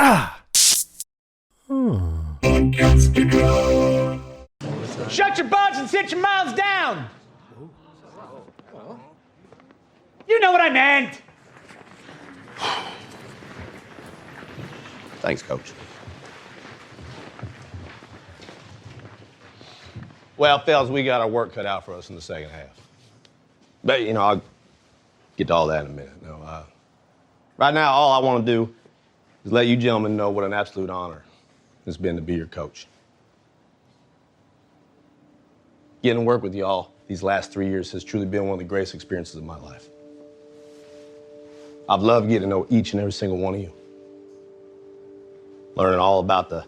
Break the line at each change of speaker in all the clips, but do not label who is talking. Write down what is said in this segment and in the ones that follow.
Shut your butts and sit your mouths down! You know what I meant!
Thanks, Coach. Well, fellas, we got our work cut out for us in the second half. But, I'll get to all that in a minute. No, right now, all I want to do is let you gentlemen know what an absolute honor it's been to be your coach. Getting to work with y'all these last 3 years has truly been one of the greatest experiences of my life. I've loved getting to know each and every single one of you. Learning all about the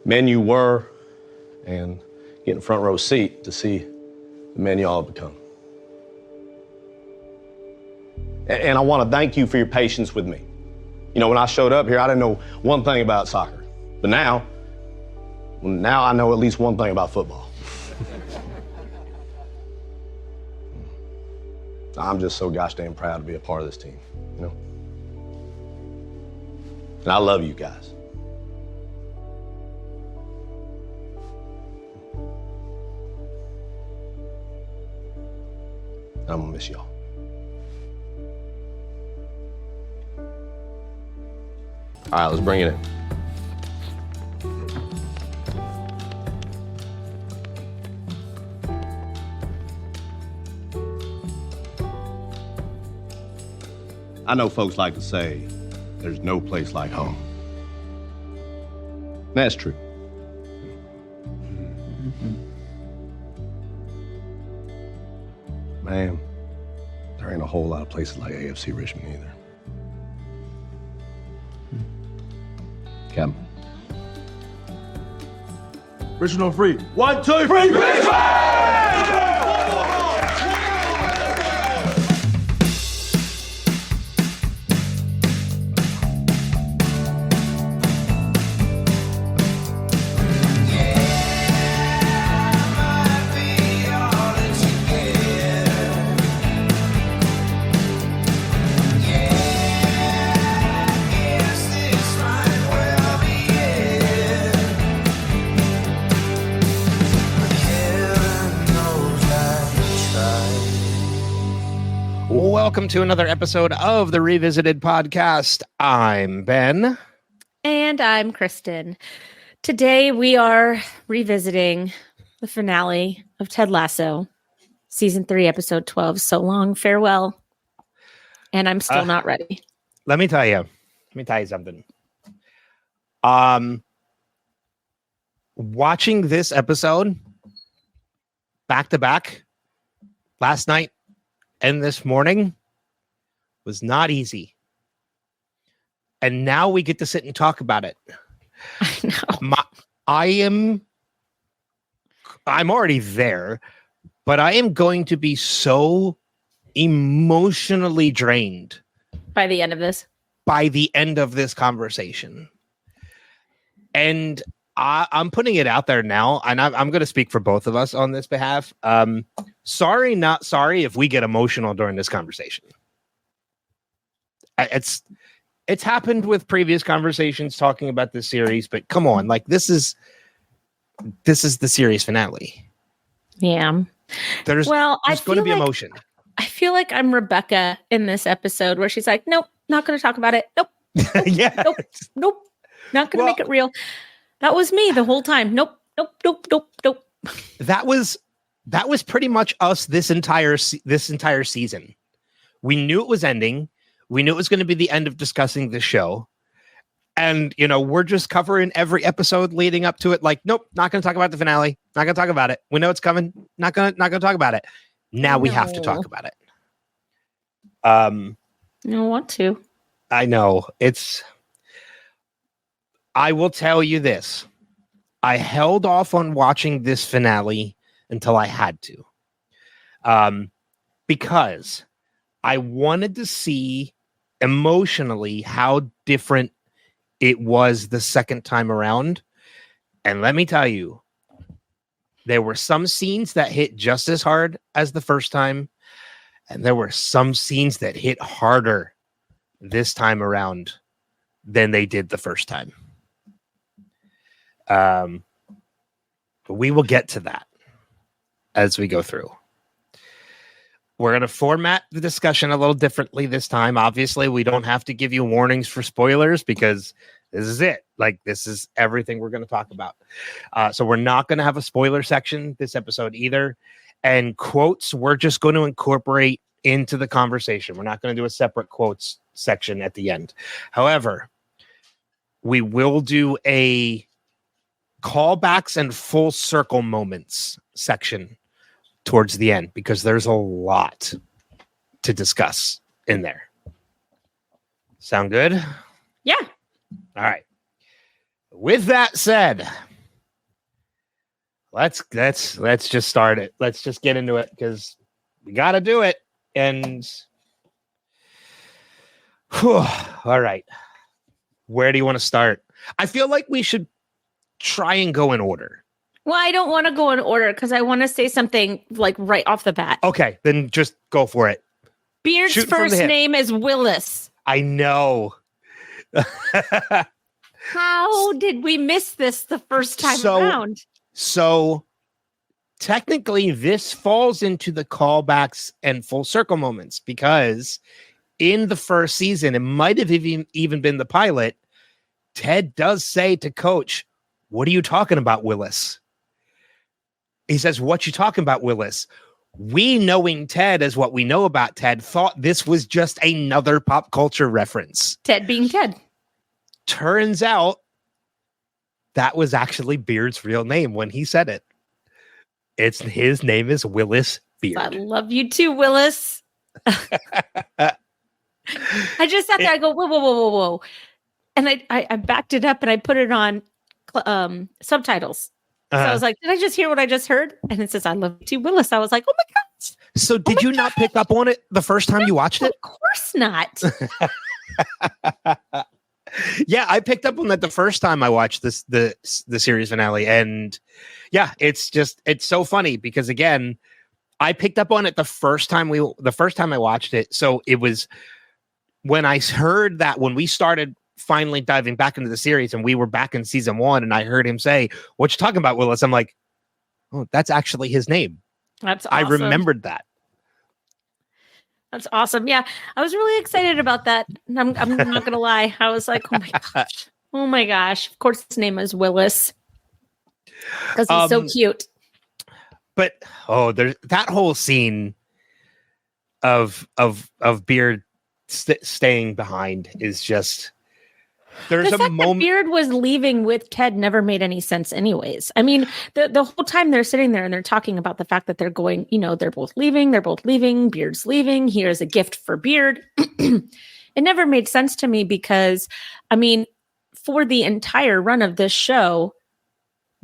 men you were and getting front row seat to see the men y'all have become. And I want to thank you for your patience with me. When I showed up here, I didn't know one thing about soccer. But now I know at least one thing about football. I'm just so gosh dang proud to be a part of this team, And I love you guys. I'm gonna miss y'all. All right, let's bring it in. I know folks like to say there's no place like home. That's true. Man, there ain't a whole lot of places like AFC Richmond either. Captain.
Richmond on free. 1, 2, 3, Richmond!
Welcome to another episode of the Revisited Podcast. I'm Ben.
And I'm Kristin. Today we are revisiting the finale of Ted Lasso, Season 3, Episode 12, So Long, Farewell. And I'm still not ready.
Let me tell you something. Watching this episode back to back last night and this morning was not easy. And now we get to sit and talk about it. I know. I'm already there, but I am going to be so emotionally drained
by the end of this
conversation. And I'm putting it out there now, and I'm going to speak for both of us on this behalf. Sorry, not sorry if we get emotional during this conversation. It's happened with previous conversations talking about this series, but come on, like this is the series finale.
Yeah.
There's going to be emotion.
I feel like I'm Rebecca in this episode where she's like, nope, not going to talk about it. Nope.
Yeah.
Nope. Not going to make it real. That was me the whole time. Nope.
That was pretty much us this entire season. We knew it was ending. We knew it was going to be the end of discussing the show. And, we're just covering every episode leading up to it. Like, nope, not going to talk about the finale. Not going to talk about it. We know it's coming. Not going to talk about it. Now we have to talk about it.
I don't want to.
I know. I will tell you this. I held off on watching this finale until I had to. Because I wanted to see emotionally how different it was the second time around. And let me tell you, there were some scenes that hit just as hard as the first time. And there were some scenes that hit harder this time around than they did the first time. But we will get to that as we go through. We're going to format the discussion a little differently this time. Obviously, we don't have to give you warnings for spoilers because this is it. Like, this is everything we're going to talk about. So we're not going to have a spoiler section this episode either. And quotes, we're just going to incorporate into the conversation. We're not going to do a separate quotes section at the end. However, we will do a callbacks and full circle moments section towards the end because there's a lot to discuss in there. Sound good?
Yeah.
All right. With that said, let's just start it. Let's just get into it because we got to do it. And all right. Where do you want to start? I feel like we should try and go in order.
Well, I don't want to go in order because I want to say something like right off the bat.
Okay, then just go for it.
Beard's
Shoot from the
first
hip.
name is Willis.
I know.
How did we miss this the first time around?
So technically this falls into the callbacks and full circle moments because in the first season, it might have even been the pilot, Ted does say to Coach, "What are you talking about, Willis?" He says, "What you talking about, Willis?" We, knowing Ted as what we know about Ted, thought this was just another pop culture reference.
Ted being Ted.
Turns out that was actually Beard's real name when he said it. His name is Willis Beard.
I love you too, Willis. I just sat there. I go, whoa. And I backed it up and I put it on subtitles. So I was like, did I just hear what I just heard? And it says, "I love you too, Willis." I was like, oh my gosh.
So did you not pick up on it the first time you watched it?
Of course not.
Yeah, I picked up on that the first time I watched the series finale. And yeah, it's so funny because again, I picked up on it the first time I watched it. So it was when I heard that when we started finally diving back into the series and we were back in season 1 and I heard him say, "What you talking about, Willis?" I'm like, oh, that's actually his name.
That's awesome.
I remembered that.
That's awesome. Yeah, I was really excited about that. I'm not gonna lie. I was like, oh my gosh. Of course, his name is Willis because he's so cute.
But there's that whole scene of Beard staying behind is just. There's
the
a
fact
moment.
That Beard was leaving with Ted never made any sense, anyways. I mean, the whole time they're sitting there and they're talking about the fact that they're going, they're both leaving. Beard's leaving. Here's a gift for Beard. It never made sense to me because, I mean, for the entire run of this show,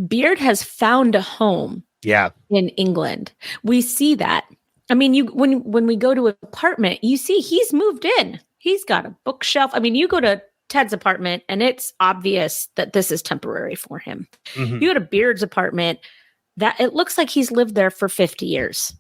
Beard has found a home.
Yeah.
In England, we see that. I mean, when we go to an apartment, you see he's moved in. He's got a bookshelf. I mean, you go to Ted's apartment and it's obvious that this is temporary for him. Mm-hmm. You go to Beard's apartment, that it looks like he's lived there for 50 years.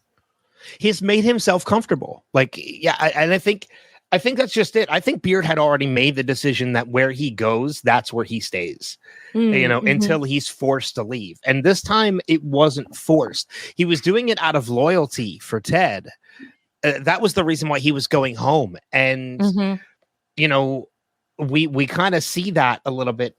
He's made himself comfortable. Like, yeah. I think that's just it. I think Beard had already made the decision that where he goes, that's where he stays, until he's forced to leave. And this time it wasn't forced. He was doing it out of loyalty for Ted. That was the reason why he was going home. And, we kind of see that a little bit,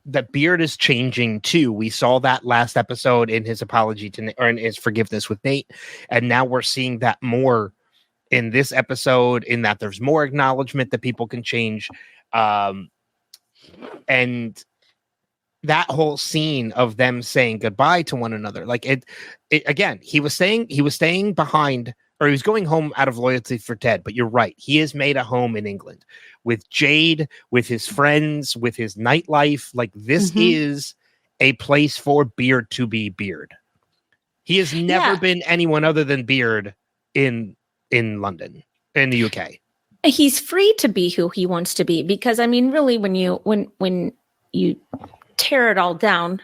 that Beard is changing too. We saw that last episode in his apology or in his forgiveness with Nate. And now we're seeing that more in this episode, in that there's more acknowledgement that people can change. And that whole scene of them saying goodbye to one another, like it again, he was staying behind, or he was going home out of loyalty for Ted. But you're right. He has made a home in England with Jade, with his friends, with his nightlife. Like this is a place for Beard to be Beard. He has never been anyone other than Beard in London, in the UK.
He's free to be who he wants to be, because I mean, really, when you tear it all down,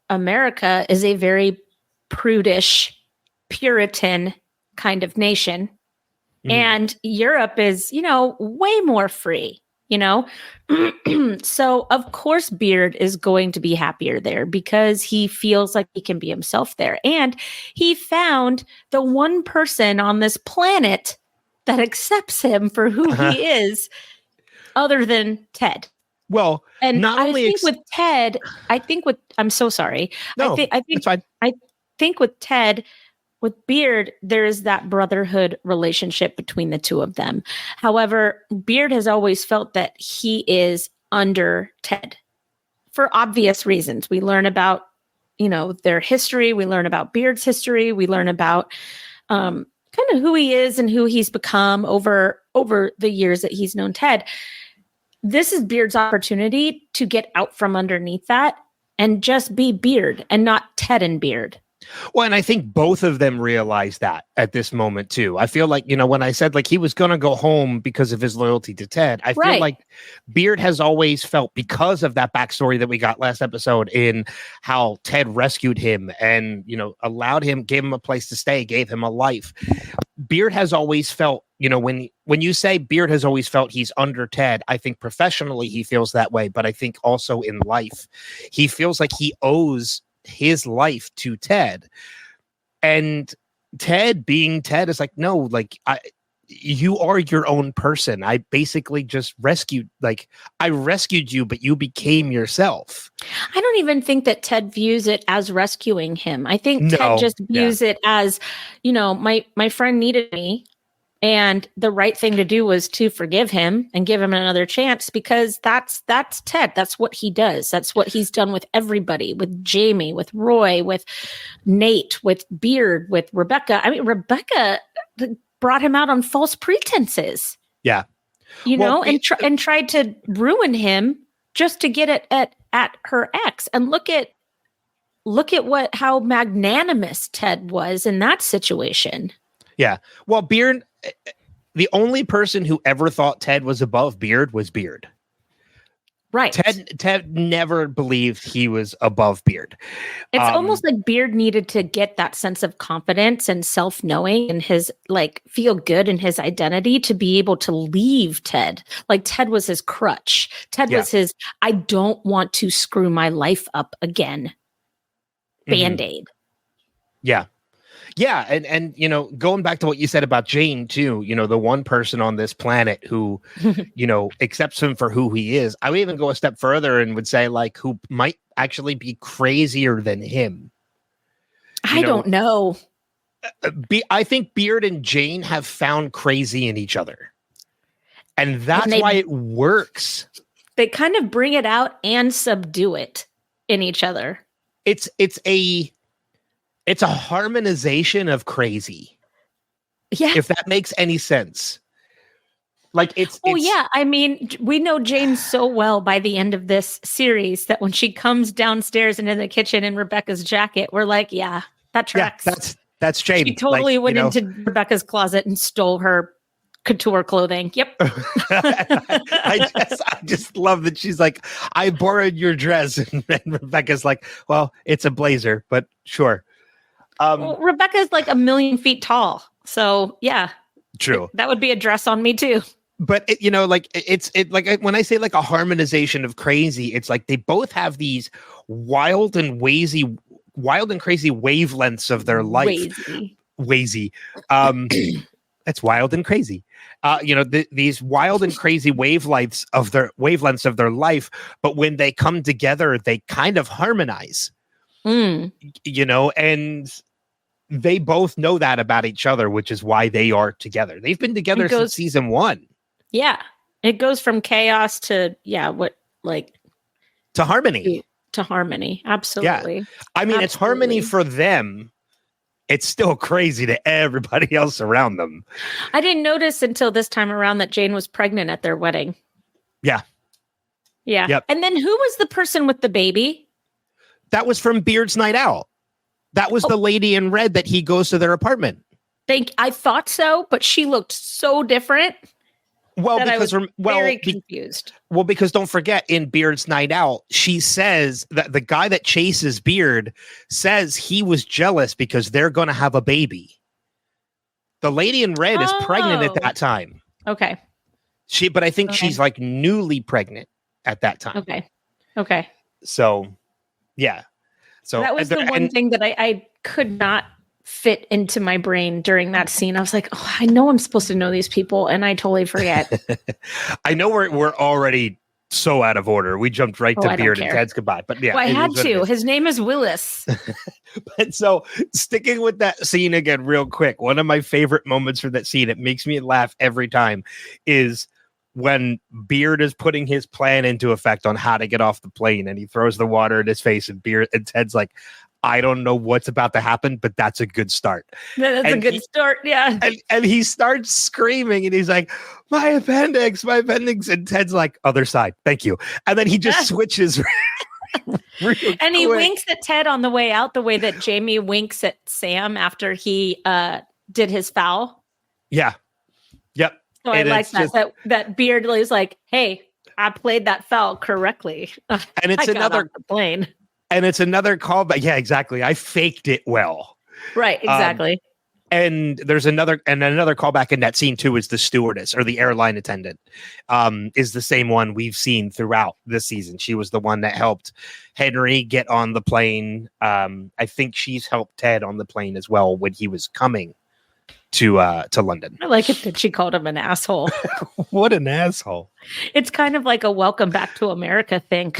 America is a very prudish, Puritan kind of nation. And Europe is, way more free. you know? So, of course, Beard is going to be happier there because he feels like he can be himself there. And he found the one person on this planet that accepts him for who he is, other than Ted.
Well,
And
not
I
only
think with Ted, I'm so sorry.
No, it's fine.
I think with Ted, with Beard, there is that brotherhood relationship between the two of them. However, Beard has always felt that he is under Ted for obvious reasons. We learn about, their history. We learn about Beard's history. We learn about kind of who he is and who he's become over the years that he's known Ted. This is Beard's opportunity to get out from underneath that and just be Beard and not Ted and Beard.
Well, and I think both of them realize that at this moment too. I feel like, when I said like he was going to go home because of his loyalty to Ted, I feel like Beard has always felt, because of that backstory that we got last episode in how Ted rescued him and, allowed him, gave him a place to stay, gave him a life. Beard has always felt, when you say Beard has always felt he's under Ted, I think professionally he feels that way, but I think also in life, he feels like he owes his life to Ted, and Ted being Ted is like, no, like you are your own person. I basically just rescued you, but you became yourself.
I don't even think that Ted views it as rescuing him. I think Ted just views it as, my friend needed me. And the right thing to do was to forgive him and give him another chance, because that's Ted. That's what he does. That's what he's done with everybody, with Jamie, with Roy, with Nate, with Beard, with Rebecca. I mean, Rebecca brought him out on false pretenses.
Yeah.
And tried to ruin him just to get it at her ex. And look at how magnanimous Ted was in that situation.
Yeah. Well, Beard, the only person who ever thought Ted was above Beard was Beard.
Right.
Ted never believed he was above Beard.
It's almost like Beard needed to get that sense of confidence and self-knowing and his feel good in his identity to be able to leave Ted. Like Ted was his crutch. Ted was his, I don't want to screw my life up again. Band-Aid.
Yeah. Yeah, and going back to what you said about Jane too, the one person on this planet who, accepts him for who he is. I would even go a step further and would say who might actually be crazier than him.
I don't know.
I think Beard and Jane have found crazy in each other. And that's why it works.
They kind of bring it out and subdue it in each other.
It's a harmonization of crazy. Yeah. If that makes any sense.
I mean, we know Jane so well by the end of this series that when she comes downstairs into the kitchen in Rebecca's jacket, we're like, yeah, that tracks.
Yeah, that's Jane.
She totally went into Rebecca's closet and stole her couture clothing. Yep.
I just love that she's like, I borrowed your dress. And Rebecca's like, well, it's a blazer, but sure.
Rebecca's like 1,000,000 feet tall. So yeah.
True.
That would be a dress on me too.
But it's when I say a harmonization of crazy, it's like they both have these wild and crazy wavelengths of their life. Wazy. That's wild and crazy. These wild and crazy wavelengths of their life, but when they come together, they kind of harmonize. And they both know that about each other, which is why they are together. They've been together since season 1.
Yeah. It goes from chaos to
to harmony.
To harmony. Absolutely.
Yeah. I mean, it's harmony for them. It's still crazy to everybody else around them.
I didn't notice until this time around that Jane was pregnant at their wedding.
Yeah.
Yeah.
Yep.
And then who was the person with the baby?
That was from Beard's Night Out. That was the lady in red that he goes to their apartment.
I thought so, but she looked so different.
Well,
that
because
I was very confused.
Well, because don't forget, in Beard's Night Out, she says that the guy that chases Beard says he was jealous because they're going to have a baby. The lady in red is pregnant at that time.
Okay.
But I think she's like newly pregnant at that time.
Okay.
So, yeah. So
that was the one thing that I could not fit into my brain during that scene. I was like, oh, I know I'm supposed to know these people, and I totally forget.
I know we're already so out of order. We jumped right to
I
Beard
don't
and
care.
Ted's goodbye. But yeah,
Well, I had to. His name is Willis.
But so sticking with that scene again real quick, one of my favorite moments from that scene, it makes me laugh every time, is when Beard is putting his plan into effect on how to get off the plane, and he throws the water in his face, and Ted's like, I don't know what's about to happen, but that's a good start.
That's a good start. Yeah.
And he starts screaming and he's like, my appendix. And Ted's like, other side. Thank you. And then he just switches.
And he winks at Ted on the way out, the way that Jamie winks at Sam after he did his foul.
Yeah. Yep.
So I like that Beard is like, hey, I played that foul correctly.
And it's another
plane.
And it's another callback. Yeah, exactly. I faked it well.
Right, exactly.
And there's another callback in that scene too, is the stewardess or the airline attendant is the same one we've seen throughout this season. She was the one that helped Henry get on the plane. I think she's helped Ted on the plane as well when he was coming to London.
I like it that she called him an asshole.
What an asshole.
It's kind of like a welcome back to America thing.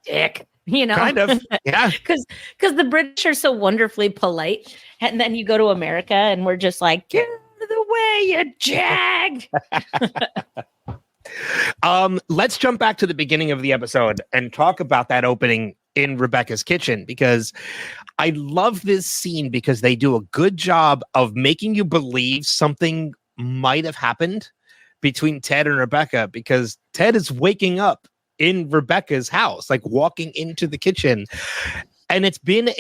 Dick. You know,
kind of, yeah,
because the British are so wonderfully polite, and then you go to America, and we're just like, get out of the way, you jag.
Let's jump back to the beginning of the episode and talk about that opening in Rebecca's kitchen, because I love this scene because they do a good job of making you believe something might have happened between Ted and Rebecca, because Ted is waking up in Rebecca's house, like walking into the kitchen. And it's been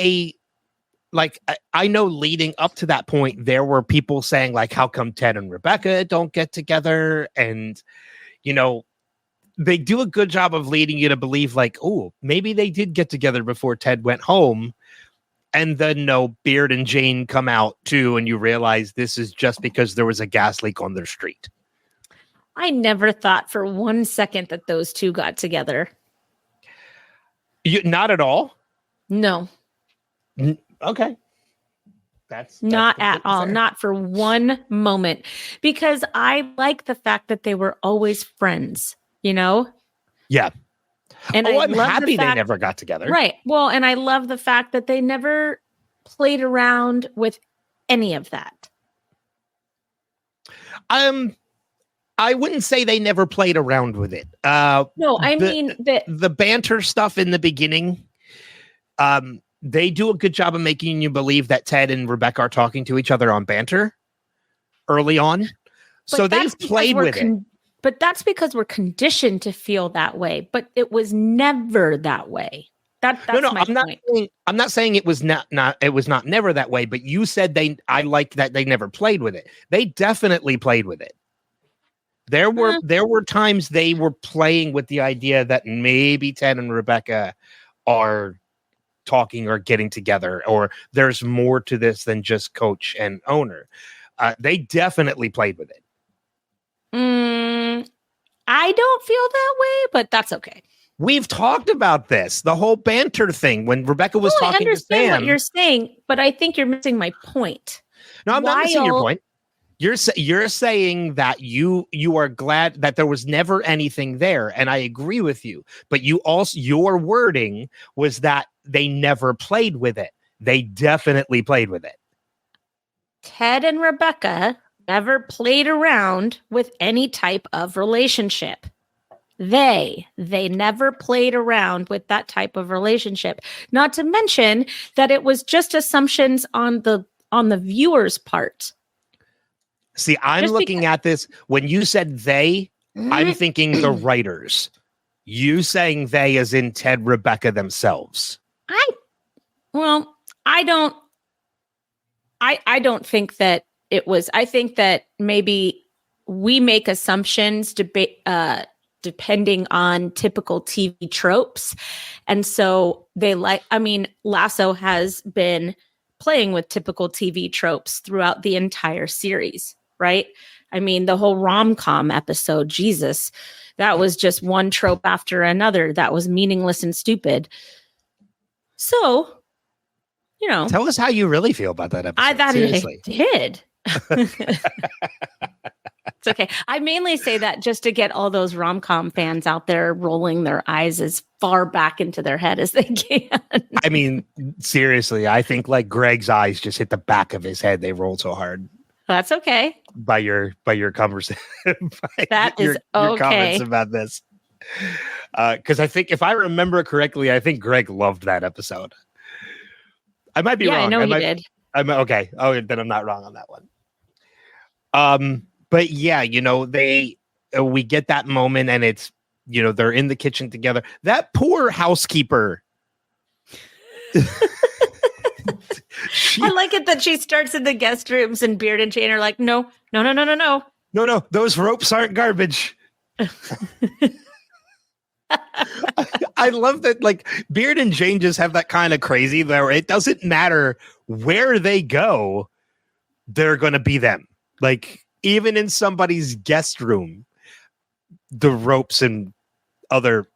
I know leading up to that point, there were people saying like, how come Ted and Rebecca don't get together? And, you know, they do a good job of leading you to believe like, oh, maybe they did get together before Ted went home. And then no, Beard and Jane come out too. And you realize this is just because there was a gas leak on their street.
I never thought for 1 second that those two got together.
Not at all?
No.
Okay. That's
not at all. Fair. Not for one moment. Because I like the fact that they were always friends, you know?
Yeah.
And
I'm happy they never got together.
Right. Well, and I love the fact that they never played around with any of that.
I wouldn't say they never played around with it.
No, I mean
the banter stuff in the beginning. They do a good job of making you believe that Ted and Rebecca are talking to each other on banter early on. So they've played with it.
But that's because we're conditioned to feel that way. But it was never that way. That's my point.
I'm not saying it was not never that way. But you said I liked that they never played with it. They definitely played with it. There were times they were playing with the idea that maybe Ted and Rebecca are talking or getting together, or there's more to this than just coach and owner. They definitely played with it.
I don't feel that way, but that's okay.
We've talked about this, the whole banter thing when Rebecca was talking to Sam. I understand
what you're saying, but I think you're missing my point.
No, I'm not missing your point. You're saying that you are glad that there was never anything there, and I agree with you. But your wording was that they never played with it. They definitely played with it.
Ted and Rebecca never played around with any type of relationship. They never played around with that type of relationship. Not to mention that it was just assumptions on the viewer's part.
See, I'm looking at this. When you said they, I'm thinking the writers. You saying they as in Ted, Rebecca themselves.
I don't think that it was. I think that maybe we make assumptions depending on typical TV tropes. And so Lasso has been playing with typical TV tropes throughout the entire series. Right. I mean, the whole rom-com episode, Jesus, that was just one trope after another that was meaningless and stupid. So,
Tell us how you really feel about that episode.
I thought
Seriously.
it did. It's okay. I mainly say that just to get all those rom-com fans out there rolling their eyes as far back into their head as they can.
I mean, seriously, I think like Greg's eyes just hit the back of his head. They rolled so hard.
That's okay.
By your conversation.
That is
your
okay.
comments about this. Because I think if I remember correctly, I think Greg loved that episode. I might be wrong.
I know he did.
I'm okay. Oh, then I'm not wrong on that one. But yeah, we get that moment and it's, they're in the kitchen together. That poor housekeeper.
I like it that she starts in the guest rooms and Beard and Jane are like, no.
No, those ropes aren't garbage. I love that, like, Beard and Jane just have that kind of crazy where it doesn't matter where they go, they're going to be them. Like, even in somebody's guest room, the ropes and other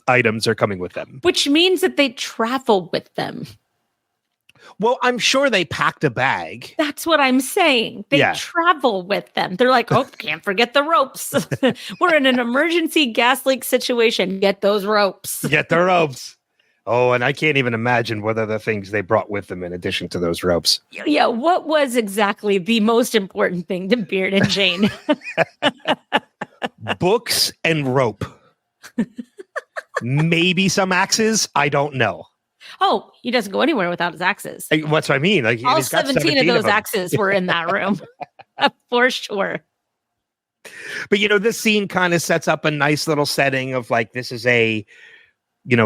items are coming with them.
Which means that they travel with them.
Well, I'm sure they packed a bag.
That's what I'm saying. They travel with them. They're like, oh, can't forget the ropes. We're in an emergency gas leak situation. Get those ropes.
Get the ropes. Oh, and I can't even imagine what are the things they brought with them in addition to those ropes.
Yeah, what was exactly the most important thing to Beard and Jane?
Books and rope. Maybe some axes. I don't know.
Oh, he doesn't go anywhere without his axes.
What's what I mean? Like,
all 17 of those axes were in that room. For sure.
But, this scene kind of sets up a nice little setting of like, this is a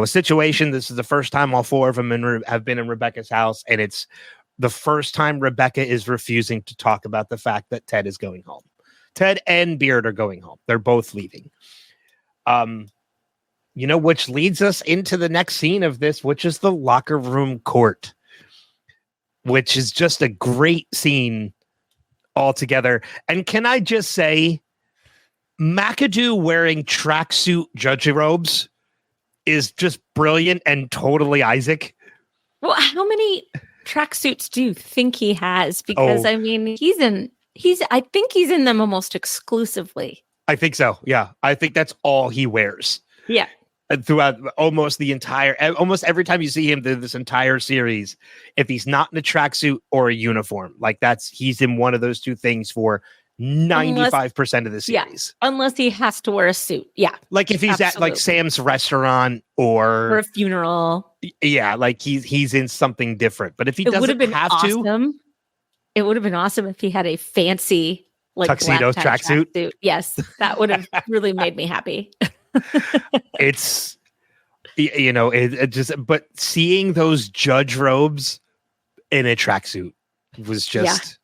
situation. This is the first time all four of them have been in Rebecca's house. And it's the first time Rebecca is refusing to talk about the fact that Ted is going home. Ted and Beard are going home. They're both leaving. Which leads us into the next scene of this, which is the locker room court, which is just a great scene altogether. And can I just say, McAdoo wearing tracksuit judge robes is just brilliant and totally Isaac.
Well, how many tracksuits do you think he has? Because I mean, I think he's in them almost exclusively.
I think so. Yeah. I think that's all he wears.
Yeah.
Throughout almost every time you see him through this entire series, if he's not in a tracksuit or a uniform, like he's in one of those two things for 95% of the series.
Yeah, unless he has to wear a suit. Yeah.
Like if he's at like Sam's restaurant or
a funeral.
Yeah, like he's in something different. But if he doesn't have to,
it would have been awesome if he had a fancy like
tuxedo tracksuit.
Yes, that would have really made me happy.
It's it just, but seeing those judge robes in a tracksuit was just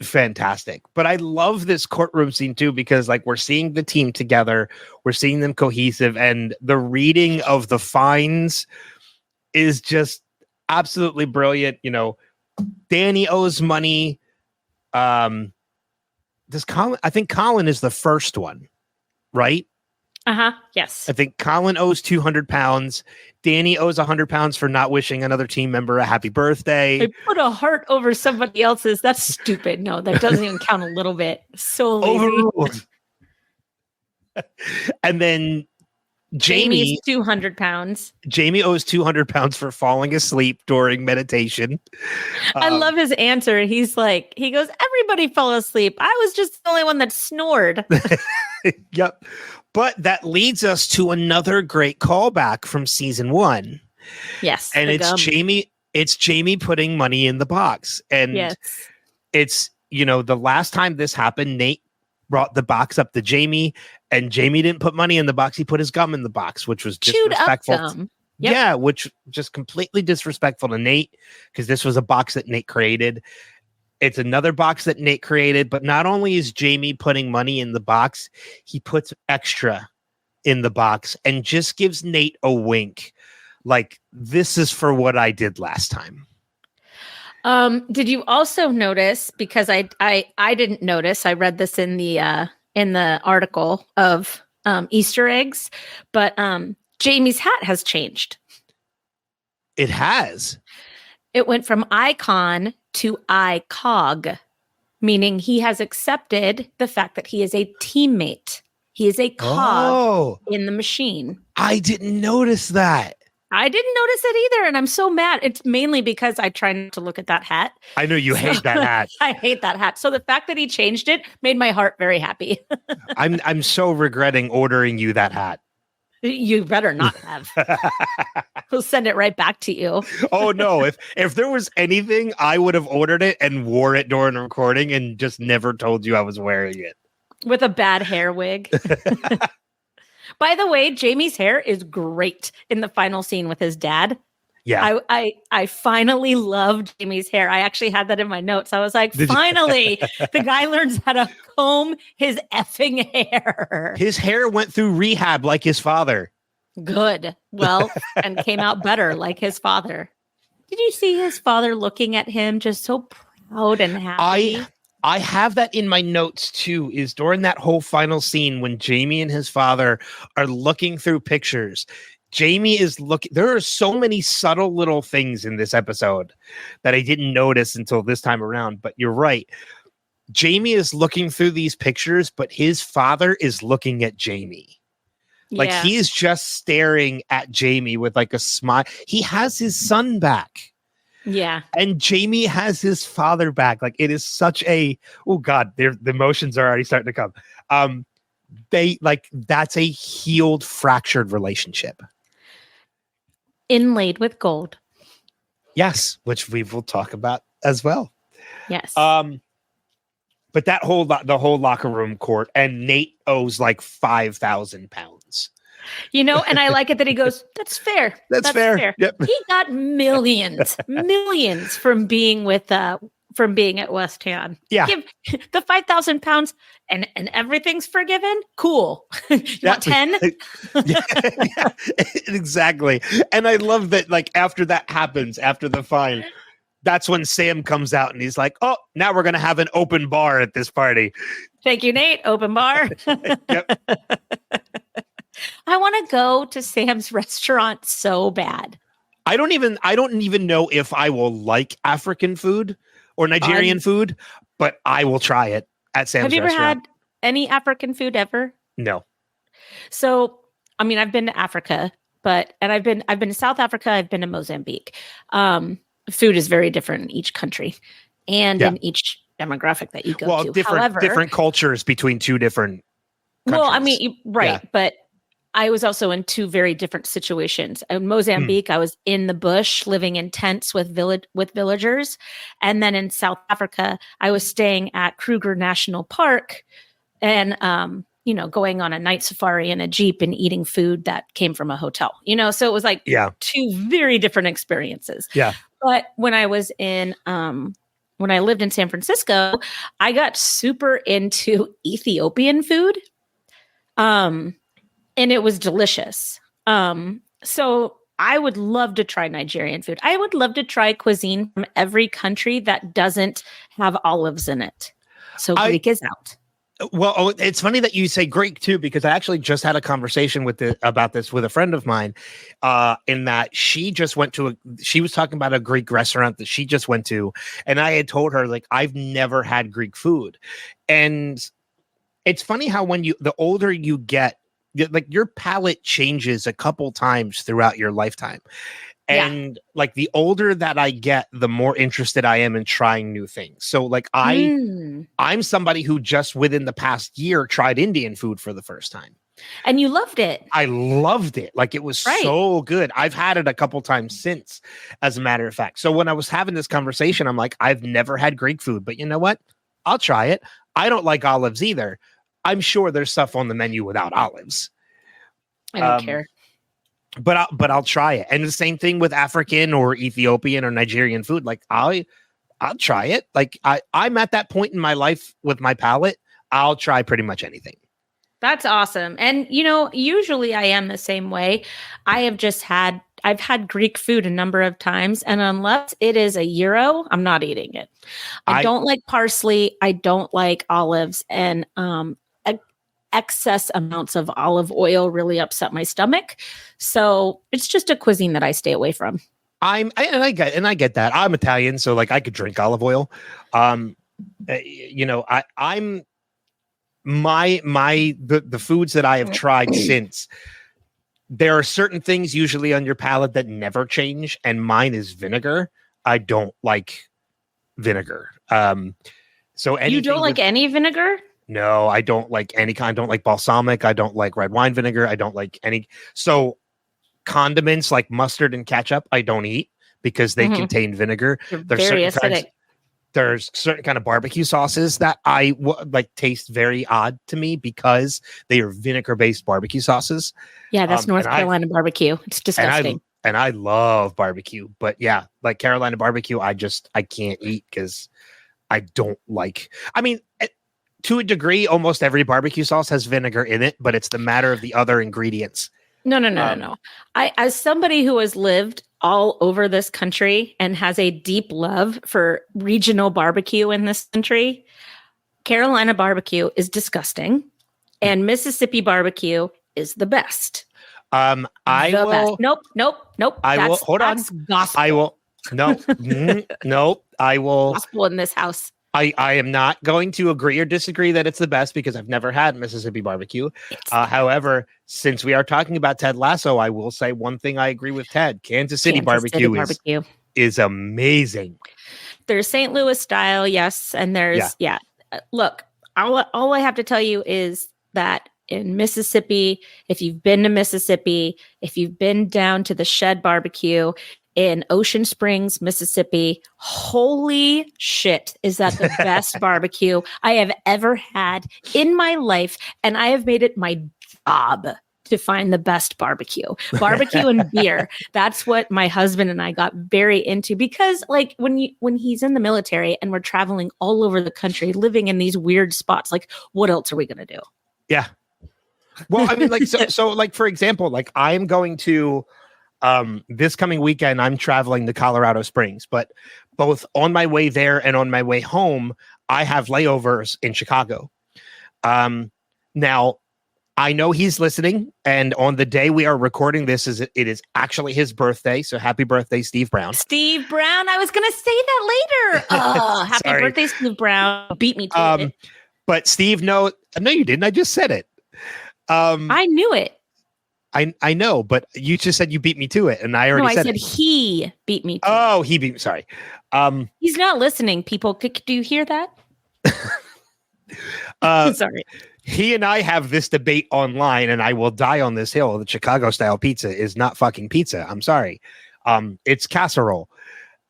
fantastic. But I love this courtroom scene too, because like we're seeing the team together, we're seeing them cohesive, and the reading of the fines is just absolutely brilliant. Danny owes money. I think Colin is the first one, right?
Yes.
I think Colin owes £200. Danny owes £100 for not wishing another team member a happy birthday.
I put a heart over somebody else's. That's stupid. No, that doesn't even count a little bit. So lazy.
Overruled. And then
Jamie's £200.
Jamie owes £200 for falling asleep during meditation.
I love his answer. He goes, everybody fell asleep. I was just the only one that snored.
Yep. But that leads us to another great callback from season 1.
Yes.
And it's Jamie putting money in the box. And it's, the last time this happened, Nate brought the box up to Jamie, and Jamie didn't put money in the box. He put his gum in the box, which was disrespectful.
Chewed up gum.
Yep. Yeah, which just completely disrespectful to Nate, because this was a box that Nate created. It's another box that Nate created, but not only is Jamie putting money in the box, he puts extra in the box and just gives Nate a wink. Like, this is for what I did last time.
Did you also notice, because I didn't notice, I read this in the article of Easter eggs, but Jamie's hat has changed.
It has.
It went from icon to icog, meaning he has accepted the fact that he is a teammate. He is a cog in the machine.
I didn't notice that.
I didn't notice it either, and I'm so mad. It's mainly because I try not to look at that hat.
I know you hate that hat.
I hate that hat. So the fact that he changed it made my heart very happy.
I'm so regretting ordering you that hat.
You better not have. We'll send it right back to you.
Oh no! If there was anything, I would have ordered it and wore it during a recording and just never told you I was wearing it.
With a bad hair wig. By the way, Jamie's hair is great in the final scene with his dad.
Yeah.
I finally loved Jamie's hair. I actually had that in my notes. I was like, finally, the guy learns how to comb his effing hair.
His hair went through rehab like his father.
Good. Well, and came out better like his father. Did you see his father looking at him just so proud and happy?
I have that in my notes too, is during that whole final scene when Jamie and his father are looking through pictures. Jamie is looking. There are so many subtle little things in this episode that I didn't notice until this time around. But you're right. Jamie is looking through these pictures, but his father is looking at Jamie. Like he is just staring at Jamie with like a smile. He has his son back.
Yeah.
And Jamie has his father back. Like it is such a, oh God, the emotions are already starting to come. That's a healed, fractured relationship.
Inlaid with gold.
Yes, which we will talk about as well.
Yes.
But the whole locker room court, and Nate owes like 5,000 pounds.
And I like it that he goes, that's fair.
That's fair. Yep.
He got millions from being at West Ham.
Yeah.
Give the 5,000 pounds and everything's forgiven. Cool. You want 10?
Yeah, exactly. And I love that, like, after that happens, after the fine, that's when Sam comes out and he's like, oh, now we're going to have an open bar at this party.
Thank you, Nate. Open bar.
Yep.
I want to go to Sam's restaurant so bad.
I don't even know if I will like African food or Nigerian food, but I will try it at Sam's restaurant.
Have you ever had any African food ever?
No.
So, I mean, I've been to Africa, and I've been to South Africa. I've been to Mozambique. Food is very different in each country and in each demographic that you go to.
Different cultures between two different countries.
Well, I mean, right. Yeah. But I was also in two very different situations. In Mozambique, I was in the bush living in tents with villagers. And then in South Africa, I was staying at Kruger National Park and, going on a night safari in a Jeep and eating food that came from a hotel, so it was like two very different experiences.
Yeah.
But when I was when I lived in San Francisco, I got super into Ethiopian food. And it was delicious. So I would love to try Nigerian food. I would love to try cuisine from every country that doesn't have olives in it. So Greek is out.
Well, it's funny that you say Greek too, because I actually just had a conversation about this with a friend of mine, in that she was talking about a Greek restaurant that she just went to, and I had told her, like, I've never had Greek food. And it's funny how the older you get, like your palate changes a couple times throughout your lifetime. And like the older that I get, the more interested I am in trying new things. So like I'm somebody who just within the past year tried Indian food for the first time.
And you loved it.
I loved it. Like it was so good. I've had it a couple times since, as a matter of fact. So when I was having this conversation, I'm like, I've never had Greek food, but you know what? I'll try it. I don't like olives either. I'm sure there's stuff on the menu without olives.
I don't care.
But I'll try it. And the same thing with African or Ethiopian or Nigerian food. Like I'll try it. Like I'm at that point in my life with my palate. I'll try pretty much anything. That's
awesome. And usually I am the same way. I've I've had Greek food a number of times, and unless it is a gyro, I'm not eating it. I don't like parsley. I don't like olives, and excess amounts of olive oil really upset my stomach. So it's just a cuisine that I stay away from.
I get that. I'm Italian, so like I could drink olive oil. I'm the foods that I have tried since. There are certain things usually on your palate that never change, and mine is vinegar. I don't like vinegar. So
you don't like any vinegar?
No, I don't like any kind. I don't like balsamic. I don't like red wine vinegar. I don't like any. So condiments like mustard and ketchup, I don't eat because they contain vinegar. There's certain kind of barbecue sauces that I like taste very odd to me because they are vinegar-based barbecue sauces.
Yeah, that's North Carolina barbecue. It's disgusting.
And I love barbecue, but yeah, like Carolina barbecue, I can't eat because I don't like. I mean, to a degree, almost every barbecue sauce has vinegar in it, but it's the matter of the other ingredients.
No. As somebody who has lived all over this country and has a deep love for regional barbecue in this country, Carolina barbecue is disgusting, and Mississippi barbecue is the best.
Best.
Nope.
Hold on.
Gospel.
I will. No. Nope. I will.
Gospel in this house.
I am not going to agree or disagree that it's the best because I've never had Mississippi barbecue. However, since we are talking about Ted Lasso, I will say one thing I agree with Ted. Kansas City barbecue is amazing.
There's St. Louis style, yes. And there's, Look, all I have to tell you is that in Mississippi, if you've been to Mississippi, if you've been down to the Shed Barbecue in Ocean Springs, Mississippi, holy shit, is that the best barbecue I have ever had in my life. And I have made it my job to find the best barbecue and beer. That's what my husband and I got very into because like when he's in the military and we're traveling all over the country, living in these weird spots, like what else are we going to do?
Yeah. Well, I mean, like, so like, for example, like I'm going to, this coming weekend, I'm traveling to Colorado Springs, but both on my way there and on my way home, I have layovers in Chicago. Now I know he's listening, and on the day we are recording this, it is actually his birthday. So happy birthday, Steve Brown.
Steve Brown. I was going to say that later. Oh, happy birthday, Steve Brown. Beat me to it.
But Steve, no, you didn't. I just said it.
I knew it.
I know, but you just said you beat me to it, and I already said it.
He beat me to it.
Oh, he beat me. Sorry.
He's not listening, people. Do you hear that? Sorry.
He and I have this debate online, and I will die on this hill. The Chicago style pizza is not fucking pizza. I'm sorry. It's casserole.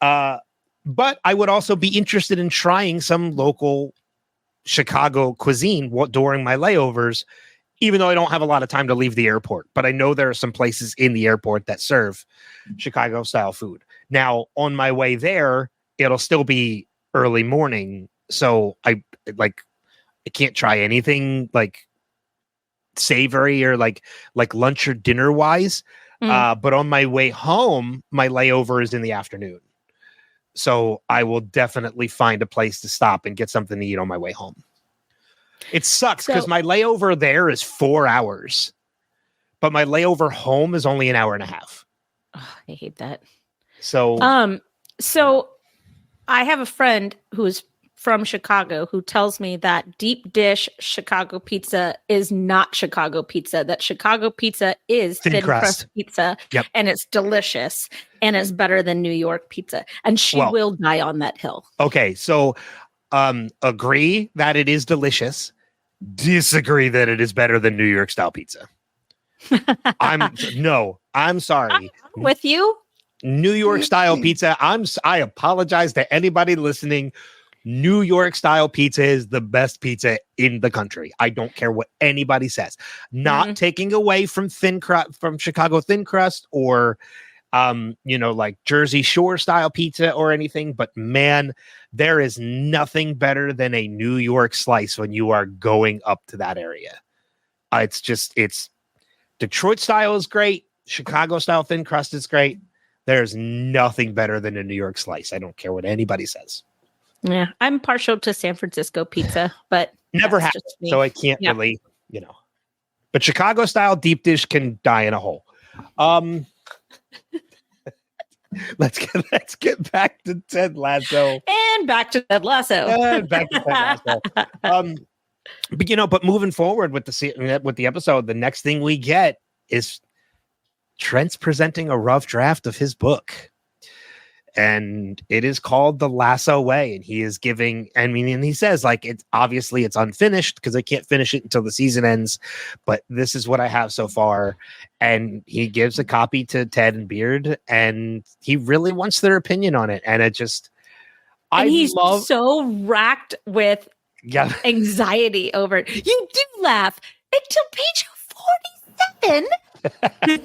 But I would also be interested in trying some local Chicago cuisine during my layovers, even though I don't have a lot of time to leave the airport. But I know there are some places in the airport that serve Chicago style food. Now, on my way there, it'll still be early morning. So I can't try anything like savory or like lunch or dinner wise. But on my way home, my layover is in the afternoon. So I will definitely find a place to stop and get something to eat on my way home. It sucks because my layover there is 4 hours, but my layover home is only an hour and a half.
Oh, I hate that.
So
I have a friend who's from Chicago who tells me that deep dish Chicago pizza is not Chicago pizza, that Chicago pizza is thin crust pizza.
Yep.
And it's delicious and it's better than New York pizza. And she will die on that hill. Okay.
So agree that it is delicious. Disagree that it is better than New York style pizza. I'm sorry.
I'm with you.
New York style pizza. I apologize to anybody listening. New York style pizza is the best pizza in the country. I don't care what anybody says. Not taking away from from Chicago thin crust or like Jersey Shore style pizza or anything, but man, there is nothing better than a New York slice when you are going up to that area. It's Detroit style is great. Chicago style thin crust is great. There's nothing better than a New York slice. I don't care what anybody says.
Yeah, I'm partial to San Francisco pizza, but
Never
that's
had
just
it,
me.
so I can't really, But Chicago style deep dish can die in a hole. Let's get back to Ted Lasso.
And back to Ted Lasso.
But moving forward with the episode, the next thing we get is Trent's presenting a rough draft of his book. And it is called The Lasso Way. And he is giving, and he says, like, it's unfinished because I can't finish it until the season ends. But this is what I have so far. And he gives a copy to Ted and Beard, and he really wants their opinion on it. And
he's so racked with
yeah.
anxiety over it. You do laugh until page 47.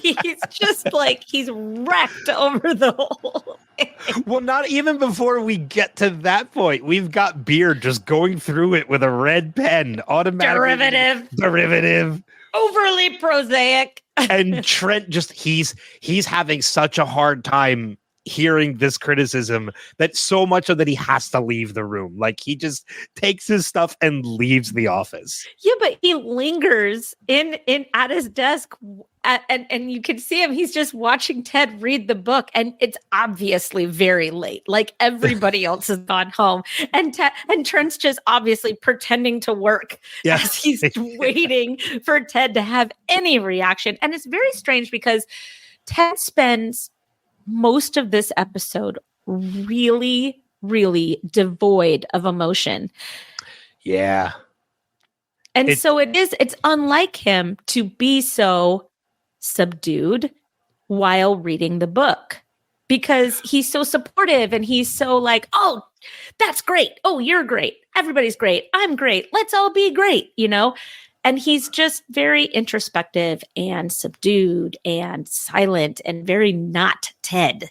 He's just like, he's wrecked over the whole thing.
Well, not even before we get to that point. We've got Beard just going through it with a red pen, automatic derivative,
overly prosaic.
And Trent he's having such a hard time hearing this criticism that so much of that he has to leave the room. Like, he just takes his stuff and leaves the office.
Yeah, but he lingers in at his desk, and you can see him. He's just watching Ted read the book, and it's obviously very late. Like, everybody else has gone home, and Trent's just obviously pretending to work as he's waiting for Ted to have any reaction. And it's very strange because Ted spends most of this episode really, really devoid of emotion.
Yeah.
And so it's unlike him to be so subdued while reading the book, because he's so supportive and he's so like, oh, that's great. Oh, you're great. Everybody's great. I'm great. Let's all be great, And he's just very introspective and subdued and silent and very not Ted.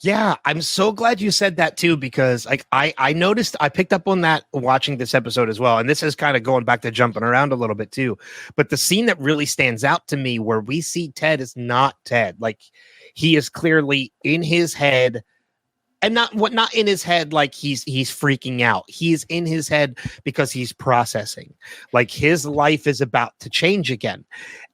Yeah, I'm so glad you said that too, because like I noticed, I picked up on that watching this episode as well. And this is kind of going back to jumping around a little bit too. But the scene that really stands out to me where we see Ted is not Ted. Like, he is clearly in his head. And not in his head like he's freaking out. He's in his head because he's processing. Like, his life is about to change again.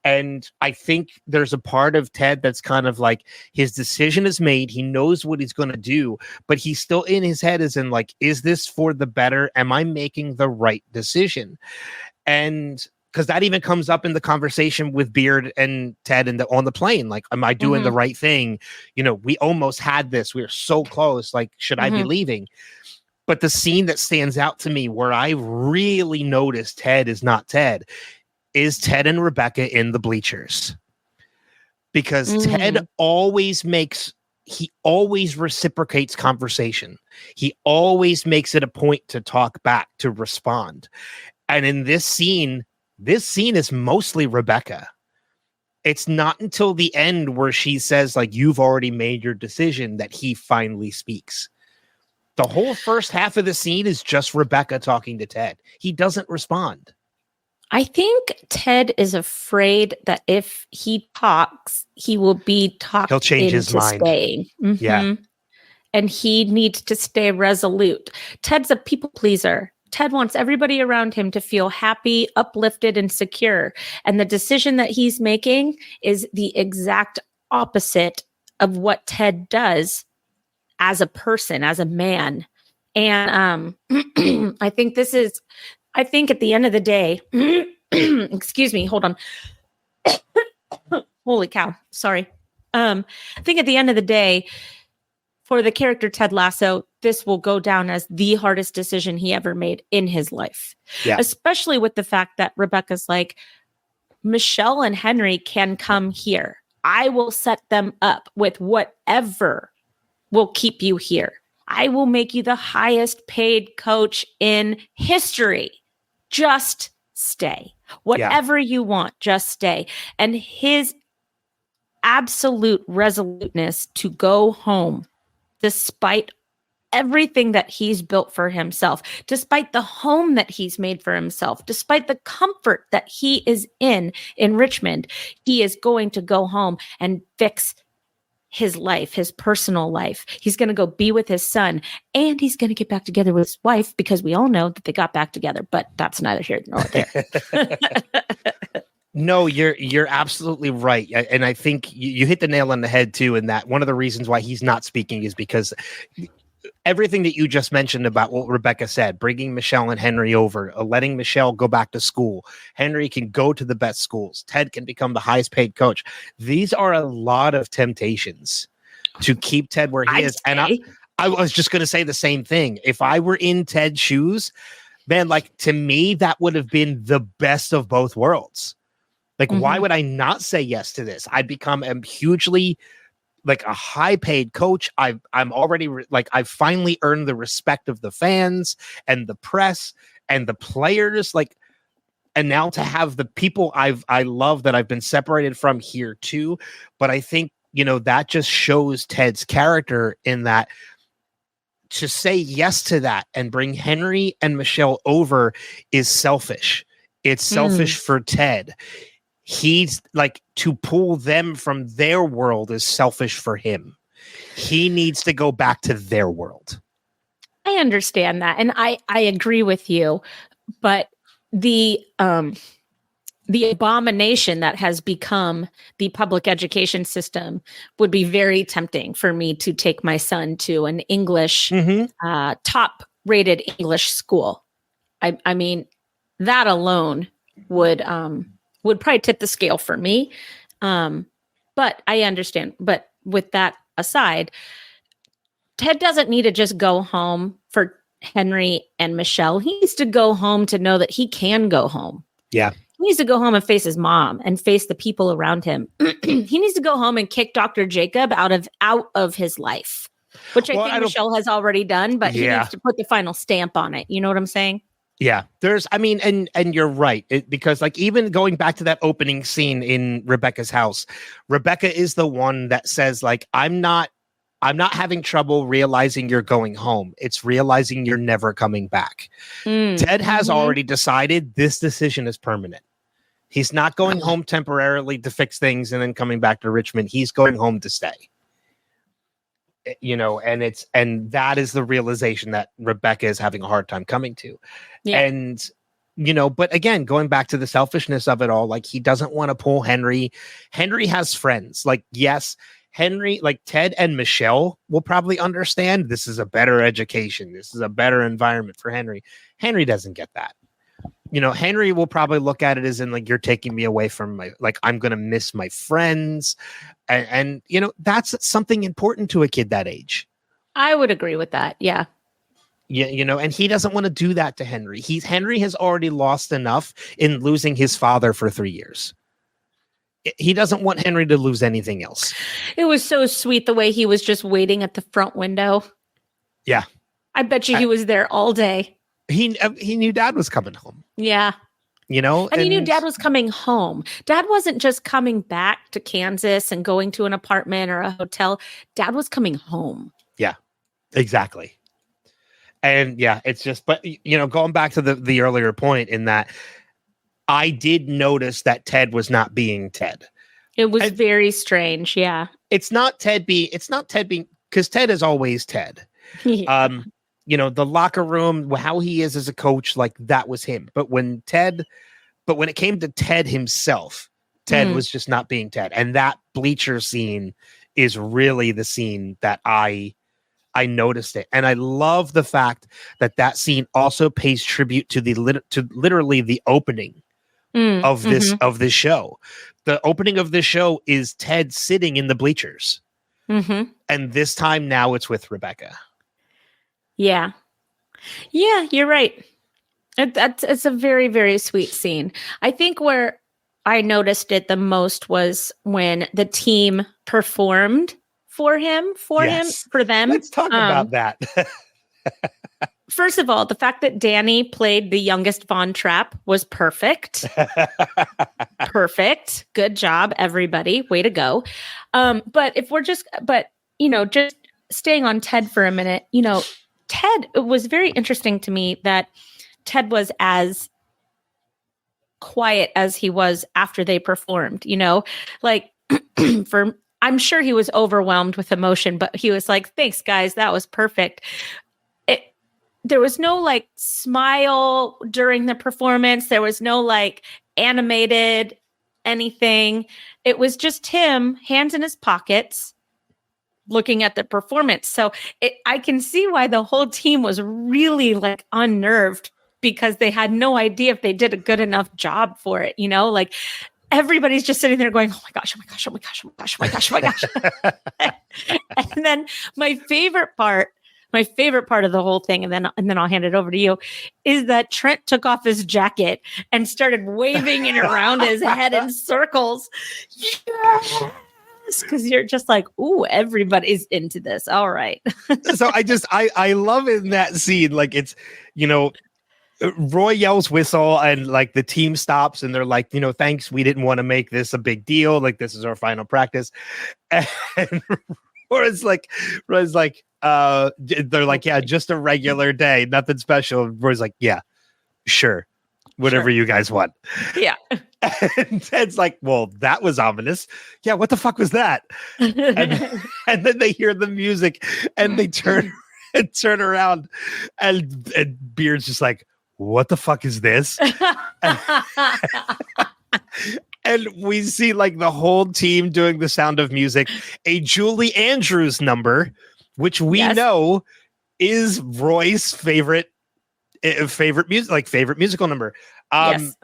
And I think there's a part of Ted that's kind of like, his decision is made. He knows what he's going to do, but he's still in his head as in like, is this for the better? Am I making the right decision? And because that even comes up in the conversation with Beard and Ted on the plane. Like, am I doing the right thing? We almost had this. We were so close. Like, should I be leaving? But the scene that stands out to me where I really noticed Ted is not Ted is Ted and Rebecca in the bleachers. Because Ted always reciprocates conversation. He always makes it a point to talk back, to respond. And in this scene is mostly Rebecca. It's not until the end where she says, like, you've already made your decision, that he finally speaks. The whole first half of the scene is just Rebecca talking to Ted. He doesn't respond.
I think Ted is afraid that if he talks, he will be talked
He'll change his mind.
Staying.
Yeah.
And he needs to stay resolute. Ted's a people pleaser. Ted wants everybody around him to feel happy, uplifted, and secure. And the decision that he's making is the exact opposite of what Ted does as a person, as a man. And I think at the end of the day, excuse me, hold on. Holy cow. Sorry. I think at the end of the day, for the character Ted Lasso, this will go down as the hardest decision he ever made in his life. Yeah. Especially with the fact that Rebecca's like, Michelle and Henry can come here. I will set them up with whatever will keep you here. I will make you the highest paid coach in history. Just stay. Whatever you want, just stay. And his absolute resoluteness to go home, despite everything that he's built for himself, despite the home that he's made for himself, despite the comfort that he is in Richmond, he is going to go home and fix his life, his personal life. He's going to go be with his son, and he's going to get back together with his wife, because we all know that they got back together, but that's neither here nor there.
No, you're absolutely right. And I think you hit the nail on the head too, in that one of the reasons why he's not speaking is because everything that you just mentioned about what Rebecca said, bringing Michelle and Henry over, letting Michelle go back to school. Henry can go to the best schools. Ted can become the highest paid coach. These are a lot of temptations to keep Ted where he is. And I was just going to say the same thing. If I were in Ted's shoes, man, like, to me, that would have been the best of both worlds. Like, why would I not say yes to this? I'd become a hugely, like, a high paid coach. I'm already I've finally earned the respect of the fans and the press and the players. Like, and now to have the people I love that I've been separated from here too. But I think, that just shows Ted's character, in that to say yes to that and bring Henry and Michelle over is selfish. It's selfish for Ted. He's like, to pull them from their world is selfish for him. He needs to go back to their world.
I understand that. And I agree with you, but the abomination that has become the public education system would be very tempting for me to take my son to an English, top rated English school. I mean, that alone would probably tip the scale for me. But I understand. But with that aside, Ted doesn't need to just go home for Henry and Michelle. He needs to go home to know that he can go home.
Yeah.
He needs to go home and face his mom and face the people around him. He needs to go home and kick Dr. Jacob out of his life, which I think Michelle has already done, but he needs to put the final stamp on it. You know what I'm saying?
Yeah, and you're right, because like, even going back to that opening scene in Rebecca's house, Rebecca is the one that says, like, I'm not having trouble realizing you're going home. It's realizing you're never coming back. Ted has already decided this decision is permanent. He's not going home temporarily to fix things and then coming back to Richmond. He's going home to stay. And that is the realization that Rebecca is having a hard time coming to. Yeah. And, but again, going back to the selfishness of it all, like, he doesn't want to pull Henry. Henry has friends. Like, yes, Henry, like, Ted and Michelle will probably understand this is a better education. This is a better environment for Henry. Henry doesn't get that. Henry will probably look at it as in, like, you're taking me away from I'm going to miss my friends. And that's something important to a kid that age. I
would agree with that. Yeah.
Yeah. And he doesn't want to do that to Henry. Henry has already lost enough in losing his father for 3 years. He doesn't want Henry to lose anything else.
It was so sweet the way he was just waiting at the front window.
Yeah.
I bet you he was there all day.
He knew Dad was coming home.
Yeah. And he knew Dad was coming home. Dad wasn't just coming back to Kansas and going to an apartment or a hotel. Dad was coming home.
Yeah, exactly. And yeah, it's just, but going back to the earlier point, in that I did notice that Ted was not being Ted.
It was very strange. Yeah.
It's not Ted being, because Ted is always Ted. Yeah. The locker room, how he is as a coach, like, that was him. But when it came to Ted himself, Ted was just not being Ted. And that bleacher scene is really the scene that I noticed it. And I love the fact that scene also pays tribute to literally the opening of this show. The opening of this show is Ted sitting in the bleachers. And this time now it's with Rebecca.
Yeah. Yeah, you're right. It's a very, very sweet scene. I think where I noticed it the most was when the team performed for them.
Let's talk about that.
First of all, the fact that Danny played the youngest Von Trapp was perfect. Perfect. Good job, everybody. Way to go. But if we're just staying on Ted for a minute, Ted, it was very interesting to me that Ted was as quiet as he was after they performed, like I'm sure he was overwhelmed with emotion, but he was like, thanks guys, that was perfect. There was no like smile during the performance. There was no like animated anything. It was just him, hands in his pockets, looking at the performance. So I can see why the whole team was really like unnerved, because they had no idea if they did a good enough job for it. Like everybody's just sitting there going, oh my gosh, oh my gosh, oh my gosh, oh my gosh, oh my gosh, oh my gosh. And then my favorite part of the whole thing, and then I'll hand it over to you, is that Trent took off his jacket and started waving it around his head in circles. Yes! Because you're just like, ooh, everybody's into this. All right.
So I love in that scene, like it's, Roy yells whistle and like the team stops and they're like, thanks, we didn't want to make this a big deal. Like this is our final practice. And Roy's like, they're like, yeah, just a regular day, nothing special. Roy's like, yeah, sure. Whatever you guys want.
Yeah.
And Ted's like, well, that was ominous. Yeah, what the fuck was that? And then they hear the music and they turn around and Beard's just like, what the fuck is this? And we see like the whole team doing The Sound of Music, a Julie Andrews number, which we know is Roy's favorite musical number.
Yes.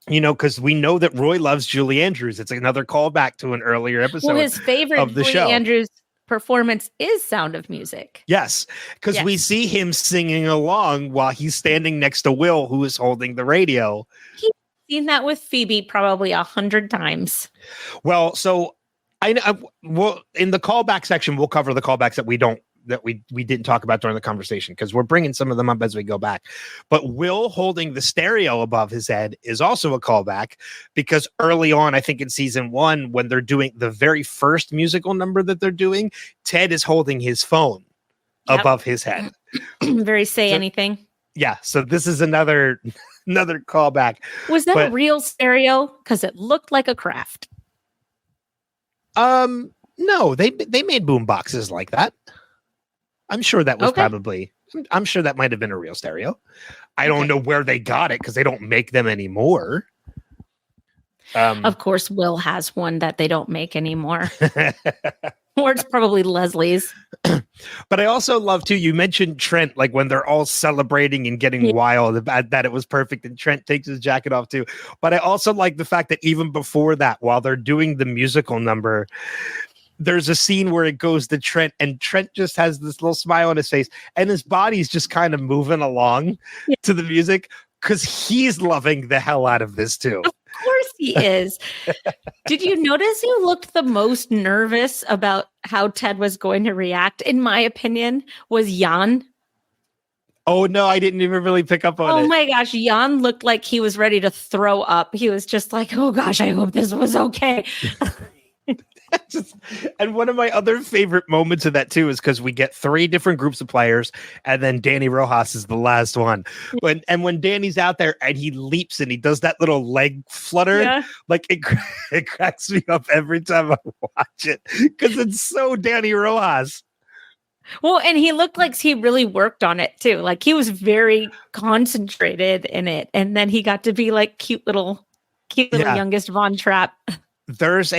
Because we know that Roy loves Julie Andrews. It's another callback to an earlier episode.
Well, his favorite
of the
Julie
show.
Andrews performance is Sound of Music.
Yes, because we see him singing along while he's standing next to Will, who is holding the radio.
He's seen that with Phoebe probably 100 times.
Well, so in the callback section, we'll cover the callbacks that we didn't talk about during the conversation, because we're bringing some of them up as we go back. But Will holding the stereo above his head is also a callback, because early on, I think in season 1, when they're doing the very first musical number that they're doing, Ted is holding his phone above his head.
Very anything. Yeah.
So this is another callback.
Was that a real stereo? Because it looked like a craft.
No, they made boom boxes like that. I'm sure that was I'm sure that might have been a real stereo. I don't know where they got it, because they don't make them anymore.
Of course, Will has one that they don't make anymore. Or it's probably Leslie's.
But I also love, too, you mentioned Trent, like when they're all celebrating and getting wild about that it was perfect, and Trent takes his jacket off, too. But I also like the fact that even before that, while they're doing the musical number, there's a scene where it goes to Trent, and Trent just has this little smile on his face, and his body's just kind of moving along to the music, because he's loving the hell out of this too.
Of course he is. Did you notice who looked the most nervous about how Ted was going to react? In my opinion, was Jan.
Oh no, I didn't even really pick up on it.
Oh my gosh, Jan looked like he was ready to throw up. He was just like, oh gosh, I hope this was okay.
And one of my other favorite moments of that too is because we get 3 different groups of players, and then Danny Rojas is the last one. When Danny's out there and he leaps and he does that little leg flutter, like it cracks me up every time I watch it, because it's so Danny Rojas.
Well, and he looked like he really worked on it too. Like he was very concentrated in it, and then he got to be like cute little youngest Von Trapp.
There's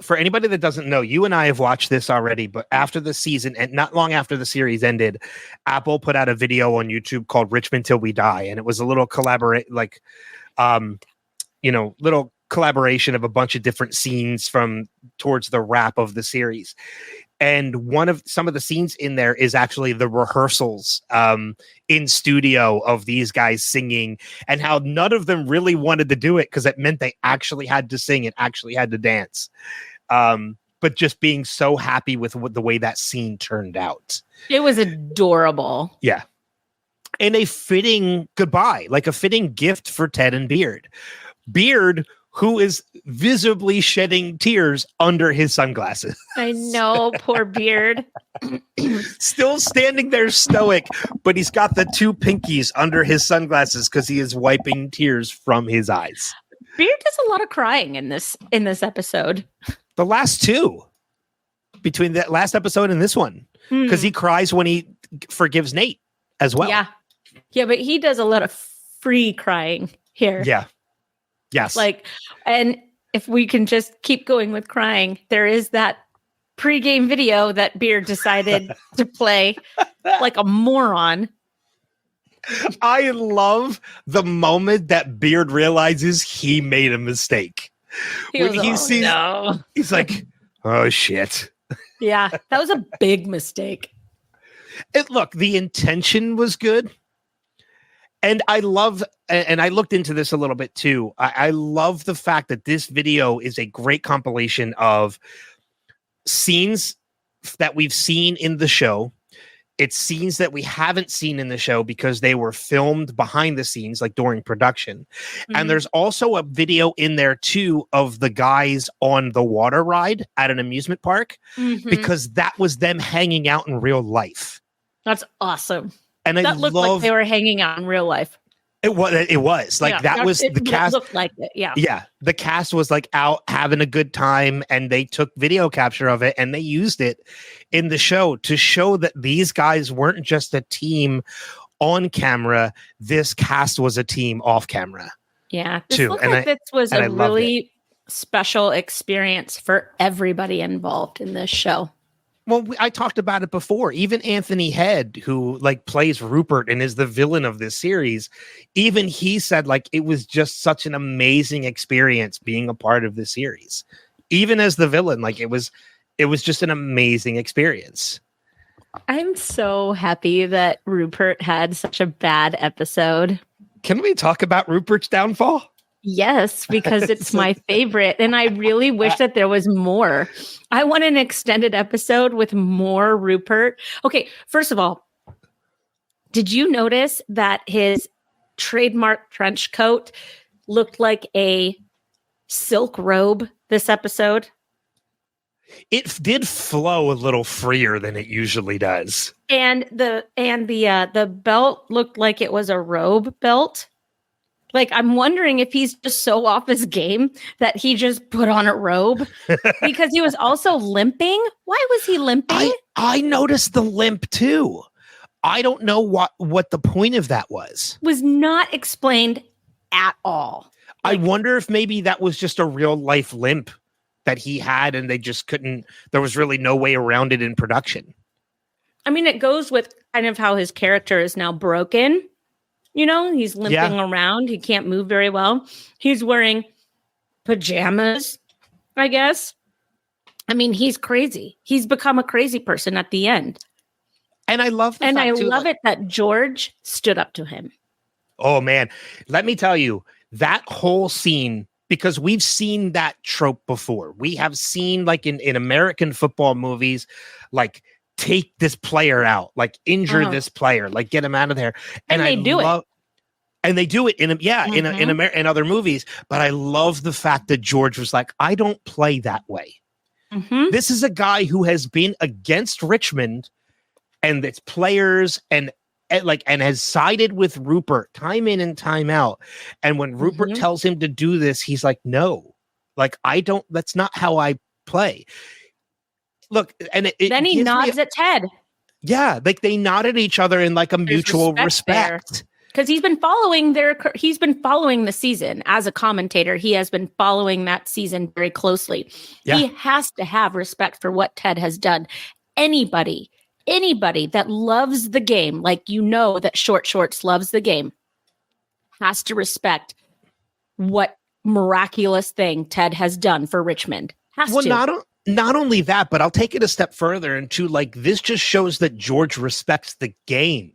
for anybody that doesn't know, you and I have watched this already, but after the season, and not long after the series ended, Apple put out a video on YouTube called Richmond Till We Die. And it was a little little collaboration of a bunch of different scenes from towards the wrap of the series. And some of the scenes in there is actually the rehearsals in studio of these guys singing, and how none of them really wanted to do it because it meant they actually had to sing and actually had to dance. But just being so happy with the way that scene turned out.
It was adorable.
Yeah. And a fitting goodbye, like a fitting gift for Ted and Beard. Beard, who is visibly shedding tears under his sunglasses.
I know, poor Beard.
Still standing there stoic, but he's got the two pinkies under his sunglasses because he is wiping tears from his eyes.
Beard does a lot of crying in this episode.
The last two, between that last episode and this one, because he cries when he forgives Nate as well.
Yeah, but he does a lot of free crying here.
Yeah. Yes.
Like, and if we can just keep going with crying, there is that pregame video that Beard decided to play like a moron.
I love the moment that Beard realizes he made a mistake. He's like, oh shit.
Yeah, that was a big mistake.
Look, the intention was good. And I love, and I looked into this a little bit too. I love the fact that this video is a great compilation of scenes that we've seen in the show. It's scenes that we haven't seen in the show because they were filmed behind the scenes, like during production. Mm-hmm. And there's also a video in there too of the guys on the water ride at an amusement park, because that was them hanging out in real life.
That's awesome.
And
that looked like they were hanging out in real life.
It was like that was the cast.
It looked like it. Yeah.
Yeah. The cast was like out having a good time, and they took video capture of it and they used it in the show to show that these guys weren't just a team on camera. This cast was a team off camera.
Yeah. This looked like this was a really special experience for everybody involved in this show.
Well, I talked about it before. Even Anthony Head, who like plays Rupert and is the villain of this series, even he said like it was just such an amazing experience being a part of this series. Even as the villain, like it was just an amazing experience.
I'm so happy that Rupert had such a bad episode.
Can we talk about Rupert's downfall?
Yes, because it's my favorite. And I really wish that there was more. I want an extended episode with more Rupert. Okay, first of all, did you notice that his trademark trench coat looked like a silk robe this episode?
It did flow a little freer than it usually does.
And the belt looked like it was a robe belt. Like, I'm wondering if he's just so off his game that he just put on a robe, because he was also limping. Why was he limping?
I noticed the limp too. I don't know what the point of that was.
Was not explained at all.
I wonder if maybe that was just a real life limp that he had and they just couldn't, there was really no way around it in production.
I mean, it goes with kind of how his character is now broken. You know, he's limping around. He can't move very well. He's wearing pajamas, I guess. I mean, he's crazy. He's become a crazy person at the end.
And I love
it that George stood up to him.
Oh, man. Let me tell you, that whole scene, because we've seen that trope before. We have seen, like in American football movies, like, take this player out, like injure this player, like get him out of there. And they do it in other movies. But I love the fact that George was like, I don't play that way. Mm-hmm. This is a guy who has been against Richmond and its players and has sided with Rupert time in and time out. And when Rupert tells him to do this, he's like, no, like that's not how I play. Look, and
then he nods at Ted.
Yeah, like they nod at each other in like a mutual respect.
Because he's been following the season as a commentator. He has been following that season very closely. Yeah. He has to have respect for what Ted has done. Anybody that loves the game, like that Short Shorts loves the game, has to respect what miraculous thing Ted has done for Richmond.
Not only that, but I'll take it a step further into like this just shows that George respects the game.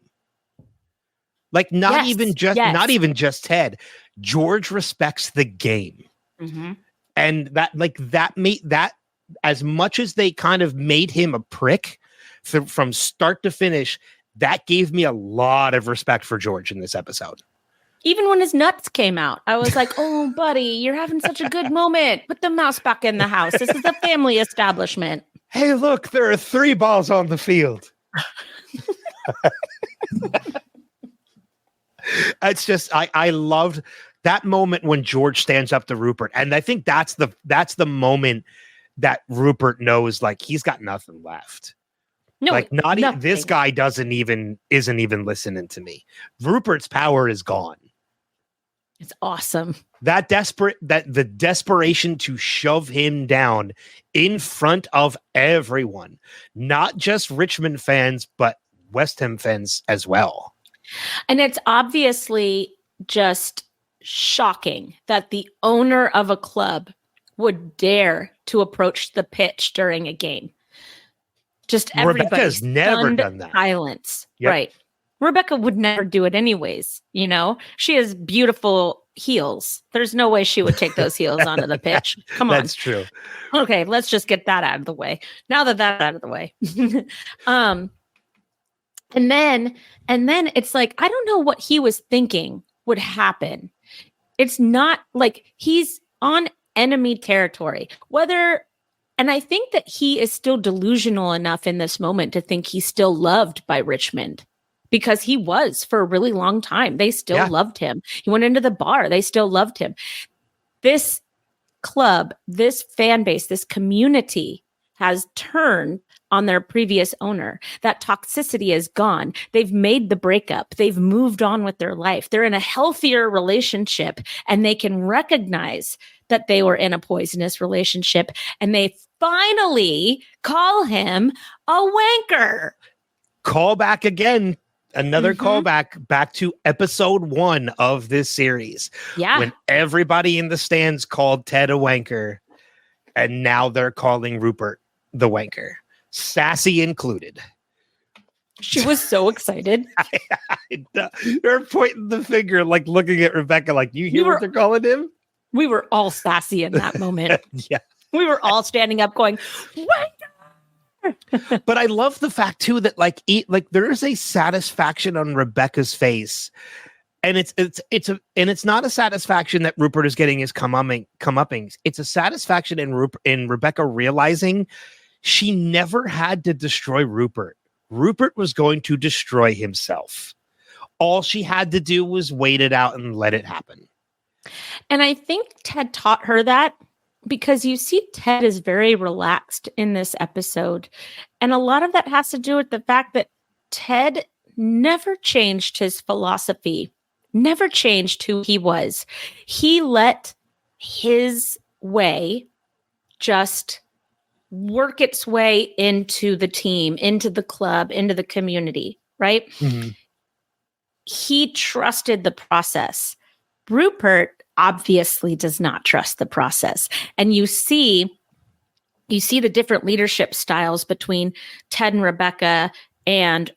Like not even just Ted. George respects the game. Mm-hmm. And that made that, as much as they kind of made him a prick from start to finish, that gave me a lot of respect for George in this episode.
Even when his nuts came out, I was like, oh, buddy, you're having such a good moment. Put the mouse back in the house. This is a family establishment.
Hey, look, there are 3 balls on the field. It's just I loved that moment when George stands up to Rupert, and I think that's the moment that Rupert knows like he's got nothing left.
No,
like
nothing.
This guy isn't even listening to me. Rupert's power is gone.
It's awesome.
The desperation to shove him down in front of everyone, not just Richmond fans, but West Ham fans as well.
And it's obviously just shocking that the owner of a club would dare to approach the pitch during a game. Just
Rebecca's never done that.
Silence.
Yep.
Right. Rebecca would never do it anyways. You know, she has beautiful heels. There's no way she would take those heels onto the pitch. Come on.
That's true.
Okay, let's just get that out of the way. Now that that's out of the way. And then it's like, I don't know what he was thinking would happen. It's not like he's on enemy territory. And I think that he is still delusional enough in this moment to think he's still loved by Richmond, because he was for a really long time. They still loved him. He went into the bar. They still loved him. This club, this fan base, this community has turned on their previous owner. That toxicity is gone. They've made the breakup. They've moved on with their life. They're in a healthier relationship, and they can recognize that they were in a poisonous relationship, and they finally call him a wanker.
Call back again. Another callback back to episode 1 of this series.
Yeah.
When everybody in the stands called Ted a wanker, and now they're calling Rupert the wanker. Sassy included.
She was so excited.
They're pointing the finger, like looking at Rebecca, like, you hear what they're calling him?
We were all sassy in that moment.
Yeah.
We were all standing up going, wanker!
But I love the fact too that like there is a satisfaction on Rebecca's face, and it's not a satisfaction that Rupert is getting his comeuppings. It's a satisfaction in Rebecca realizing she never had to destroy Rupert. Rupert was going to destroy himself. All she had to do was wait it out and let it happen.
And I think Ted taught her that, because you see Ted is very relaxed in this episode. And a lot of that has to do with the fact that Ted never changed his philosophy, never changed who he was. He let his way just work its way into the team, into the club, into the community, right? Mm-hmm. He trusted the process. Rupert obviously does not trust the process. And you see the different leadership styles between Ted and Rebecca and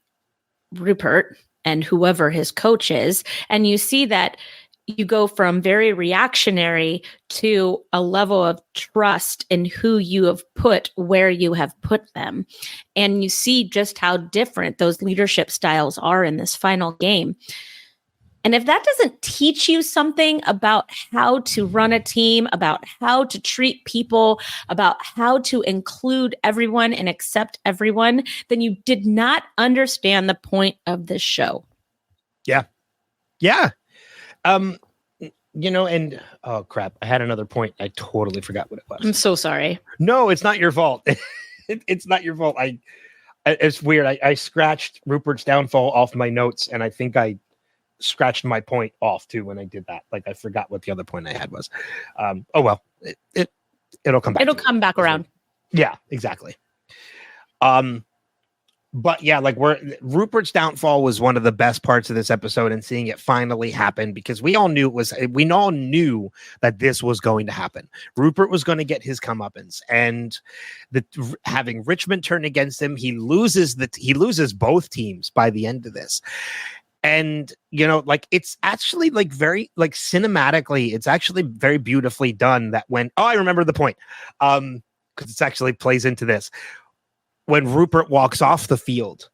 Rupert and whoever his coach is. And you see that you go from very reactionary to a level of trust in who you have put where you have put them. And you see just how different those leadership styles are in this final game. And if that doesn't teach you something about how to run a team, about how to treat people, about how to include everyone and accept everyone, then you did not understand the point of this show. Yeah. Yeah. And oh crap, I had another point. I totally forgot what it was. I'm so sorry.
No, it's not your fault. It's not your fault. It's weird. I scratched Rupert's downfall off my notes, and I think I scratched my point off too when I did that. Like, I forgot what the other point I had was. Oh well, it'll come back.
It'll come back around.
Yeah, exactly. But yeah, like Rupert's downfall was one of the best parts of this episode, and seeing it finally happen, because we all knew that this was going to happen. Rupert was going to get his comeuppance, and having Richmond turn against him, he loses both teams by the end of this. And, it's actually very cinematically, it's actually very beautifully done that I remember the point. Because it actually plays into this. When Rupert walks off the field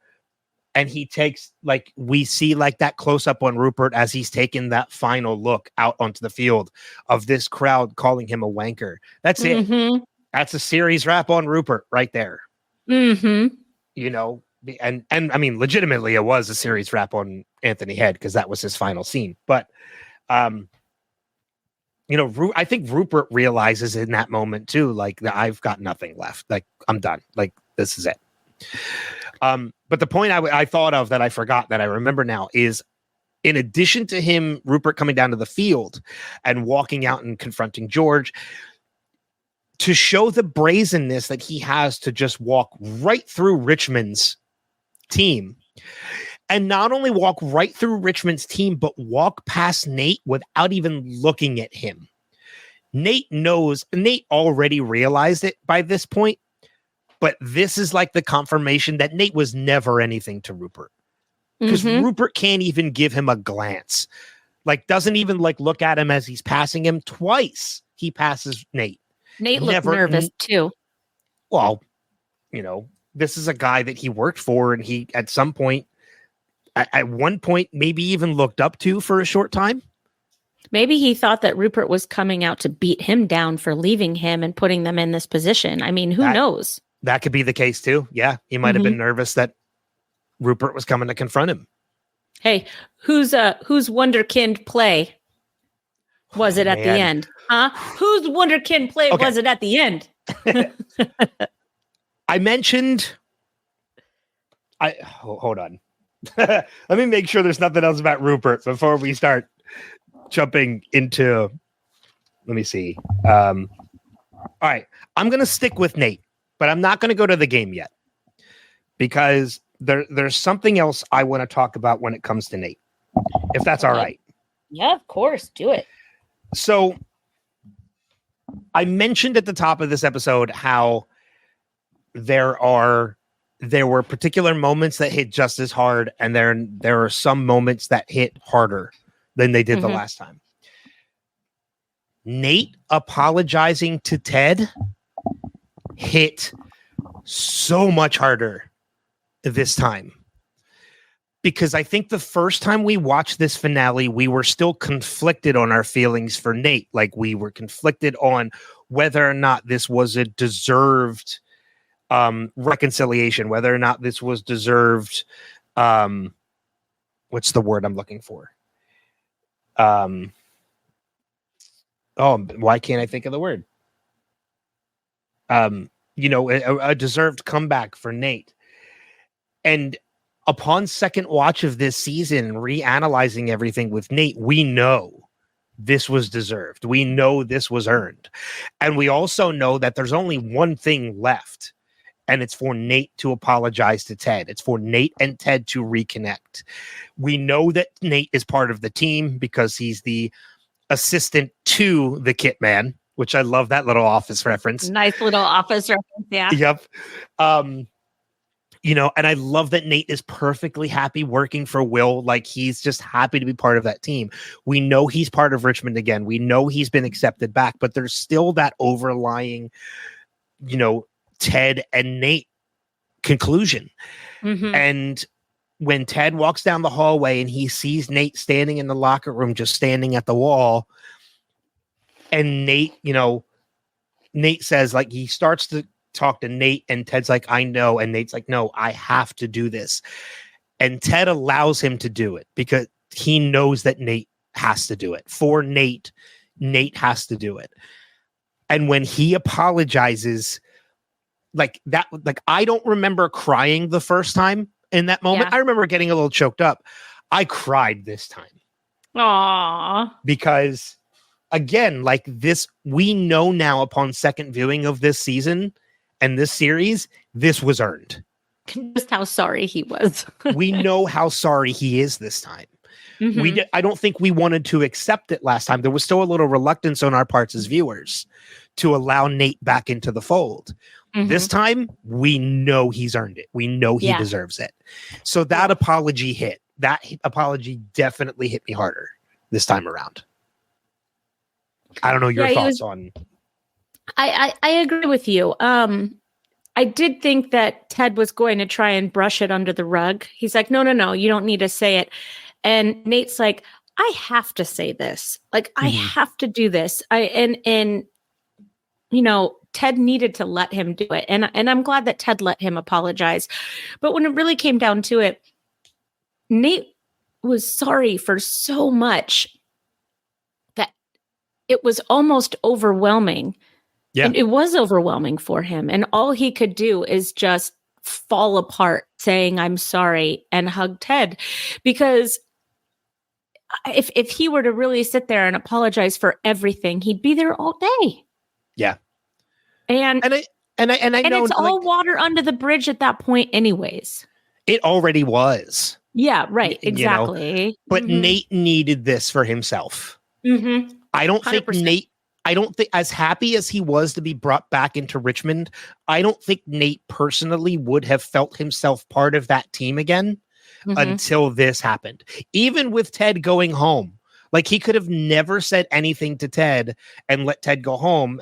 and he takes, like, we see like that close up on Rupert as he's taking that final look out onto the field of this crowd calling him a wanker. That's it. That's a series wrap on Rupert right there. You know, and I mean, legitimately, it was a series wrap on Anthony Head because that was his final scene. But, you know, I think Rupert realizes in that moment too, like, I've got nothing left. Like, I'm done. Like, this is it. But the point I thought of that I forgot that I remember now is, in addition to him, Rupert coming down to the field and walking out and confronting George, to show the brazenness that he has to just walk right through Richmond's team, and not only walk right through Richmond's team, but walk past Nate without even looking at him. Nate already realized it by this point, but this is like the confirmation that Nate was never anything to Rupert, because Rupert can't even give him a glance, like doesn't even like look at him as he's passing him. Twice he passes Nate.
Nate looked nervous too.
Well, you know, this is a guy that he worked for, and he at some point, at one point, maybe even looked up to for a short time.
Maybe he thought that Rupert was coming out to beat him down for leaving him and putting them in this position. I mean, who knows?
That could be the case too. Yeah, he might have been nervous that Rupert was coming to confront him.
Hey, whose wonderkind play was it at the end? Huh? Whose wonderkind play was it at the end?
I mentioned. Hold on. Let me make sure there's nothing else about Rupert before we start jumping into. Let me see. All right, I'm going to stick with Nate, but I'm not going to go to the game yet because there's something else I want to talk about when it comes to Nate, if that's all right.
Yeah, of course. Do it.
So I mentioned at the top of this episode how there were particular moments that hit just as hard, and there are some moments that hit harder than they did the last time. Nate apologizing to Ted hit so much harder this time, because I think the first time we watched this finale, we were still conflicted on our feelings for Nate. Like, we were conflicted on whether or not this was a deserved reconciliation, whether or not this was deserved. What's the word I'm looking for? Why can't I think of the word? You know, a deserved comeback for Nate. And upon second watch of this season, reanalyzing everything with Nate, we know this was deserved. We know this was earned. And we also know that there's only one thing left, and it's for Nate to apologize to Ted. It's for Nate and Ted to reconnect. We know that Nate is part of the team because he's the assistant to the Kit Man, which I love that little Office reference.
Nice little Office reference, yeah.
Yep. You know, and I love that Nate is perfectly happy working for Will. Like, he's just happy to be part of that team. We know he's part of Richmond again. We know he's been accepted back, but there's still that overlying, you know, Ted and Nate conclusion. And when Ted walks down the hallway and he sees Nate standing in the locker room, just standing at the wall, and Nate, you know, Nate says, like, he starts to talk to Nate, and Ted's like, I know. And Nate's like, no, I have to do this. And Ted allows him to do it because he knows that Nate has to do it. For Nate, Nate has to do it. And when he apologizes, like that, like, I don't remember crying the first time in that moment. Yeah. I remember getting a little choked up. I cried this time.
Aww.
Because again, like this, we know now upon second viewing of this season and this series, this was earned.
Just how sorry he was.
We know how sorry he is this time. I don't think we wanted to accept it last time. There was still a little reluctance on our parts as viewers to allow Nate back into the fold. This time, we know he's earned it. We know he deserves it. So that apology hit. That apology definitely hit me harder this time around. I don't know your thoughts on.
I agree with you. I I did think that Ted was going to try and brush it under the rug. He's like, no, you don't need to say it. And Nate's like, I have to say this. Like, I have to do this. And Ted needed to let him do it. And I'm glad that Ted let him apologize. But when it really came down to it, Nate was sorry for so much that it was almost overwhelming.
Yeah.
And it was overwhelming for him. And all he could do is just fall apart saying, I'm sorry, and hug Ted. Because if he were to really sit there and apologize for everything, he'd be there all day.
Yeah.
And
I know
it's all water under the bridge at that point anyways. It
already was.
Yeah, right. Exactly.
But Nate needed this for himself.
Mm-hmm.
I don't think
100%.
as happy as he was to be brought back into Richmond, I don't think Nate personally would have felt himself part of that team again until this happened. Even with Ted going home, like he could have never said anything to Ted and let Ted go home,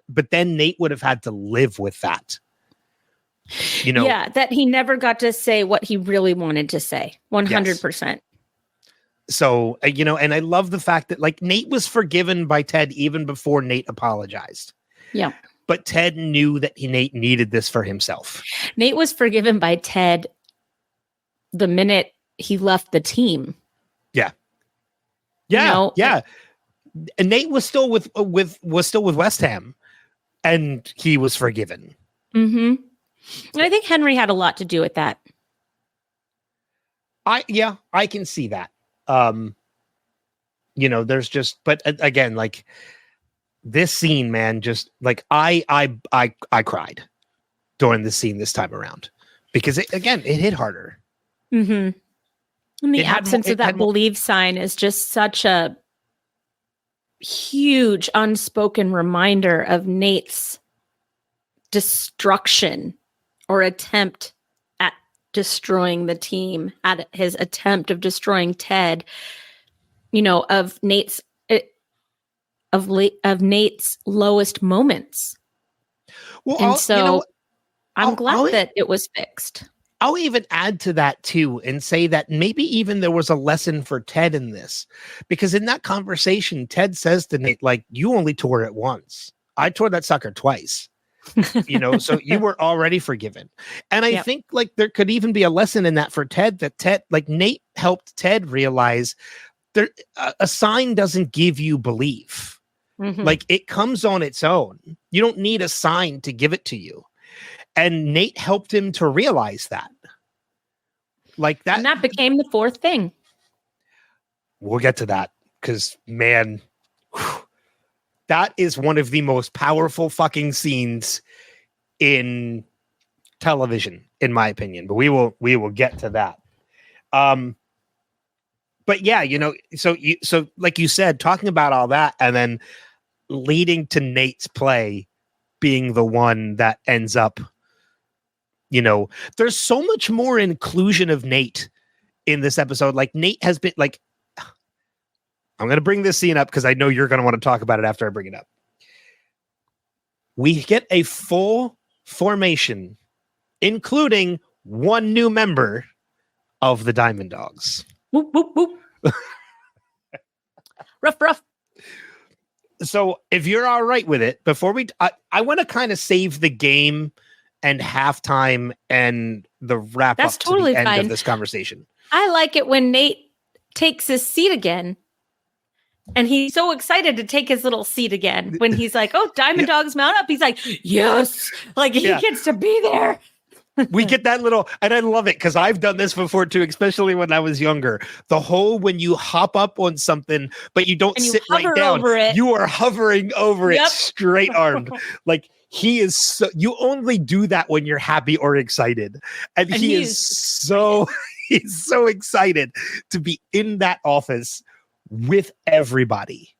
but then Nate would have had to live with that.
Yeah, that he never got to say what he really wanted to say. 100%.
Yes. So, and I love the fact that like Nate was forgiven by Ted even before Nate apologized.
Yeah.
But Ted knew that Nate needed this for himself.
Nate was forgiven by Ted the minute he left the team.
Yeah. Yeah. Yeah. And Nate was still with West Ham and he was forgiven.
Mm-hmm. And I think Henry had a lot to do with that.
I can see that. There's just, but again, like this scene, man, just like I cried during the scene this time around because it hit harder.
Mm-hmm. And the absence of that believe sign is just such a huge unspoken reminder of Nate's destruction or attempt at destroying the team, at his attempt of destroying Ted, of Nate's lowest moments. Well, and I'm glad that it was fixed.
I'll even add to that too and say that maybe even there was a lesson for Ted in this, because in that conversation, Ted says to Nate, like, you only tore it once. I tore that sucker twice. So you were already forgiven. And I think like there could even be a lesson in that for Ted, that Ted, like Nate helped Ted realize a sign doesn't give you belief. Mm-hmm. Like it comes on its own. You don't need a sign to give it to you. And Nate helped him to realize that. Like that.
And that became the fourth thing.
We'll get to that because, man, that is one of the most powerful fucking scenes in television, in my opinion. But we will get to that. But yeah, so like you said, talking about all that and then leading to Nate's play being the one that ends up, there's so much more inclusion of Nate in this episode. Like Nate has been like, I'm going to bring this scene up because I know you're going to want to talk about it after I bring it up. We get a full formation, including one new member of the Diamond Dogs.
Whoop, whoop, whoop. Rough.
So if you're all right with it, before I want to kind of save the game and halftime and the wrap up to the end of this conversation.
I like it when Nate takes his seat again. And he's so excited to take his little seat again. When he's like, oh, Diamond Dogs mount up. He's like, yes. Like he gets to be there.
We get that little, and I love it because I've done this before too, especially when I was younger. The whole when you hop up on something, but you don't sit right down, you are hovering over it straight armed. Like he is so, you only do that when you're happy or excited. And he's so excited to be in that office with everybody.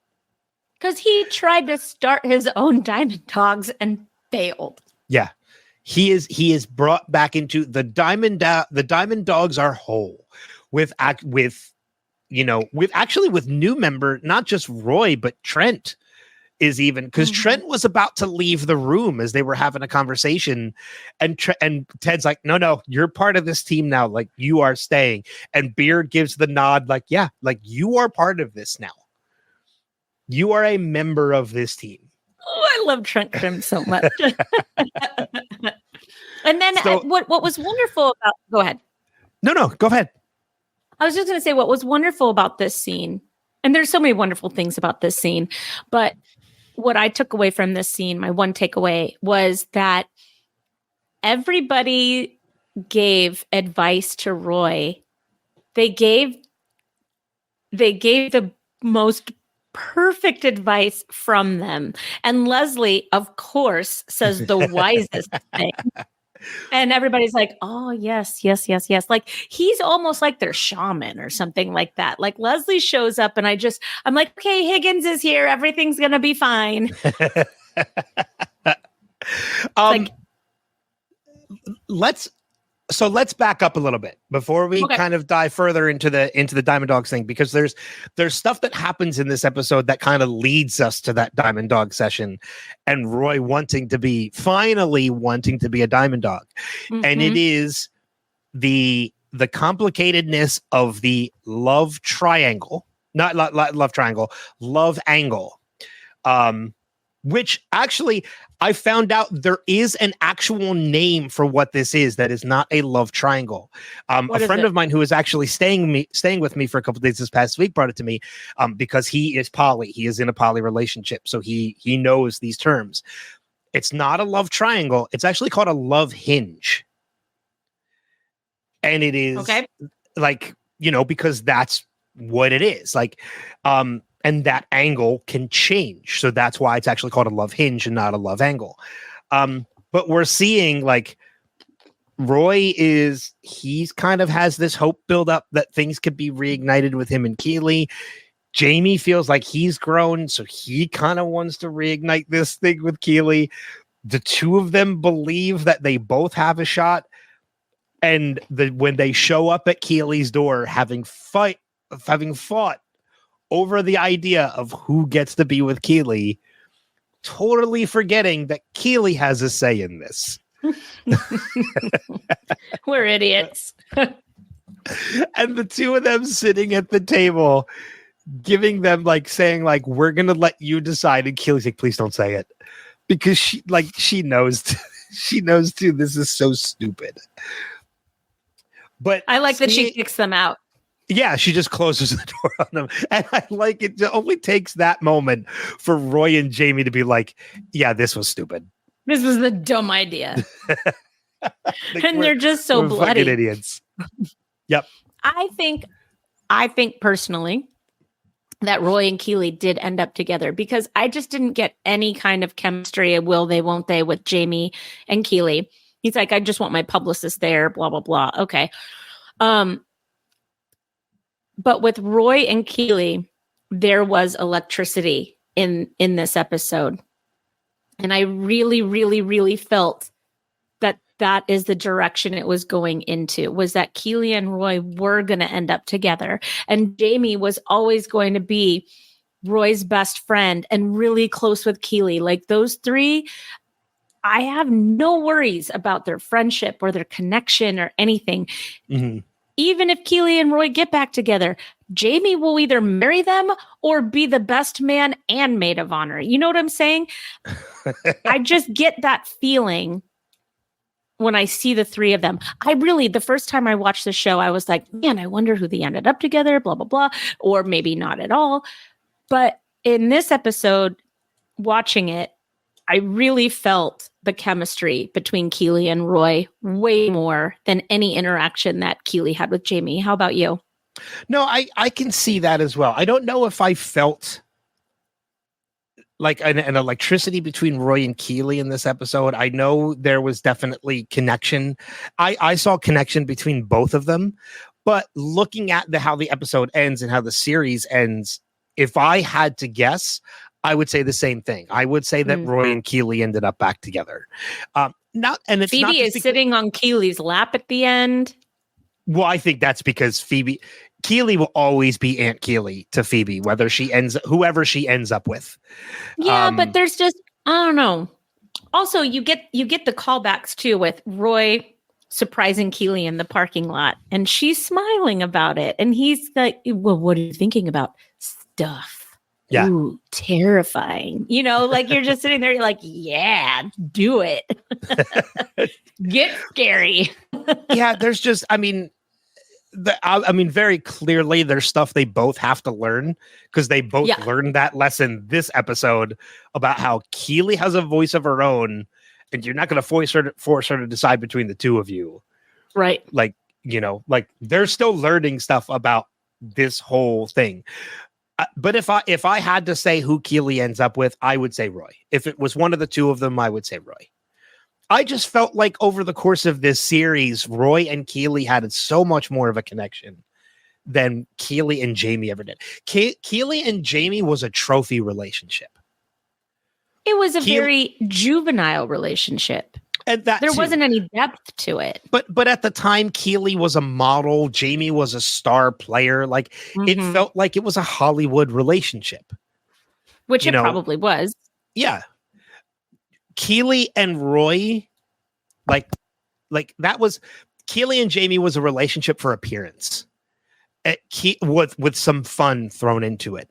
Because he tried to start his own Diamond Dogs and failed.
Yeah. He is brought back into the Diamond Dogs are whole with new member, not just Roy, but Trent is even because Trent was about to leave the room as they were having a conversation, and Ted's like, no, you're part of this team now. Like, you are staying. And Beard gives the nod, like, yeah, like, you are part of this now. You are a member of this team.
Oh, I love Trent Crimm so much. And then what was wonderful about, go ahead.
No, go ahead.
I was just going to say what was wonderful about this scene, and there's so many wonderful things about this scene, but what I took away from this scene, my one takeaway, was that everybody gave advice to Roy. They gave the most perfect advice from them. And Leslie, of course, says the wisest thing. And everybody's like, oh, yes. Like, he's almost like their shaman or something like that. Like, Leslie shows up and I'm like, okay, Higgins is here. Everything's going to be fine.
Let's back up a little bit before we kind of dive further into the Diamond Dogs thing, because there's stuff that happens in this episode that kind of leads us to that Diamond Dog session and Roy finally wanting to be a Diamond Dog. And it is the complicatedness of the love triangle, not love triangle, love angle. Which actually I found out there is an actual name for what this is that is not a love triangle. A friend of mine who is actually staying with me for a couple of days this past week brought it to me because he is poly. He is in a poly relationship, so he knows these terms. It's not a love triangle. It's actually called a love hinge. And it is like, because that's what it is. Like, and that angle can change. So that's why it's actually called a love hinge and not a love angle. But we're seeing like Roy he's kind of has this hope build up that things could be reignited with him and Keeley. Jamie feels like he's grown, so he kind of wants to reignite this thing with Keeley. The two of them believe that they both have a shot. And when they show up at Keeley's door, having fought over the idea of who gets to be with Keeley, totally forgetting that Keeley has a say in this.
We're idiots.
And the two of them sitting at the table, giving them saying we're going to let you decide. And Keeley's like, please don't say it. Because she knows too, this is so stupid. But
I like that she kicks them out.
Yeah, she just closes the door on them. And I like it. It only takes that moment for Roy and Jamie to be like, yeah, this was stupid.
This was the dumb idea. And they're just so bloody.
Fucking idiots. Yep.
I think personally that Roy and Keeley did end up together because I just didn't get any kind of chemistry, will they, won't they, with Jamie and Keeley. He's like, I just want my publicist there, blah, blah, blah. Okay. But with Roy and Keeley, there was electricity in this episode. And I really, really, really felt that is the direction it was going into, was that Keeley and Roy were going to end up together. And Jamie was always going to be Roy's best friend and really close with Keeley. Like, those three, I have no worries about their friendship or their connection or anything. Mm-hmm. Even if Keeley and Roy get back together, Jamie will either marry them or be the best man and maid of honor. You know what I'm saying? I just get that feeling when I see the three of them. The first time I watched the show, I was like, man, I wonder who they ended up together, blah, blah, blah, or maybe not at all. But in this episode, watching it, I really felt the chemistry between Keeley and Roy way more than any interaction that Keeley had with Jamie. How about you?
No, I can see that as well. I don't know if I felt like an electricity between Roy and Keeley in this episode. I know there was definitely connection. I saw connection between both of them, but looking at how the episode ends and how the series ends, if I had to guess, I would say the same thing. I would say that Roy and Keeley ended up back together.
Phoebe is sitting on Keeley's lap at the end.
Well, I think that's because Phoebe, Keely will always be Aunt Keely to Phoebe, whoever she ends up with.
Yeah, but there's just, I don't know. Also, you get the callbacks too with Roy surprising Keely in the parking lot, and she's smiling about it, and he's like, "Well, what are you thinking about? Stuff."
Yeah.
Ooh, terrifying. Like you're just sitting there, you're like, "Yeah, do it. Get scary."
Yeah, there's just, very clearly there's stuff they both have to learn, because they both learned that lesson this episode about how Keely has a voice of her own, and you're not going to force her to decide between the two of you.
Right.
Like they're still learning stuff about this whole thing. But if I had to say who Keely ends up with, I would say Roy. If it was one of the two of them, I would say Roy. I just felt like over the course of this series, Roy and Keely had so much more of a connection than Keely and Jamie ever did. Keely and Jamie was a trophy relationship.
It was a very juvenile relationship.
And that
there wasn't any depth to it.
But at the time, Keely was a model. Jamie was a star player. Like it felt like it was a Hollywood relationship.
Which it probably was. Yeah.
Keely and Roy, like that was Keely and Jamie was a relationship for appearance, with some fun thrown into it.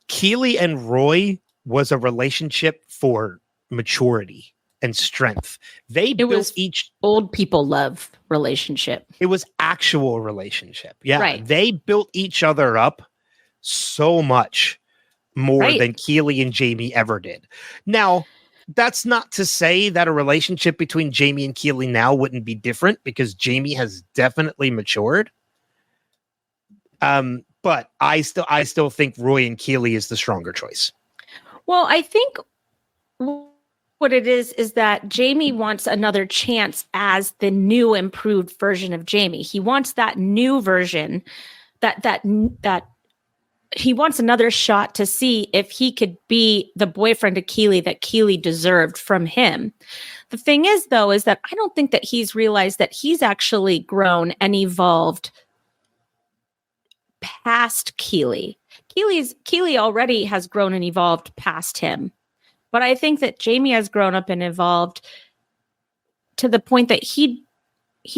Keely and Roy was a relationship for maturity and strength.
Old people love relationship.
It was actual relationship. Yeah,
right.
They built each other up so much more than Keely and Jamie ever did. Now, that's not to say that a relationship between Jamie and Keely now wouldn't be different, because Jamie has definitely matured. But I still think Roy and Keely is the stronger choice.
Well, I think what it is that Jamie wants another chance as the new improved version of Jamie. He wants that new version, that he wants another shot to see if he could be the boyfriend of Keely that Keely deserved from him. The thing is, though, is that I don't think that he's realized that he's actually grown and evolved past Keely. Keely already has grown and evolved past him. But I think that Jamie has grown up and evolved to the point that he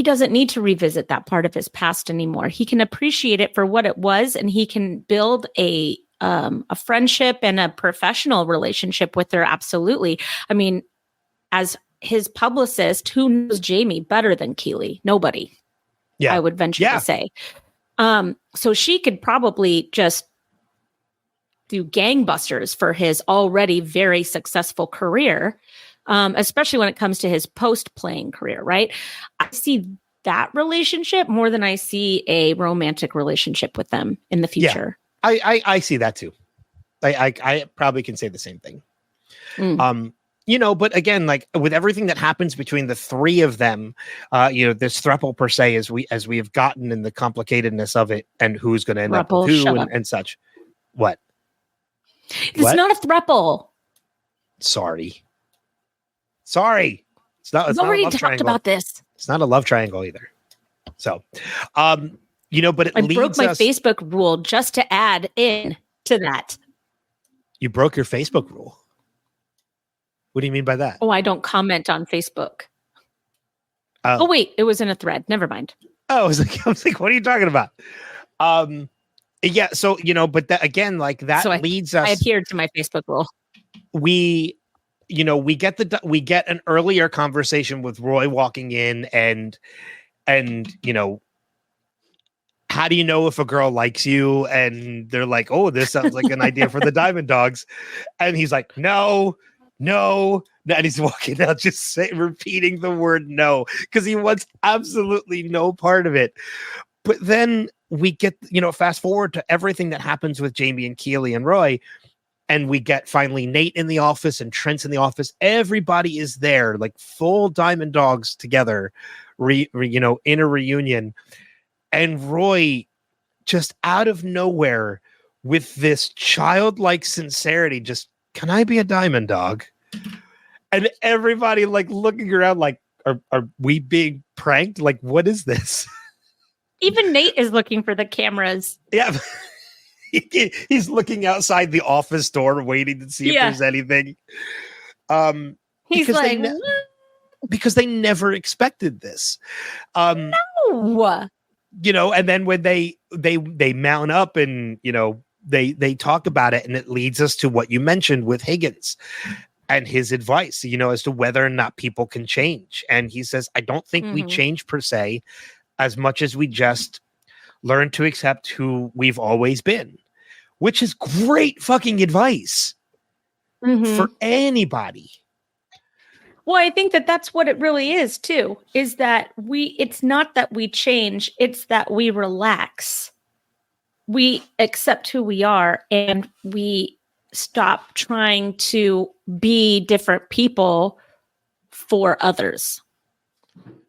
doesn't need to revisit that part of his past anymore. He can appreciate it for what it was, and he can build a friendship and a professional relationship with her. Absolutely. I mean, as his publicist, who knows Jamie better than Keely? Nobody. Yeah, I would venture to say. So she could probably just do gangbusters for his already very successful career. Especially when it comes to his post-playing career, right? I see that relationship more than I see a romantic relationship with them in the future.
Yeah, I see that too. I probably can say the same thing. But again, like with everything that happens between the three of them, this throuple per se, as we have gotten in the complicatedness of it, and who's going to end up with who and such. What?
It's not a throuple.
Sorry. It's
We've already talked about this.
It's not a love triangle either. So, but it leads
broke my Facebook rule just to add in to that.
You broke your Facebook rule. What do you mean by that?
Oh, I don't comment on Facebook. Oh, wait, it was in a thread. Never mind.
Oh, I was like, what are you talking about? Yeah. So, but that again, like that leads us.
I adhered to my Facebook rule.
We get an earlier conversation with Roy walking in and how do you know if a girl likes you? And they're like, oh, this sounds like an idea for the Diamond Dogs. And he's like, no. And he's walking out just repeating the word no, because he wants absolutely no part of it. But then we get, fast forward to everything that happens with Jamie and Keely and Roy. And we get finally Nate in the office and Trent's in the office. Everybody is there, like full Diamond Dogs together, in a reunion. And Roy, just out of nowhere, with this childlike sincerity, just, can I be a Diamond Dog? And everybody like looking around like, are we being pranked? Like, what is this?
Even Nate is looking for the cameras.
Yeah. He's looking outside the office door waiting to see if there's anything.
He's
because
like,
because they never expected this.
no.
You know, and then when they mount up and, you know, they talk about it, and it leads us to what you mentioned with Higgins and his advice, you know, as to whether or not people can change. And he says, I don't think we change per se, as much as we just learn to accept who we've always been, which is great fucking advice for anybody.
Well, I think that that's what it really is too, is that it's not that we change, it's that we relax. We accept who we are, and we stop trying to be different people for others.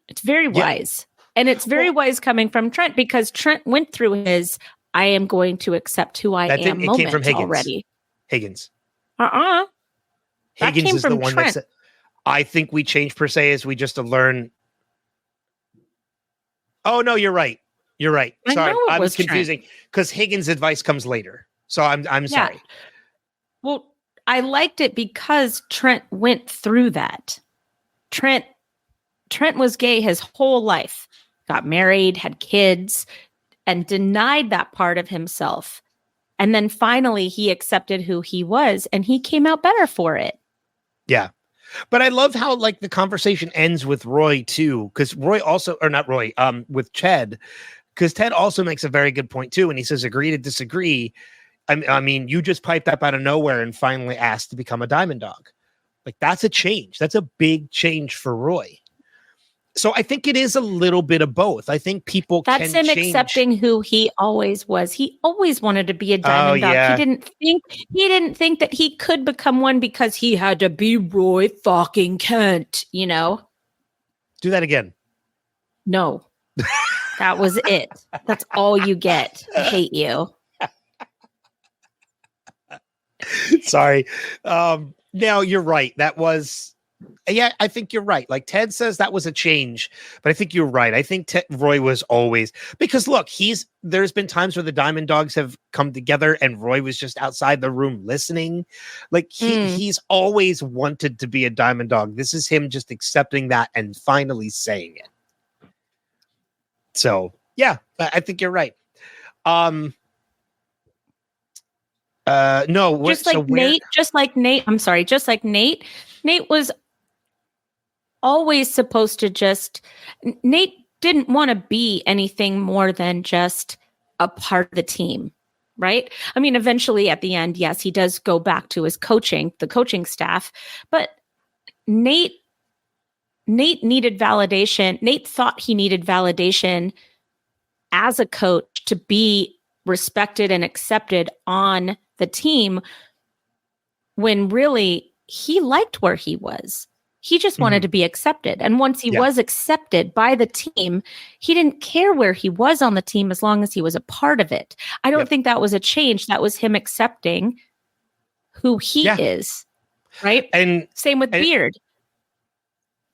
It's very wise. And it's very wise coming from Trent, because Trent went through his, I am going to accept who I am moment
came from Higgins.
already.
Higgins.
That
Higgins
came
is
from
the one
Trent.
that said, I think we change per se as we just learn. Oh, no, you're right. You're right. Sorry, I was confusing because Higgins' advice comes later. So I'm sorry.
Well, I liked it because Trent went through that. Trent was gay his whole life, got married, had kids, and denied that part of himself. And then finally he accepted who he was, and he came out better for it.
Yeah. But I love how like the conversation ends with Roy too, because Roy also, or not Roy, with Ted, because Ted also makes a very good point too. And he says, agree to disagree. I mean, you just piped up out of nowhere and finally asked to become a Diamond Dog. Like, that's a change. That's a big change for Roy. So I think it is a little bit of both. I think people
That's him accepting who he always was. He always wanted to be a Diamond Dog.
Yeah.
He didn't think that he could become one because he had to be Roy fucking Kent, you know?
Do that again.
No. That was it. That's all you get. I hate you.
Sorry. Now you're right. That was, yeah, I think you're right. Like Ted says that was a change, but I think you're right. I think Roy was always, because look, there's been times where the Diamond Dogs have come together and Roy was just outside the room listening. Like he's always wanted to be a Diamond Dog. This is him just accepting that and finally saying it. So yeah, I think you're right. No,
just like Nate was always supposed to Nate didn't want to be anything more than just a part of the team, right? I mean, eventually at the end, yes, he does go back to his the coaching staff, but Nate needed validation. Nate thought he needed validation as a coach to be respected and accepted on the team, when really he liked where he was. He just wanted to be accepted. And once he was accepted by the team, he didn't care where he was on the team as long as he was a part of it. I don't think that was a change. That was him accepting who he is. Right? And same with Beard.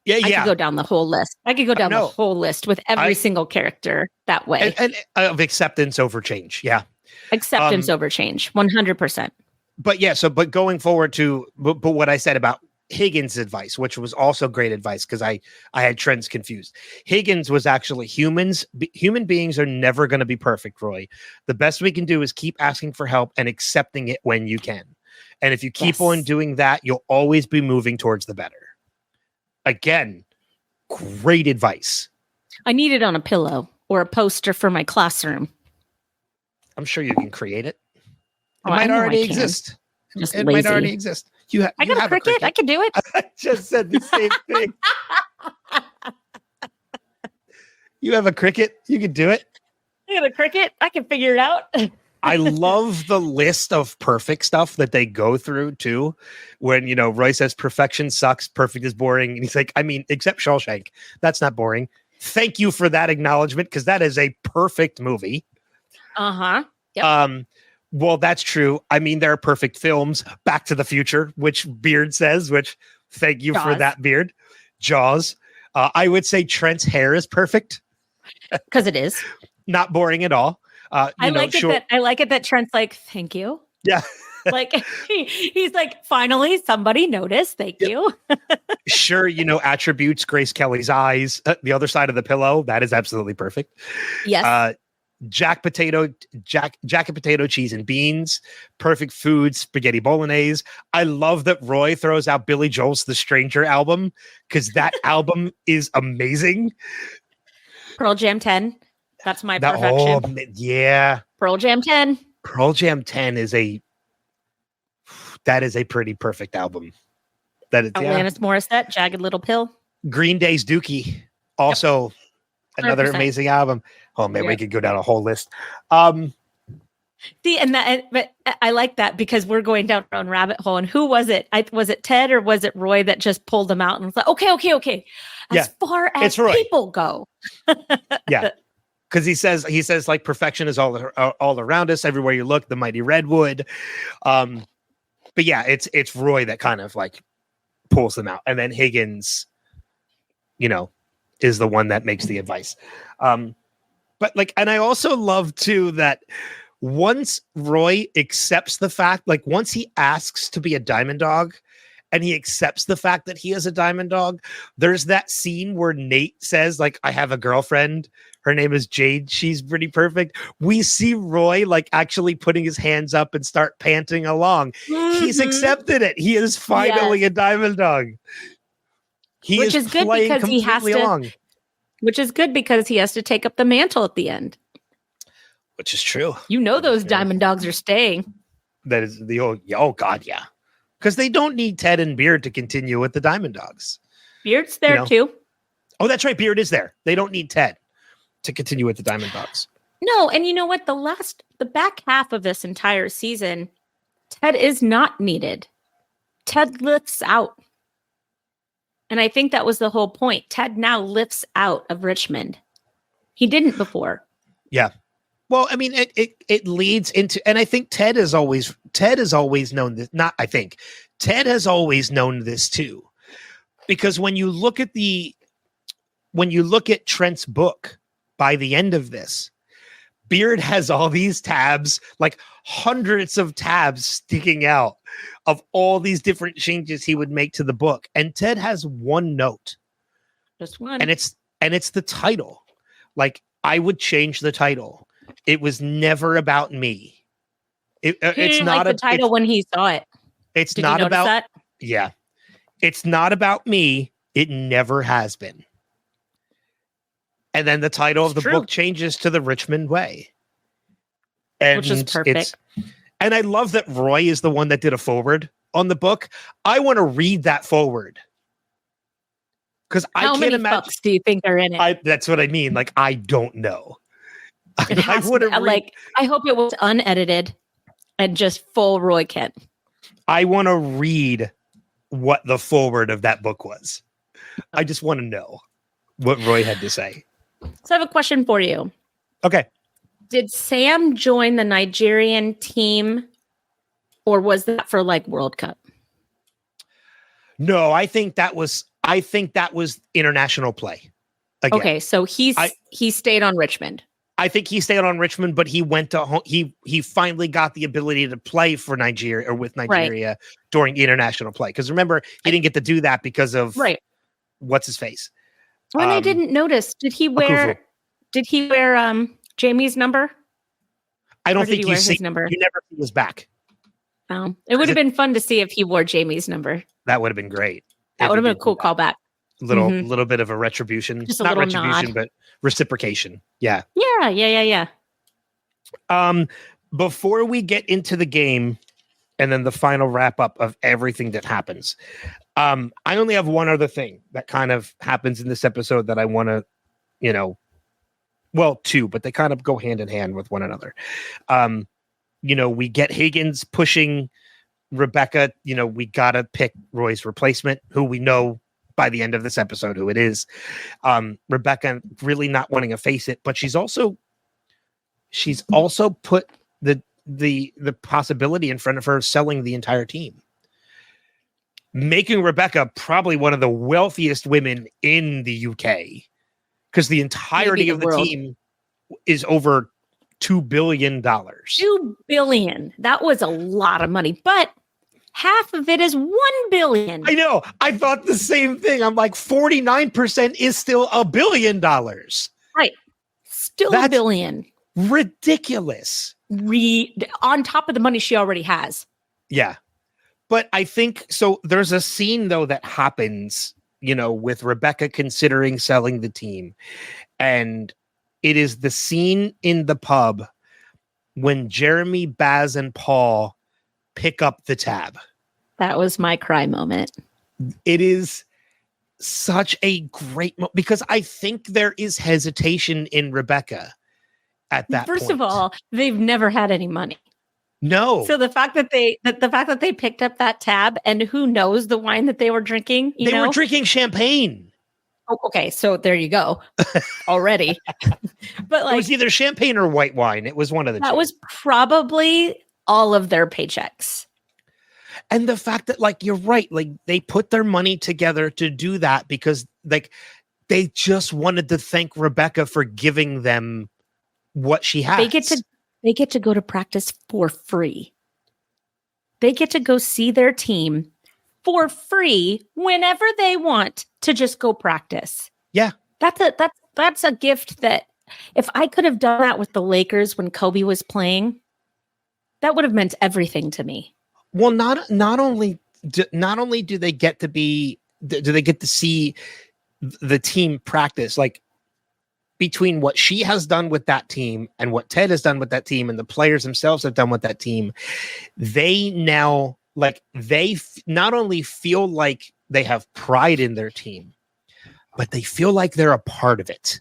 Yeah,
I could go down the whole list. The whole list with every single character that way.
And of acceptance over change. Yeah.
Acceptance over change. 100%.
But yeah, but going forward to but what I said about Higgins' advice, which was also great advice, because I had trends confused. Higgins was actually human beings are never going to be perfect, Roy. The best we can do is keep asking for help and accepting it when you can. And if you keep on doing that, you'll always be moving towards the better. Again, great advice.
I need it on a pillow or a poster for my classroom.
I'm sure you can create it. It might already exist.
It
might already exist.
I got a cricket. I can do it.
I just said the same thing. You have a cricket. You can do it.
I got a cricket. I can figure it out.
I love the list of perfect stuff that they go through too. When, Roy says perfection sucks, perfect is boring. And he's like, I mean, except Shawshank. That's not boring. Thank you for that acknowledgement, because that is a perfect movie.
Uh-huh. Yep.
Well, that's true. I mean, there are perfect films. Back to the Future, which Beard says, which thank you for that, Beard. Jaws. I would say Trent's hair is perfect.
Because it is.
not boring at all.
I like it that Trent's like, thank you.
Yeah.
Like he's like, finally somebody noticed. Thank you.
Sure, attributes Grace Kelly's eyes, the other side of the pillow. That is absolutely perfect.
Yes.
Jack and potato, cheese and beans, perfect food, spaghetti bolognese. I love that Roy throws out Billy Joel's The Stranger album because that album is amazing.
Pearl Jam 10. That's my perfection.
Yeah.
Pearl Jam 10.
Pearl Jam 10 is a pretty perfect album.
Alanis Morissette, Jagged Little Pill.
Green Day's Dookie, also another 100%. Amazing album. Oh man, we could go down a whole list.
See, but I like that because we're going down our own rabbit hole. And who was it? Was it Ted or was it Roy that just pulled them out and was like, okay. As far as people go.
Yeah. Because he says like perfection is all around us, everywhere you look, the mighty redwood. But yeah, it's Roy that kind of like pulls them out, and then Higgins, is the one that makes the advice. But like, and I also love too that once Roy accepts the fact, like once he asks to be a diamond dog, and he accepts the fact that he is a diamond dog, there's that scene where Nate says, like, I have a girlfriend. Her name is Jade. She's pretty perfect. We see Roy like actually putting his hands up and start panting along. Mm-hmm. He's accepted it. He is finally a diamond dog.
Which is good because he has to. Which is good because he has to take up the mantle at the end.
Which is true.
Those diamond dogs are staying.
That is oh God, yeah. Because they don't need Ted and Beard to continue with the diamond dogs.
Beard's there too.
Oh, that's right. Beard is there. They don't need Ted to continue with the diamond dogs.
No, and you know what? The back half of this entire season, Ted is not needed. Ted lifts out. And I think that was the whole point. Ted now lifts out of Richmond. He didn't before.
Yeah. Well, I mean, it leads into, and I think Ted has always known this. Ted has always known this too, because when you look at Trent's book, by the end of this, Beard has all these tabs, like hundreds of tabs sticking out of all these different changes he would make to the book, and Ted has one note,
just one,
and it's the title. Like, I would change the title. It was never about me. It's not
the title when he saw it.
It's
Did
not
you notice
about
that?
Yeah. It's not about me. It never has been. And then the title of the book changes to The Richmond Way.
Which is perfect.
And I love that Roy is the one that did a forward on the book. I want to read that forward. Because I can't imagine. How many
books do you think are in it?
That's what I mean. Like, I don't know.
I hope it was unedited and just full Roy Kent.
I want to read what the forward of that book was. I just want to know what Roy had to say.
So I have a question for you.
Okay.
Did Sam join the Nigerian team, or was that for like World Cup?
No, I think that was international play. Again.
Okay, so he stayed on Richmond.
I think he stayed on Richmond, but he went to home. He finally got the ability to play for Nigeria or with Nigeria during international play. Because remember, he didn't get to do that because of what's his face.
When I didn't notice, did he wear Jamie's number?
I don't think
his number.
You never see his back.
Oh, it would have been fun to see if he wore Jamie's number.
That would have been great.
That would have been a cool callback.
Little bit of a retribution.
Just a
not
little
retribution,
nod.
But reciprocation. Yeah.
Yeah.
Before we get into the game and then the final wrap up of everything that happens, I only have one other thing that kind of happens in this episode that I want to, two, but they kind of go hand in hand with one another. We get Higgins pushing Rebecca. We got to pick Roy's replacement, who we know by the end of this episode who it is. Rebecca really not wanting to face it, but she's also put the possibility in front of her of selling the entire team, making Rebecca probably one of the wealthiest women in the UK, because the entirety of the team is over $2 billion.
$2 billion. That was a lot of money, but half of it is $1 billion.
I know. I thought the same thing. I'm like, 49% is still $1 billion.
Right. Still $1 billion.
Ridiculous.
On top of the money she already has.
Yeah. But I think so. There's a scene though that happens, with Rebecca considering selling the team. And it is the scene in the pub when Jeremy, Baz, and Paul pick up the tab.
That was my cry moment.
It is such a great moment because I think there is hesitation in Rebecca at that
First
point.
of all, they've never had any money.
No.
So the fact that they picked up that tab, and who knows the wine that they were drinking,
they were drinking champagne.
Oh, okay, so there you go. Already. But
it was either champagne or white wine. It was one of the two.
That was probably all of their paychecks.
And the fact that you're right, they put their money together to do that because they just wanted to thank Rebecca for giving them what she has.
They get to go to practice for free. They get to go see their team for free whenever they want to just go practice.
Yeah.
That's a gift that if I could have done that with the Lakers when Kobe was playing, that would have meant everything to me.
Well, not only do they get to see the team practice, between what she has done with that team and what Ted has done with that team and the players themselves have done with that team, they now not only feel like they have pride in their team, but they feel like they're a part of it.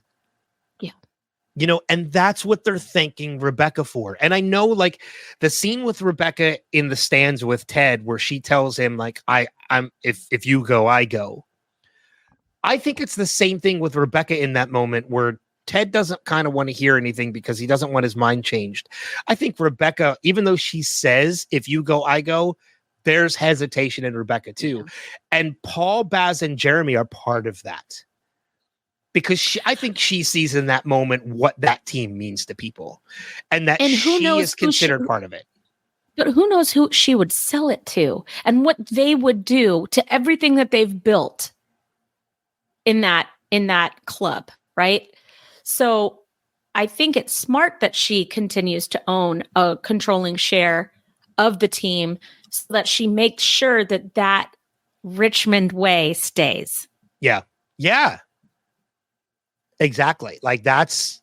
Yeah. And that's what they're thanking Rebecca for. And I know the scene with Rebecca in the stands with Ted, where she tells him I'm if you go, I go. I think it's the same thing with Rebecca in that moment where Ted doesn't kind of want to hear anything because he doesn't want his mind changed. I think Rebecca, even though she says, if you go, I go, there's hesitation in Rebecca too. Yeah. And Paul, Baz, and Jeremy are part of that. Because I think she sees in that moment what that team means to people. And that she is considered part of it.
But who knows who she would sell it to and what they would do to everything that they've built in that club, right? So I think it's smart that she continues to own a controlling share of the team so that she makes sure that Richmond way stays.
Yeah. Yeah. Exactly. That's,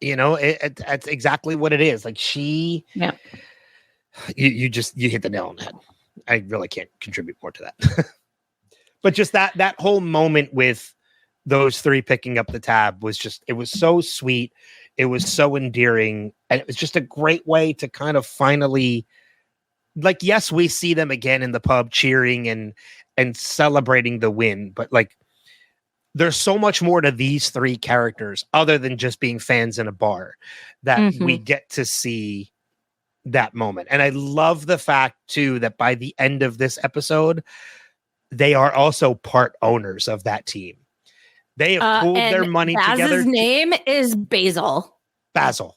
it's exactly what it is. You hit the nail on the head. I really can't contribute more to that. But just that whole moment with those three picking up the tab it was so sweet. It was so endearing. And it was just a great way to kind of finally, yes, we see them again in the pub cheering and celebrating the win. But there's so much more to these three characters other than just being fans in a bar that we get to see that moment. And I love the fact too, that by the end of this episode, they are also part owners of that team. They have pooled their money together.
His name is Basil.
Basil.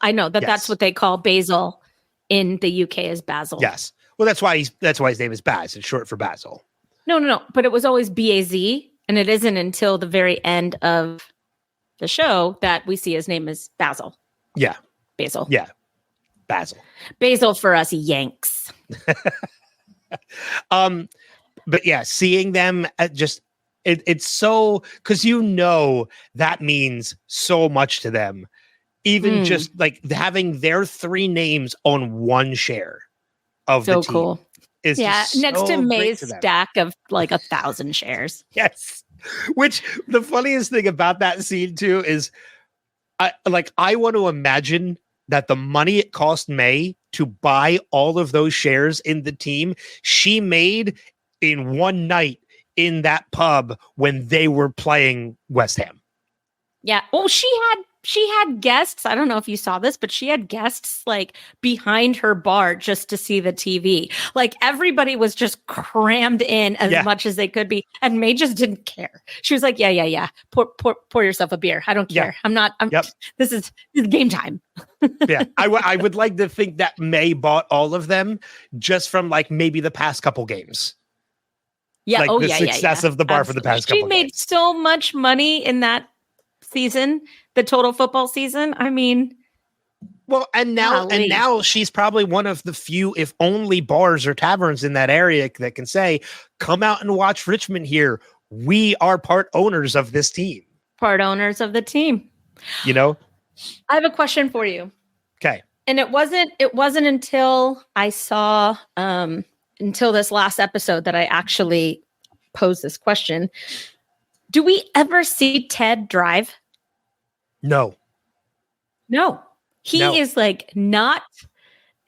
I know that's what they call Basil in the UK is Basil.
Yes. Well, that's why his name is Baz. It's short for Basil.
No. But it was always BAZ. And it isn't until the very end of the show that we see his name is Basil.
Yeah.
Basil.
Yeah. Basil.
Basil for us Yanks.
But yeah, seeing them it's so, because that means so much to them. Even just having their three names on one share of the team. So cool.
Next to May's stack of 1,000 shares.
Yes. Which the funniest thing about that scene too is I want to imagine that the money it cost May to buy all of those shares in the team, she made in one night in that pub when they were playing West Ham.
Yeah. Well, she had she had guests. I don't know if you saw this, but she had guests like behind her bar just to see the TV. Like everybody was just crammed in as much as they could be. And May just didn't care. She was like, yeah. Pour yourself a beer. I don't care. This is game time.
Yeah. I would like to think that May bought all of them just from like maybe the past couple games.
Yeah.
Like the success of the bar for the past couple games. She made
so much money in that season, the total football season. I mean,
well, and now she's probably one of the few, if only, bars or taverns in that area that can say, come out and watch Richmond here. We are part owners of this team.
Part owners of the team.
You know?
I have a question for you.
Okay.
And it wasn't until I saw until this last episode that I actually posed this question. Do we ever see Ted drive?
No.
He is like not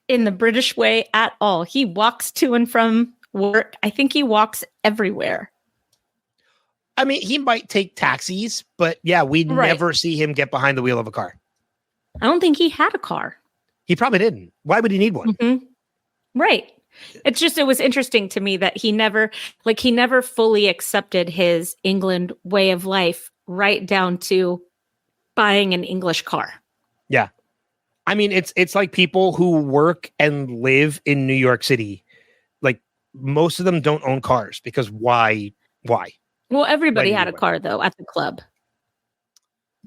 in the British way at all. He walks to and from work. I think he walks everywhere.
I mean, he might take taxis, but yeah, we never see him get behind the wheel of a car.
I don't think he had a car.
He probably didn't. Why would he need one?
Mm-hmm. Right. It was interesting to me that he never fully accepted his England way of life, right down to buying an English car.
Yeah. I mean, it's like people who work and live in New York City. Like most of them don't own cars because why?
Well, everybody had a car though at the club.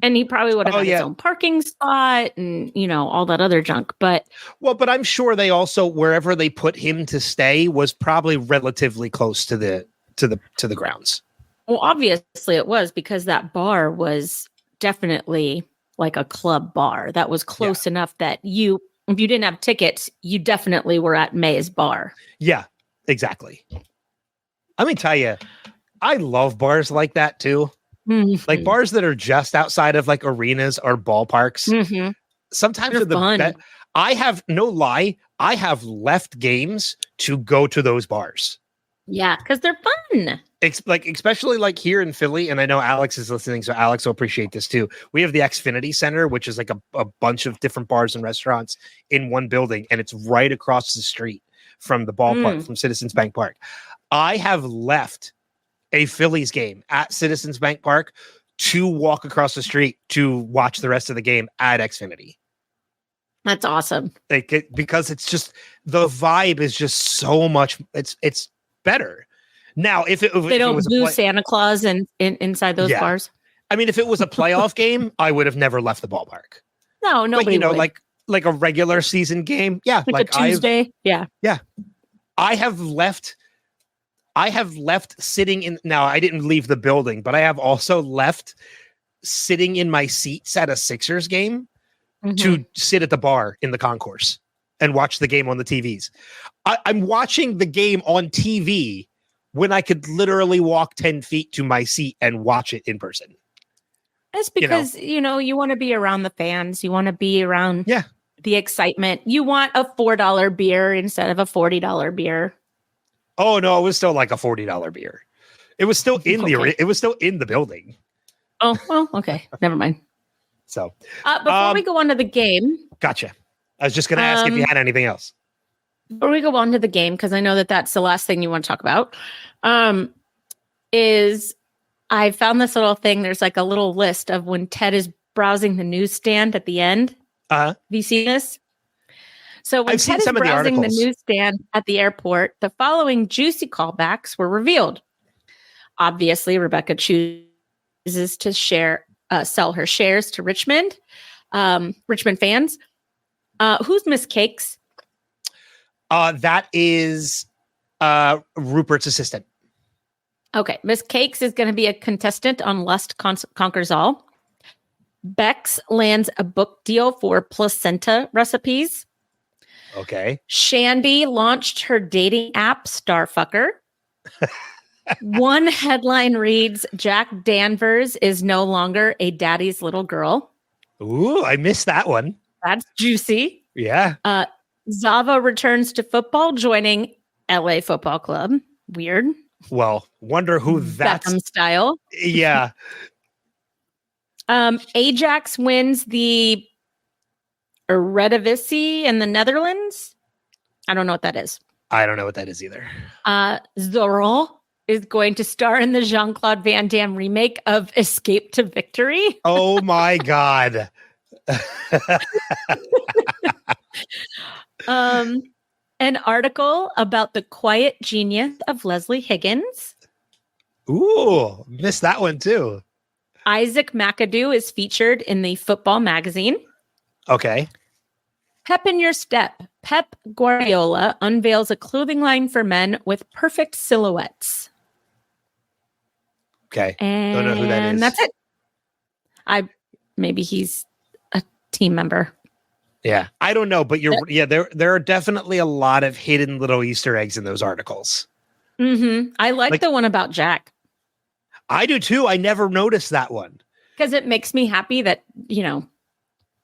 And he probably would have had his own parking spot and, all that other junk. But
I'm sure they also, wherever they put him to stay, was probably relatively close to the grounds.
Well, obviously it was, because that bar was definitely like a club bar. That was close enough that if you didn't have tickets, you definitely were at May's bar.
Yeah, exactly. Let me tell you, I love bars like that too. Mm-hmm. Like bars that are just outside of like arenas or ballparks. Mm-hmm. Sometimes they're the best. I have no lie. I have left games to go to those bars.
Yeah, because they're fun.
Especially like here in Philly, and I know Alex is listening, so Alex will appreciate this too. We have the Xfinity Center, which is like a bunch of different bars and restaurants in one building, and it's right across the street from the ballpark, from Citizens Bank Park. I have left a Phillies game at Citizens Bank Park to walk across the street to watch the rest of the game at Xfinity.
That's awesome.
Because it's just, the vibe is just so much. It's better. Now, if they don't boo
Santa Claus inside those bars.
I mean, if it was a playoff game, I would have never left the ballpark.
No, nobody would.
like a regular season game. Yeah.
Like a Tuesday. Yeah.
I have left sitting in. Now, I didn't leave the building, but I have also left sitting in my seats at a Sixers game to sit at the bar in the concourse and watch the game on the TVs. I'm watching the game on TV when I could literally walk 10 feet to my seat and watch it in person.
It's because, you want to be around the fans. You want to be around the excitement. You want a $4 beer instead of a $40 beer.
Oh no, it was still like a $40 beer. It was still in the building.
Oh, well, okay. Never mind.
So
before we go on to the game.
Gotcha. I was just going to ask if you had anything else.
Before we go on to the game, because I know that's the last thing you want to talk about, is I found this little thing. There's like a little list of when Ted is browsing the newsstand at the end. Have you seen this? So when Ted is browsing the newsstand at the airport, the following juicy callbacks were revealed. Obviously, Rebecca chooses to sell her shares to Richmond fans. Who's Miss Cakes?
That is Rupert's assistant.
Okay, Miss Cakes is going to be a contestant on Lust Conquers All. Bex lands a book deal for placenta recipes.
Okay.
Shandy launched her dating app, Starfucker. One headline reads, Jack Danvers is no longer a daddy's little girl.
Ooh, I missed that one.
That's juicy.
Yeah.
Zava returns to football, joining LA Football Club. Weird.
Well, wonder who that's...
Beckham style.
Yeah.
Ajax wins the Eredivisie in the Netherlands. I don't know what that is.
I don't know what that is either.
Zoran is going to star in the Jean-Claude Van Damme remake of Escape to Victory.
Oh my God.
An article about the quiet genius of Leslie Higgins.
Ooh, missed that one too.
Isaac McAdoo is featured in the Football magazine.
Okay.
Pep in your step. Pep Guardiola unveils a clothing line for men with perfect silhouettes.
Okay.
And
Don't know who that is.
That's it. Maybe he's a team member.
Yeah. I don't know, but there are definitely a lot of hidden little Easter eggs in those articles.
Mm-hmm. I like the one about Jack.
I do too. I never noticed that one.
Because it makes me happy that,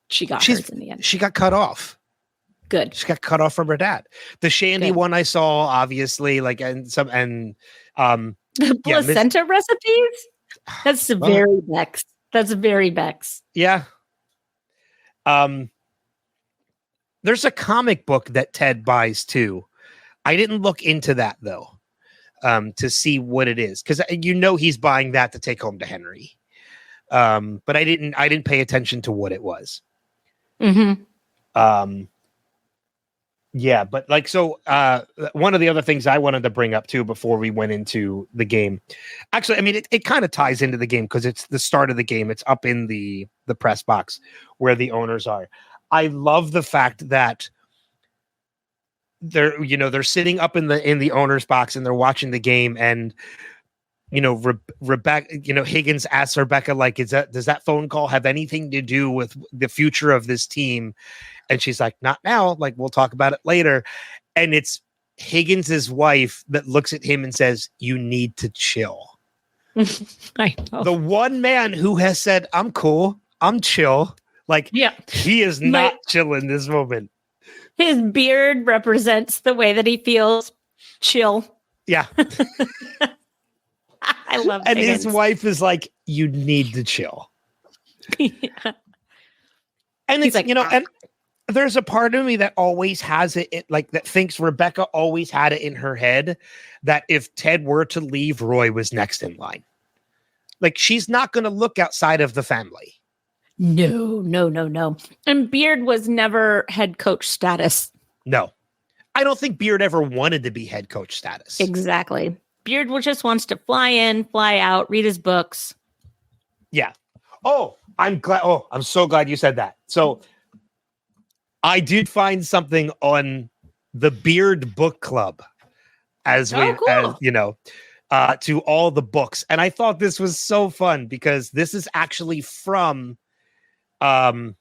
she got hers in the end.
She got cut off.
Good.
She got cut off from her dad. The Shandy one I saw, obviously, placenta
recipes? That's very Bex. That's very Bex.
Yeah. There's a comic book that Ted buys too. I didn't look into that though, to see what it is, because he's buying that to take home to Henry. But I didn't pay attention to what it was.
Mm-hmm.
Yeah, but one of the other things I wanted to bring up too before we went into the game, actually, I mean, it kind of ties into the game because it's the start of the game. It's up in the press box where the owners are. I love the fact that they're sitting up in the owner's box and they're watching the game, and Rebecca, Higgins asks Rebecca, like, does that phone call have anything to do with the future of this team? And she's like, not now. Like, we'll talk about it later. And it's Higgins' wife that looks at him and says, you need to chill.
I know.
The one man who has said, I'm cool, I'm chill. Like, yeah, he is not chill in this moment.
His beard represents the way that he feels. Chill.
Yeah.
I love
and
Higgins.
His wife is like, you need to chill.
Yeah.
And it's like, and there's a part of me that always has it that thinks Rebecca always had it in her head that if Ted were to leave, Roy was next in line. Like, she's not going to look outside of the family. No.
And Beard was never head coach status.
No. I don't think Beard ever wanted to be head coach status.
Exactly. Beard just wants to fly in, fly out, read his books.
Yeah. Oh, I'm glad. Oh, I'm so glad you said that. So I did find something on the Beard Book Club to all the books. And I thought this was so fun because this is actually from Phil.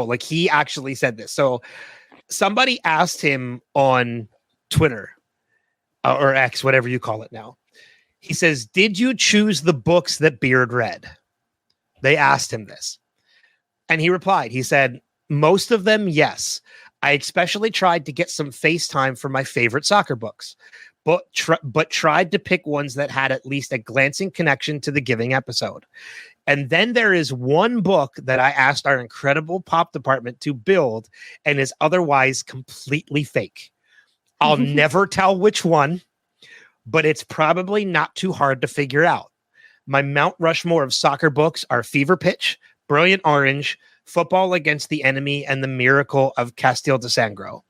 Like, he actually said this. So somebody asked him on Twitter or X, whatever you call it now. He says, did you choose the books that Beard read? They asked him this. And he replied, he said, most of them, yes. I especially tried to get some FaceTime for my favorite soccer books, but tried to pick ones that had at least a glancing connection to the giving episode. And then there is one book that I asked our incredible pop department to build and is otherwise completely fake. I'll never tell which one, but it's probably not too hard to figure out. My Mount Rushmore of soccer books are Fever Pitch, Brilliant Orange, Football Against the Enemy, and The Miracle of Castillo de Sangro.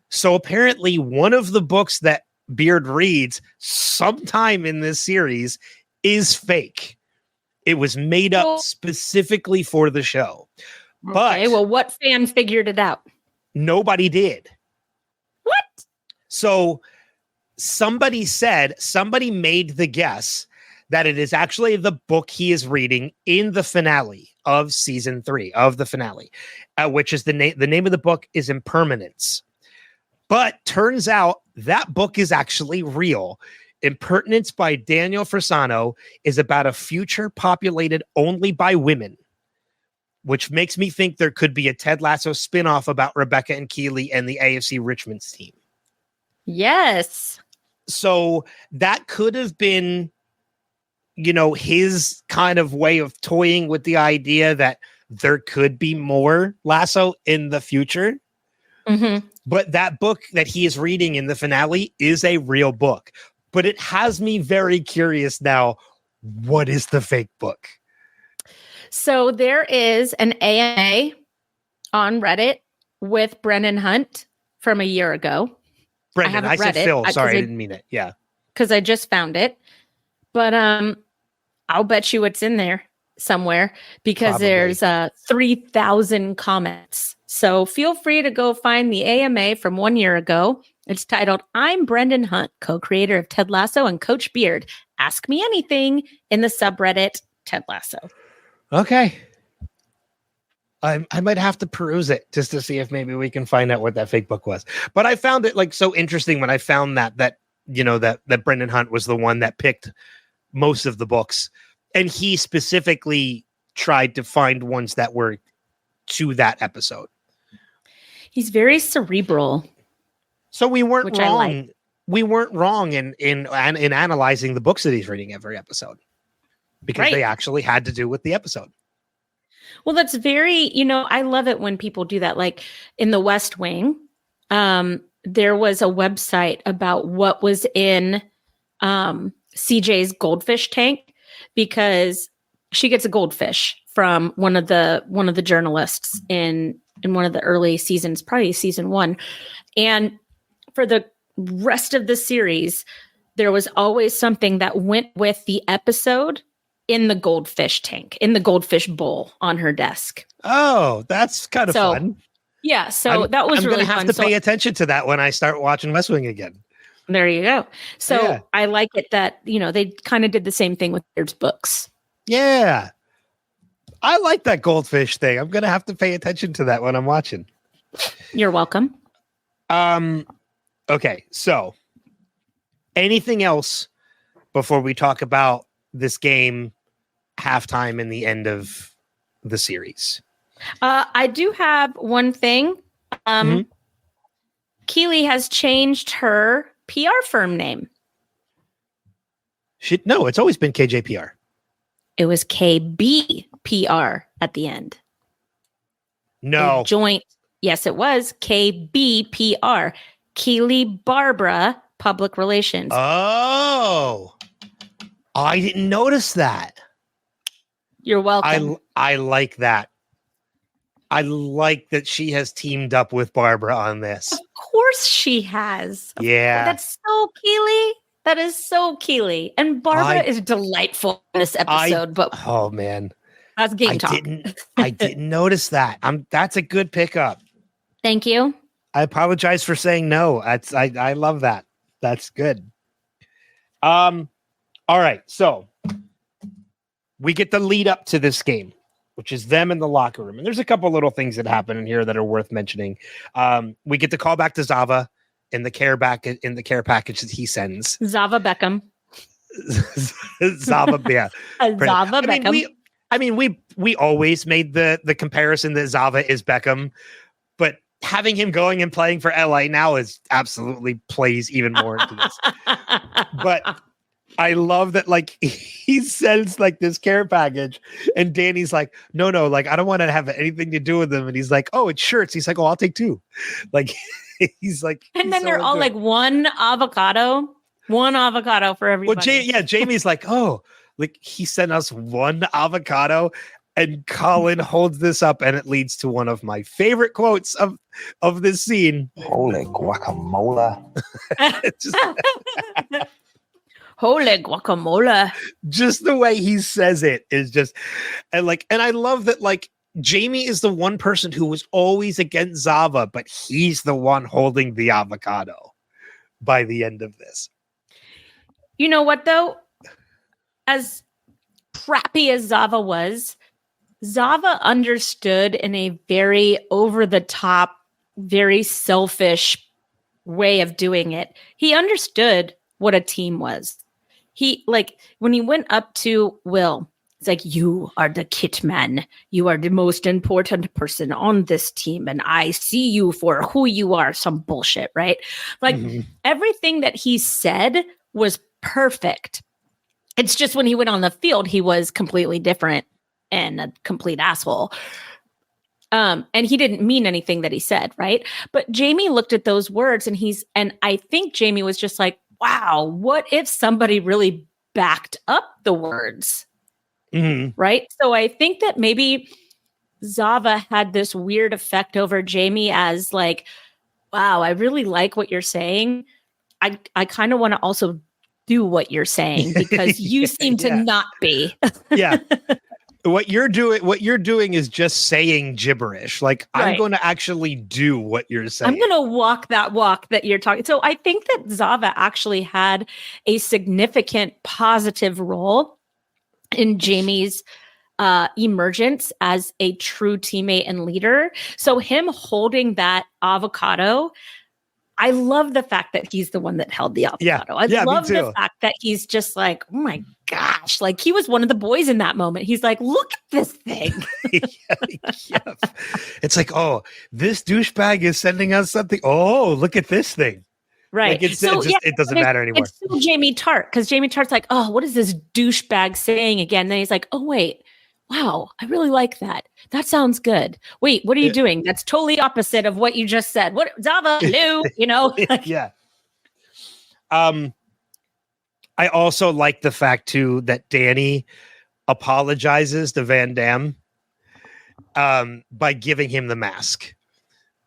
So apparently one of the books that Beard reads sometime in this series is fake. It was made up specifically for the show.
Okay, well, what fan figured it out?
Nobody did.
What?
So somebody made the guess that it is actually the book he is reading in the finale of season 3 of the finale, which is the name of the book is Impermanence. But turns out that book is actually real. Impertinence by Daniel Frisano is about a future populated only by women, which makes me think there could be a Ted Lasso spinoff about Rebecca and Keeley and the AFC Richmond's team.
Yes.
So that could have been his kind of way of toying with the idea that there could be more Lasso in the future.
Mm-hmm.
But that book that he is reading in the finale is a real book. But it has me very curious now. What is the fake book?
So there is an AMA on Reddit with Brennan Hunt from a year ago.
Brendan, I said
read it.
Phil. Sorry, I didn't mean it. Yeah.
Because I just found it. But I'll bet you it's in there somewhere because
Probably.
there's 3,000 comments. So feel free to go find the AMA from 1 year ago. It's titled, I'm Brendan Hunt, co-creator of Ted Lasso and Coach Beard. Ask me anything in the subreddit Ted Lasso.
Okay. I might have to peruse it just to see if maybe we can find out what that fake book was. But I found it like so interesting when I found that Brendan Hunt was the one that picked most of the books. And he specifically tried to find ones that were to that episode.
He's very cerebral.
So we weren't
Which
wrong.
I like.
We weren't wrong in analyzing the books that he's reading every episode because
Right.
they actually had to do with the episode.
Well, that's very, I love it when people do that. Like in the West Wing, there was a website about what was in CJ's goldfish tank because she gets a goldfish from one of the journalists in one of the early seasons, probably season 1. And for the rest of the series, there was always something that went with the episode in the goldfish tank, in the goldfish bowl on her desk.
Oh, that's kind of fun.
Yeah, so that was really fun.
I'm going to have to pay attention to that when I start watching West Wing again.
There you go. So
Yeah.
I like it that, they kind of did the same thing with Beard's books.
Yeah. I like that goldfish thing. I'm going to have to pay attention to that when I'm watching.
You're welcome.
Okay, so anything else before we talk about this game, halftime, and the end of the series?
I do have one thing. Keely has changed her PR firm name.
No, it's always been KJPR.
It was KBPR at the end.
No.
A joint. Yes, it was KBPR. Keely Barbara Public Relations.
Oh, I didn't notice that.
You're welcome.
I like that. I like that she has teamed up with Barbara on this.
Of course she has.
Yeah.
That's so Keely. That is so Keely. And Barbara is delightful in this episode, but
oh man.
that's game talk.
I didn't notice that. That's a good pickup.
Thank you.
I apologize for saying no. I love that. That's good. All right. So we get the lead up to this game, which is them in the locker room. And there's a couple little things that happen in here that are worth mentioning. We get to call back to Zava in the care package that he sends.
Zava Beckham.
Zava, yeah.
Zava Beckham.
We always made the comparison that Zava is Beckham, but having him going and playing for LA now is absolutely plays even more into this. But I love that, like, he sends like this care package, and Danny's like, no, like, I don't want to have anything to do with them. And he's like, oh, it's shirts. He's like, oh, I'll take 2. Like, he's like,
and then they're all like one avocado for everybody.
Well, Jamie's like, oh, like he sent us 1 avocado. And Colin holds this up, and it leads to one of my favorite quotes of this scene.
Holy guacamole.
Holy guacamole.
Just the way he says it is just, and I love that, like, Jamie is the one person who was always against Zava, but he's the one holding the avocado by the end of this.
You know what, though? As crappy as Zava was, Zava understood in a very over-the-top, very selfish way of doing it. He understood what a team was. He, like, when he went up to Will, it's like, you are the kit man. You are the most important person on this team, and I see you for who you are. Some bullshit, right? Like, everything that he said was perfect. It's just when he went on the field, he was completely different and a complete asshole. And he didn't mean anything that he said, right? But Jamie looked at those words and I think Jamie was just like, wow, what if somebody really backed up the words?
Mhm.
Right? So I think that maybe Zava had this weird effect over Jamie as like, wow, I really like what you're saying. I kind of want to also do what you're saying because you seem to not be.
Yeah. What you're doing is just saying gibberish. Like, I'm
Right.
going to actually do what you're saying.
I'm going to walk that you're talking. So I think that Zava actually had a significant positive role in Jamie's emergence as a true teammate and leader. So him holding that avocado, I love the fact that he's the one that held the avocado. I love the fact that he's just like, oh my gosh, like he was one of the boys in that moment. He's like, look at this thing.
Yeah. It's like, oh, this douchebag is sending us something. Oh, look at this thing.
Right.
Like it doesn't matter anymore.
It's still Jamie Tart, because Jamie Tart's like, oh, what is this douchebag saying again? Then he's like, oh, wait. Wow, I really like that. That sounds good. Wait, what are you doing? That's totally opposite of what you just said. What, Zava? Hello, you know?
Yeah. I also like the fact too that Danny apologizes to Van Damme by giving him the mask.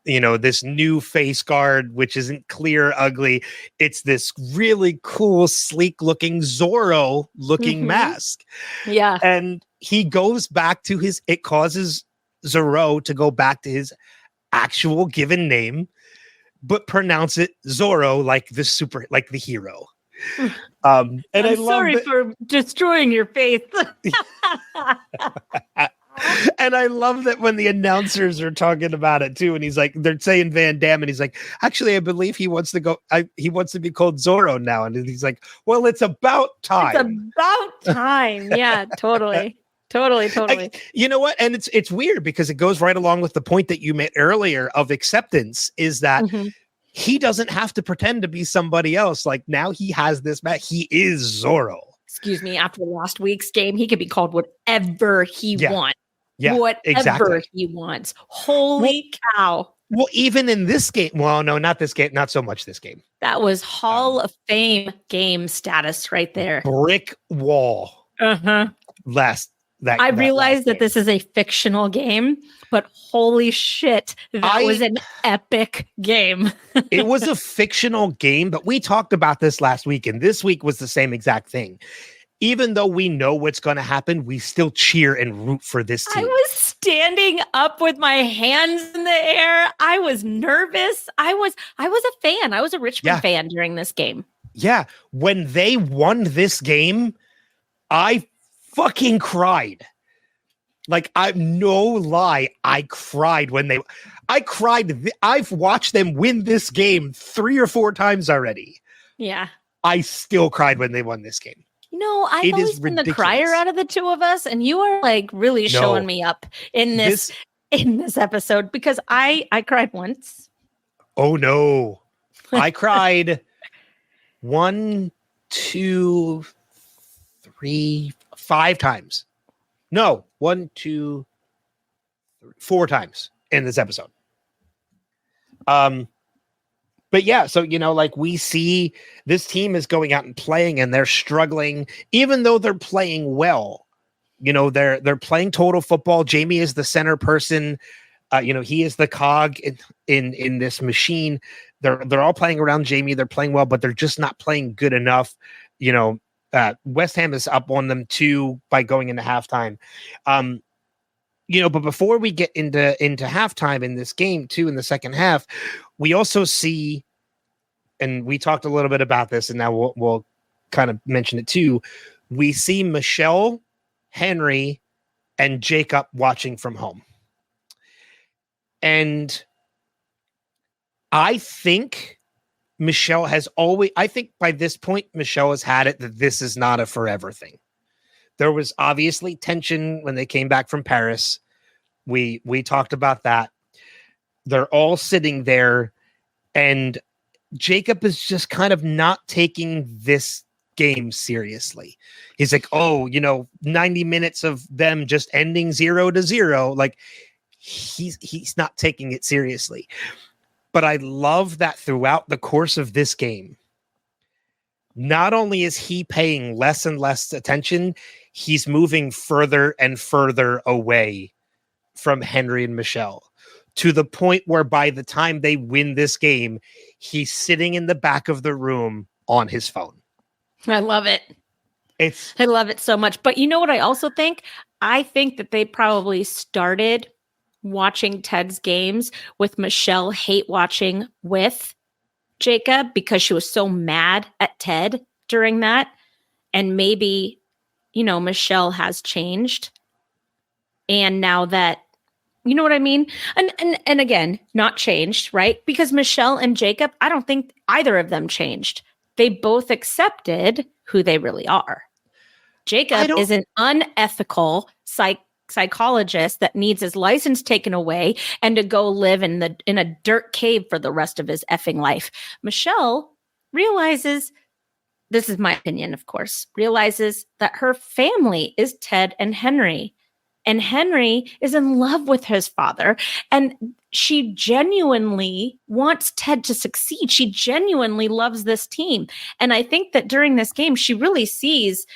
You know, this new face guard, which isn't clear, ugly. It's this really cool, sleek looking Zorro looking mask.
Yeah.
And he goes back to it causes Zorro to go back to his actual given name, but pronounce it Zorro like the hero. And I'm
sorry for destroying your face.
And I love that when the announcers are talking about it too, and he's like, they're saying Van Damme, and he's like, actually, I believe he wants to go. He wants to be called Zorro now, and he's like, well, it's about time.
It's about time. Yeah, totally.
You know what? And it's weird because it goes right along with the point that you made earlier of acceptance. Is that he doesn't have to pretend to be somebody else. Like now he has this match. He is Zorro.
Excuse me. After last week's game, he could be called whatever he wants.
Yeah,
whatever
exactly.
he wants. Holy cow.
Well, even in this game, well, no, not this game, not so much this game.
That was Hall of Fame game status right there.
Brick wall.
Uh-huh.
I
realized that this is a fictional game, but holy shit, that was an epic game.
It was a fictional game, but we talked about this last week, and this week was the same exact thing. Even though we know what's going to happen, we still cheer and root for this team.
I was standing up with my hands in the air. I was nervous. I was a fan. I was a Richmond fan during this game.
Yeah. When they won this game, I fucking cried. Like, no lie, I cried I've watched them win this game 3 or 4 times already.
Yeah.
I still cried when they won this game.
No, I've always been the crier out of the two of us, and you are like really showing me up in this episode because I cried once.
Oh no. I cried 1, 2, 3, 5 times. No, 1, 2, 3, 4 times in this episode. But yeah, so, you know, like we see this team is going out and playing and they're struggling, even though they're playing well. You know, they're playing total football. Jamie is the center person. You know, he is the cog in this machine. They're all playing around Jamie. They're playing well, but they're just not playing good enough. You know, West Ham is up on them too by going into halftime. You know, but before we get into halftime in this game too, in the second half, we also see, and we talked a little bit about this, and now we'll kind of mention it too. We see Michelle, Henry, and Jacob watching from home. And I think Michelle has always, I think by this point, Michelle has had it that this is not a forever thing. There was obviously tension when they came back from Paris. We talked about that. They're all sitting there, and Jacob is just kind of not taking this game seriously. He's like, oh, 90 minutes of them just ending 0-0. Like he's not taking it seriously. But I love that throughout the course of this game, not only is he paying less and less attention, he's moving further and further away from Henry and Michelle, to the point where by the time they win this game, he's sitting in the back of the room on his phone.
I love it. I love it so much. But you know what I also think? I think that they probably started watching Ted's games with Michelle hate watching with Jacob because she was so mad at Ted during that. And maybe, Michelle has changed. And now that, you know what I mean? And again, not changed, right? Because Michelle and Jacob, I don't think either of them changed. They both accepted who they really are. Jacob is an unethical psychologist that needs his license taken away and to go live in a dirt cave for the rest of his effing life. Michelle realizes, this is my opinion, of course, realizes that her family is Ted and Henry. And Henry is in love with his father. And she genuinely wants Ted to succeed. She genuinely loves this team. And I think that during this game, she really sees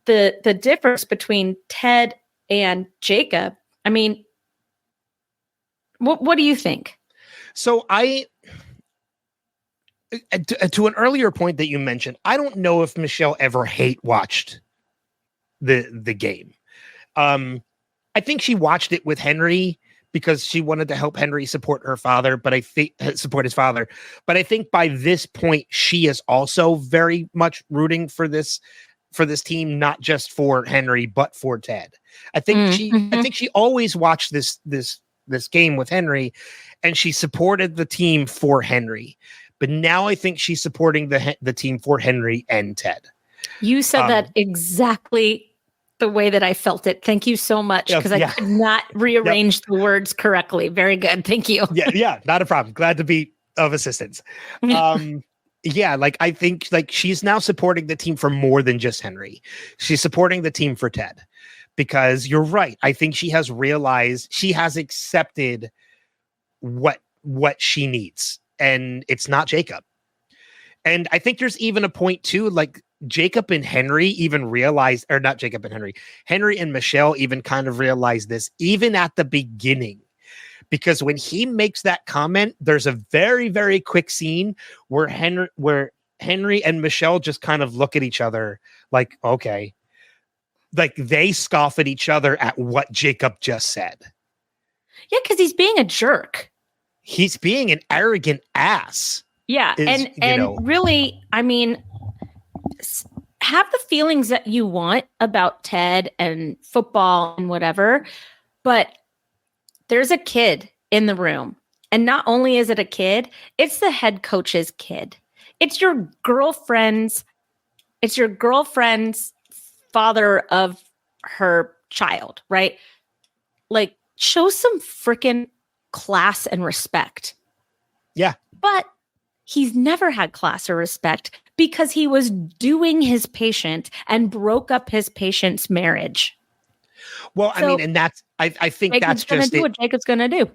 the difference between Ted and Jacob. I mean, what do you think?
So to an earlier point that you mentioned, I don't know if Michelle ever hate watched the game. I think she watched it with Henry because she wanted to help Henry support her father, but I think support his father. But I think by this point, she is also very much rooting for this team, not just for Henry, but for Ted. I think she always watched this game with Henry, and she supported the team for Henry. But now I think she's supporting the team for Henry and Ted.
You said that exactly the way that I felt it. Thank you so much, because I could not rearrange the words correctly. Very good. Thank you.
Yeah, not a problem. Glad to be of assistance. I think she's now supporting the team for more than just Henry. She's supporting the team for Ted, because you're right. I think she has realized, she has accepted what she needs, and it's not Jacob. And I think there's even a point too, like Jacob and Henry even realized, or not Jacob and Henry, Henry and Michelle even kind of realized this even at the beginning. Because when he makes that comment, there's a very, very quick scene where Henry and Michelle just kind of look at each other like, okay. Like they scoff at each other at what Jacob just said.
Yeah, because he's being a jerk.
He's being an arrogant ass.
Yeah, and really, I mean, have the feelings that you want about Ted and football and whatever, but there's a kid in the room. And not only is it a kid, it's the head coach's kid. It's your girlfriend's father of her child, right? Like, show some freaking class and respect.
Yeah.
But he's never had class or respect because he was doing his patient and broke up his patient's marriage.
Well, I mean, and that's, I think that's just
what Jacob's going to do.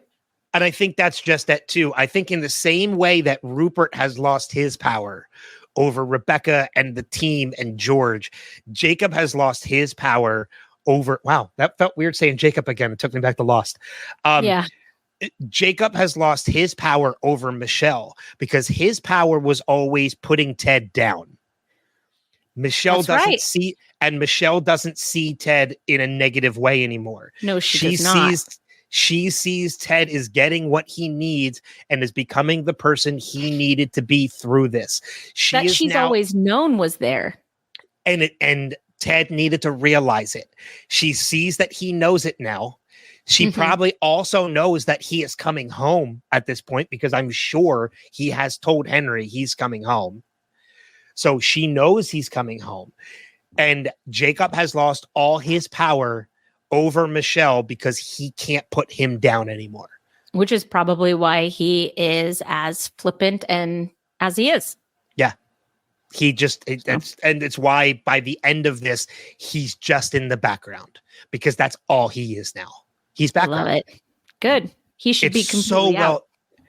And I think that's just that too. I think in the same way that Rupert has lost his power over Rebecca and the team and George, Jacob has lost his power over, wow, that felt weird saying Jacob again. It took me back to Lost.
Yeah.
Jacob has lost his power over Michelle because his power was always putting Ted down. Michelle doesn't see, and Michelle doesn't see Ted in a negative way anymore.
No, she does not.
She sees Ted is getting what he needs and is becoming the person he needed to be through this.
She's always known was there.
And Ted needed to realize it. She sees that he knows it now. She probably also knows that he is coming home at this point because I'm sure he has told Henry he's coming home. So she knows he's coming home. And Jacob has lost all his power over Michelle because he can't put him down anymore.
Which is probably why he is as flippant and as he is.
Yeah. He just it's why by the end of this he's just in the background, because that's all he is now. He's background.
Love it. Good. He should be completely out.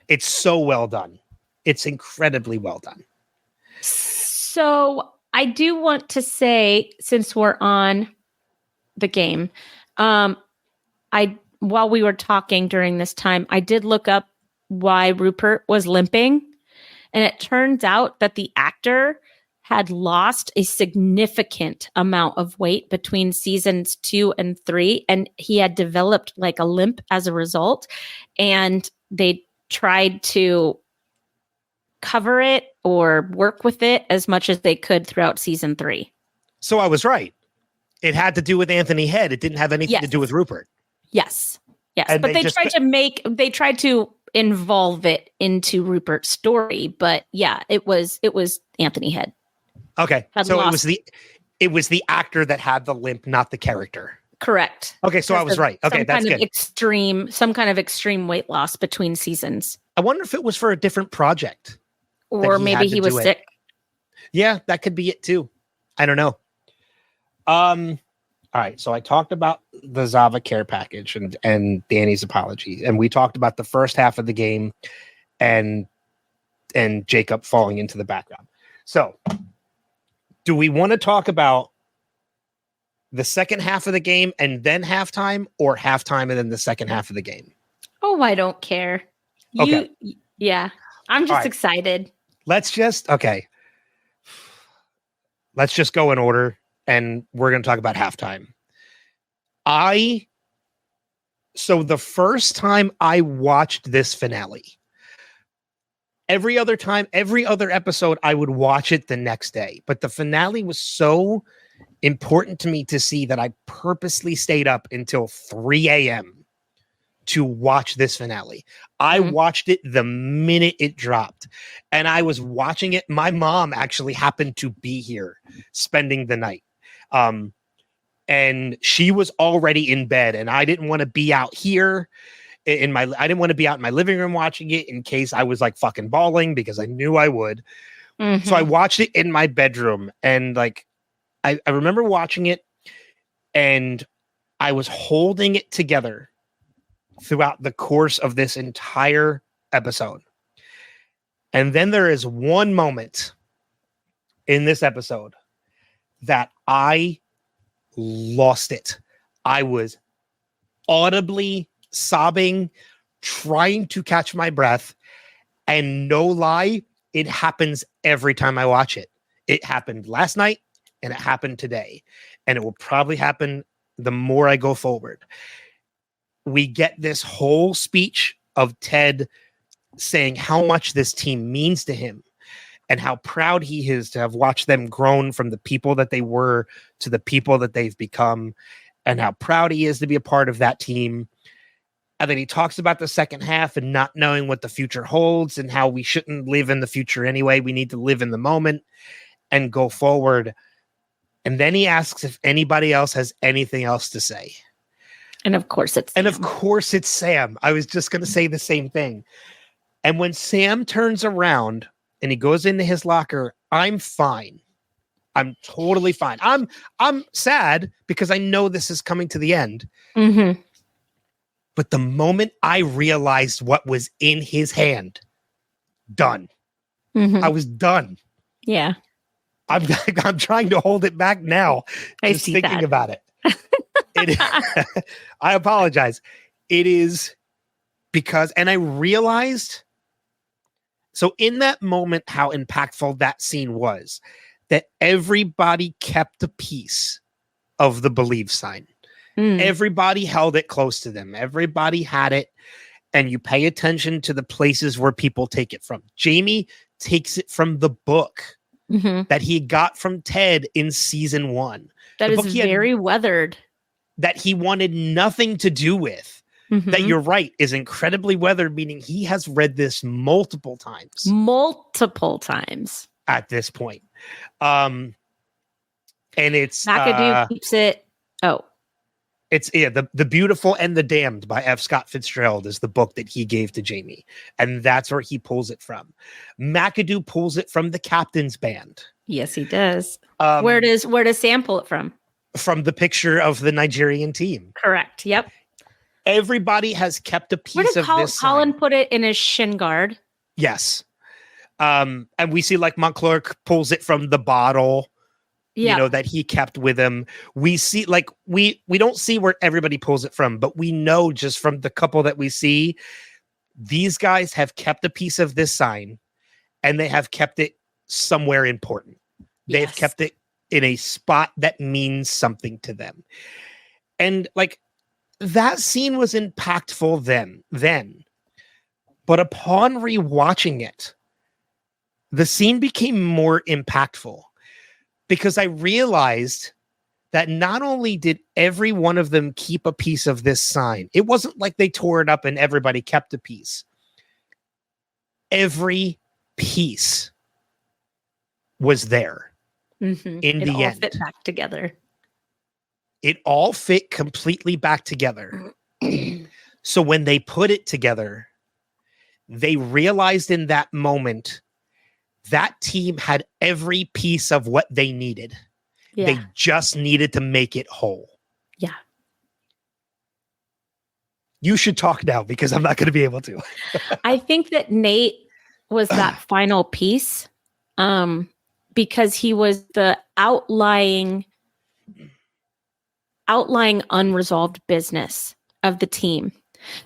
It's so well done. It's incredibly well done.
So I do want to say, since we're on the game, while we were talking during this time, I did look up why Rupert was limping, and it turns out that the actor had lost a significant amount of weight between seasons 2 and 3, and he had developed like a limp as a result, and they tried to cover it or work with it as much as they could throughout season 3.
So I was right. It had to do with Anthony Head. It didn't have anything to do with Rupert.
Yes.
And
but they tried to involve it into Rupert's story. But yeah, it was Anthony Head.
Okay. So it was the actor that had the limp, not the character.
Correct.
Okay, so I was right. Okay, that's good.
Some kind of extreme weight loss between seasons.
I wonder if it was for a different project.
Or maybe he was sick.
Yeah, that could be it too. I don't know. All right, so I talked about the Zava care package and Danny's apology, and we talked about the first half of the game and Jacob falling into the background. So, do we want to talk about the second half of the game and then halftime, or halftime and then the second half of the game?
Oh, I don't care.
Okay.
Yeah, I'm just excited.
Let's just go in order, and we're going to talk about halftime. So the first time I watched this finale, every other episode, I would watch it the next day. But the finale was so important to me to see that I purposely stayed up until 3 a.m. to watch this finale. I watched it the minute it dropped, and I was watching it. My mom actually happened to be here spending the night. And she was already in bed, and I didn't want to be out here I didn't want to be out in my living room watching it in case I was like fucking bawling, because I knew I would. Mm-hmm. So I watched it in my bedroom, and like, I remember watching it, and I was holding it together throughout the course of this entire episode. And then there is one moment in this episode that I lost it. I was audibly sobbing, trying to catch my breath, and no lie, it happens every time I watch it. It happened last night, and it happened today, and it will probably happen the more I go forward. We get this whole speech of Ted saying how much this team means to him and how proud he is to have watched them grown from the people that they were to the people that they've become, and how proud he is to be a part of that team. And then he talks about the second half and not knowing what the future holds and how we shouldn't live in the future anyway. We need to live in the moment and go forward. And then he asks if anybody else has anything else to say.
And of course it's
Sam. I was just going to say the same thing. And when Sam turns around and he goes into his locker, I'm fine. I'm totally fine. I'm sad because I know this is coming to the end.
Mm-hmm.
But the moment I realized what was in his hand, done.
Mm-hmm.
I was done.
Yeah.
I'm trying to hold it back now.
Just
thinking about it. I apologize. It is because, and I realized, so in that moment, how impactful that scene was, that everybody kept a piece of the believe sign. Everybody held it close to them. Everybody had it. And you pay attention to the places where people take it from. Jamie takes it from the book that he got from Ted in season 1.
That is very weathered.
That he wanted nothing to do with. That, you're right, is incredibly weathered, meaning he has read this multiple times. At this point. And it's
McAdoo keeps it.
It's The Beautiful and the Damned by F. Scott Fitzgerald is the book that he gave to Jamie. And that's where he pulls it from. McAdoo pulls it from the Captain's Band.
Yes, he does.
Um,
Where does Sam pull it from?
From the picture of the Nigerian team.
Correct. Yep.
Everybody has kept a
Where
piece
does
of this
Colin
sign.
put it in his shin guard?
Yes. And we see like Monclerc pulls it from the bottle,
Yeah.
that he kept with him. We see like we don't see where everybody pulls it from, but we know just from the couple that we see, these guys have kept a piece of this sign and they have kept it somewhere important. They've
Yes.
kept it in a spot that means something to them. And like that scene was impactful then. But upon rewatching it, the scene became more impactful because I realized that not only did every one of them keep a piece of this sign, it wasn't like they tore it up and everybody kept a piece. Every piece was there
Mm-hmm.
in the end.
Fit back together.
It all fit completely back together. So when they put it together, they realized in that moment that team had every piece of what they needed.
Yeah.
They just needed to make it whole.
Yeah.
You should talk now because I'm not going to be able to.
I think that Nate was that final piece because he was the outlying unresolved business of the team.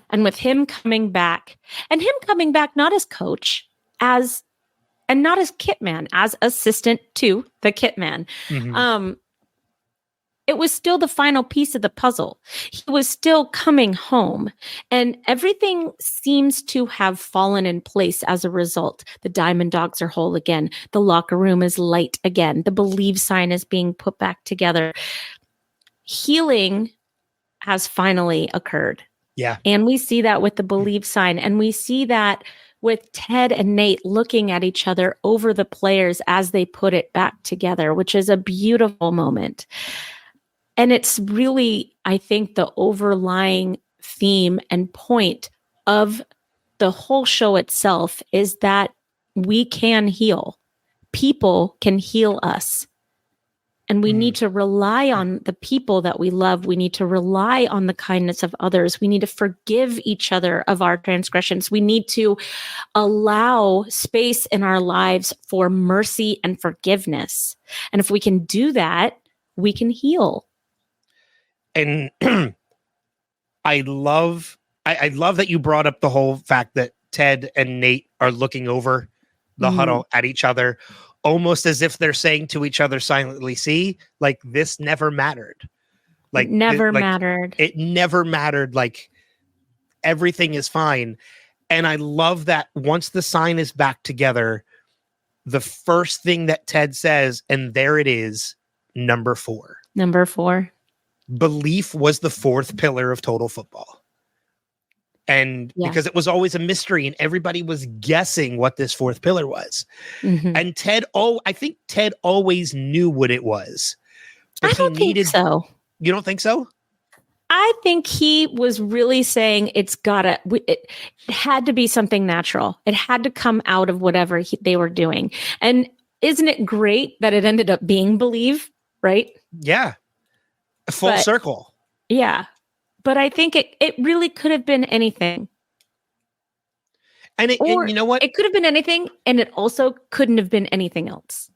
And with him coming back not as coach, and not as kit man, as assistant to the kit man.
Mm-hmm.
It was still the final piece of the puzzle. He was still coming home, and everything seems to have fallen in place as a result. The Diamond Dogs are whole again. The locker room is light again. The Believe sign is being put back together. Healing has finally occurred.
Yeah.
And we see that with the Believe sign, and we see that with Ted and Nate looking at each other over the players as they put it back together, which is a beautiful moment. And it's really, I think, the overlying theme and point of the whole show itself is that we can heal. People can heal us. And we need to rely on the people that we love. We need to rely on the kindness of others. We need to forgive each other of our transgressions. We need to allow space in our lives for mercy and forgiveness. And if we can do that, we can heal.
And I love that you brought up the whole fact that Ted and Nate are looking over the huddle at each other, almost as if they're saying to each other silently, see, like this never mattered. Like
never mattered.
It never mattered. Like everything is fine. And I love that once the sign is back together, the first thing that Ted says, and there it is, number 4.
Number 4.
Belief was the 4th pillar of total football. And because it was always a mystery and everybody was guessing what this 4th pillar was. Mm-hmm. And I think Ted always knew what it was.
I don't think so.
You don't think so?
I think he was really saying it had to be something natural. It had to come out of whatever they were doing. And isn't it great that it ended up being Believe, right?
Yeah. Full circle.
Yeah. But I think it really could have been anything.
And you know what?
It could have been anything, and it also couldn't have been anything else.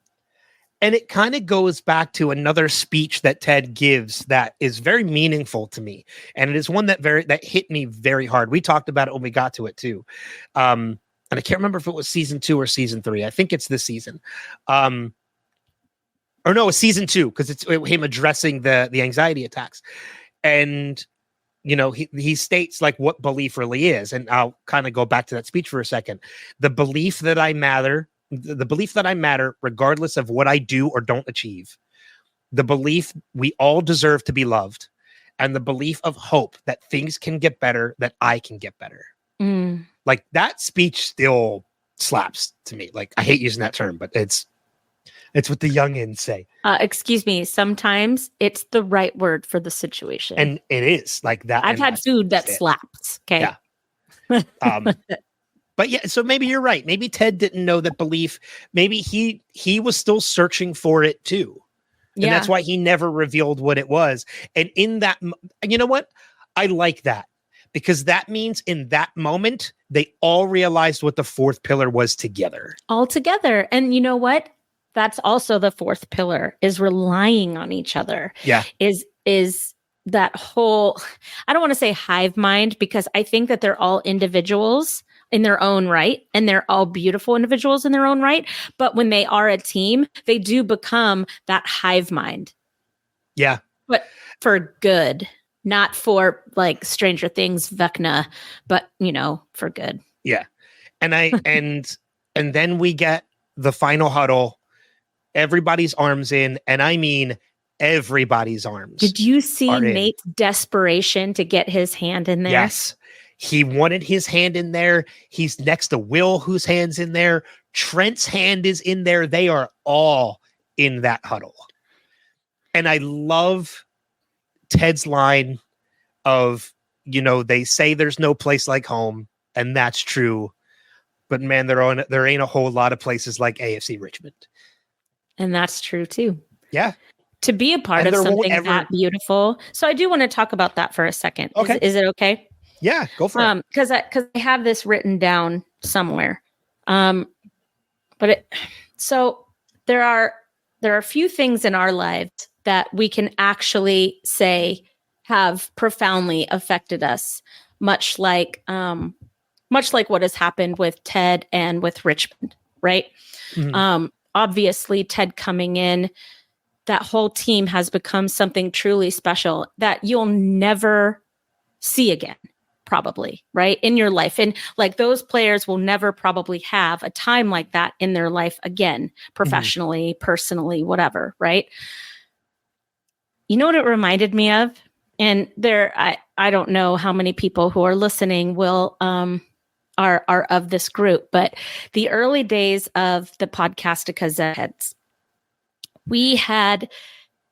And it kind of goes back to another speech that Ted gives that is very meaningful to me. And it is one that hit me very hard. We talked about it when we got to it too. And I can't remember if it was season 2 or season 3. I think it's this season. Or no, it's season 2, because it's him addressing the anxiety attacks. And he states like what belief really is. And I'll kind of go back to that speech for a second. The belief that I matter regardless of what I do or don't achieve. The belief we all deserve to be loved. And the belief of hope that things can get better, that I can get better. Like that speech still slaps to me. Like I hate using that term, but it's what the youngins say.
Excuse me. Sometimes it's the right word for the situation.
And it is like that.
I've had food that slaps. Okay.
Yeah. But yeah, so maybe you're right. Maybe Ted didn't know that belief. Maybe he was still searching for it too. And that's why he never revealed what it was. And in that, you know what? I like that, because that means in that moment, they all realized what the fourth pillar was together.
All together. And you know what? That's also the fourth pillar, is relying on each other.
Yeah.
Is that whole, I don't want to say hive mind, because I think that they're all individuals in their own right, and they're all beautiful individuals in their own right. But when they are a team, they do become that hive mind.
Yeah.
But for good, not for like Stranger Things, Vecna, but for good.
Yeah. And and then we get the final huddle, everybody's arms in, and I mean everybody's arms.
Did you see Nate's desperation to get his hand in there?
Yes. He wanted his hand in there. He's next to Will, whose hand's in there. Trent's hand is in there. They are all in that huddle. And I love Ted's line of, they say there's no place like home, and that's true. But man, there ain't a whole lot of places like AFC Richmond.
And that's true too.
Yeah.
To be a part of something that beautiful. So I do want to talk about that for a second.
Okay.
Is it okay?
Yeah, go for it.
Because I have this written down somewhere. So there are a few things in our lives that we can actually say have profoundly affected us, much like what has happened with Ted and with Richmond, right? Mm-hmm. Obviously, Ted coming in, that whole team has become something truly special that you'll never see again, probably, right? In your life. And like those players will never probably have a time like that in their life again, professionally, personally, whatever, right? You know what it reminded me of? And I don't know how many people who are listening will are of this group, but the early days of the Podcastica Zheads, we had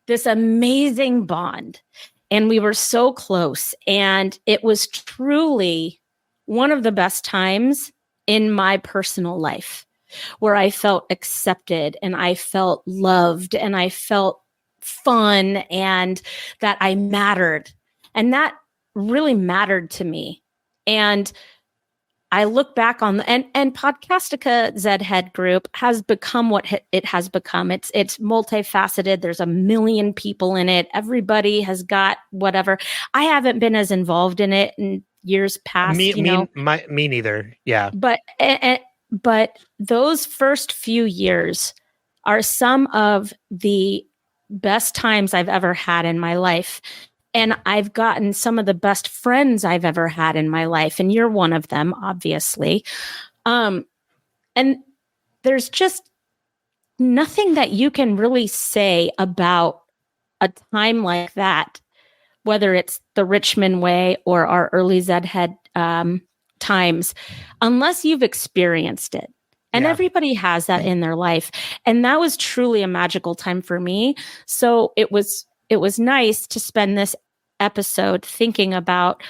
this amazing bond, and we were so close, and it was truly one of the best times in my personal life, where I felt accepted and I felt loved and I felt fun and that I mattered. And that really mattered to me. And I look back on and Podcastica Z-Head group has become what it has become. It's multifaceted. There's a million people in it. Everybody has got whatever. I haven't been as involved in it in years past.
Me neither. Yeah.
But those first few years are some of the best times I've ever had in my life. And I've gotten some of the best friends I've ever had in my life. And you're one of them, obviously. And there's just nothing that you can really say about a time like that, whether it's the Richmond way or our early Z-Head times, unless you've experienced it. And everybody has that in their life. And that was truly a magical time for me. So it was nice to spend this episode thinking about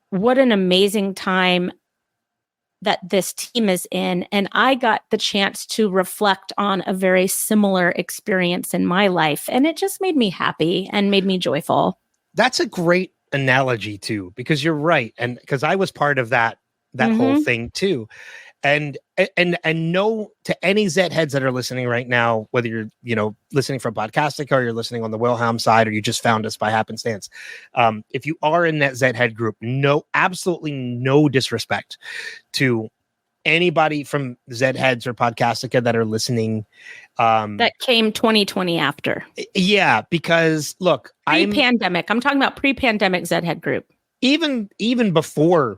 what an amazing time that this team is in. And I got the chance to reflect on a very similar experience in my life. And it just made me happy and made me joyful.
That's a great analogy too, because you're right. And because I was part of that whole thing too. And no, to any Z heads that are listening right now, whether you're listening from Podcastica or you're listening on the Wilhelm side or you just found us by happenstance, if you are in that Z head group, absolutely no disrespect to anybody from Z heads or Podcastica that are listening.
That came 2020 after.
Yeah, because look,
pre-pandemic. I'm talking about pre-pandemic Z head group. Even before.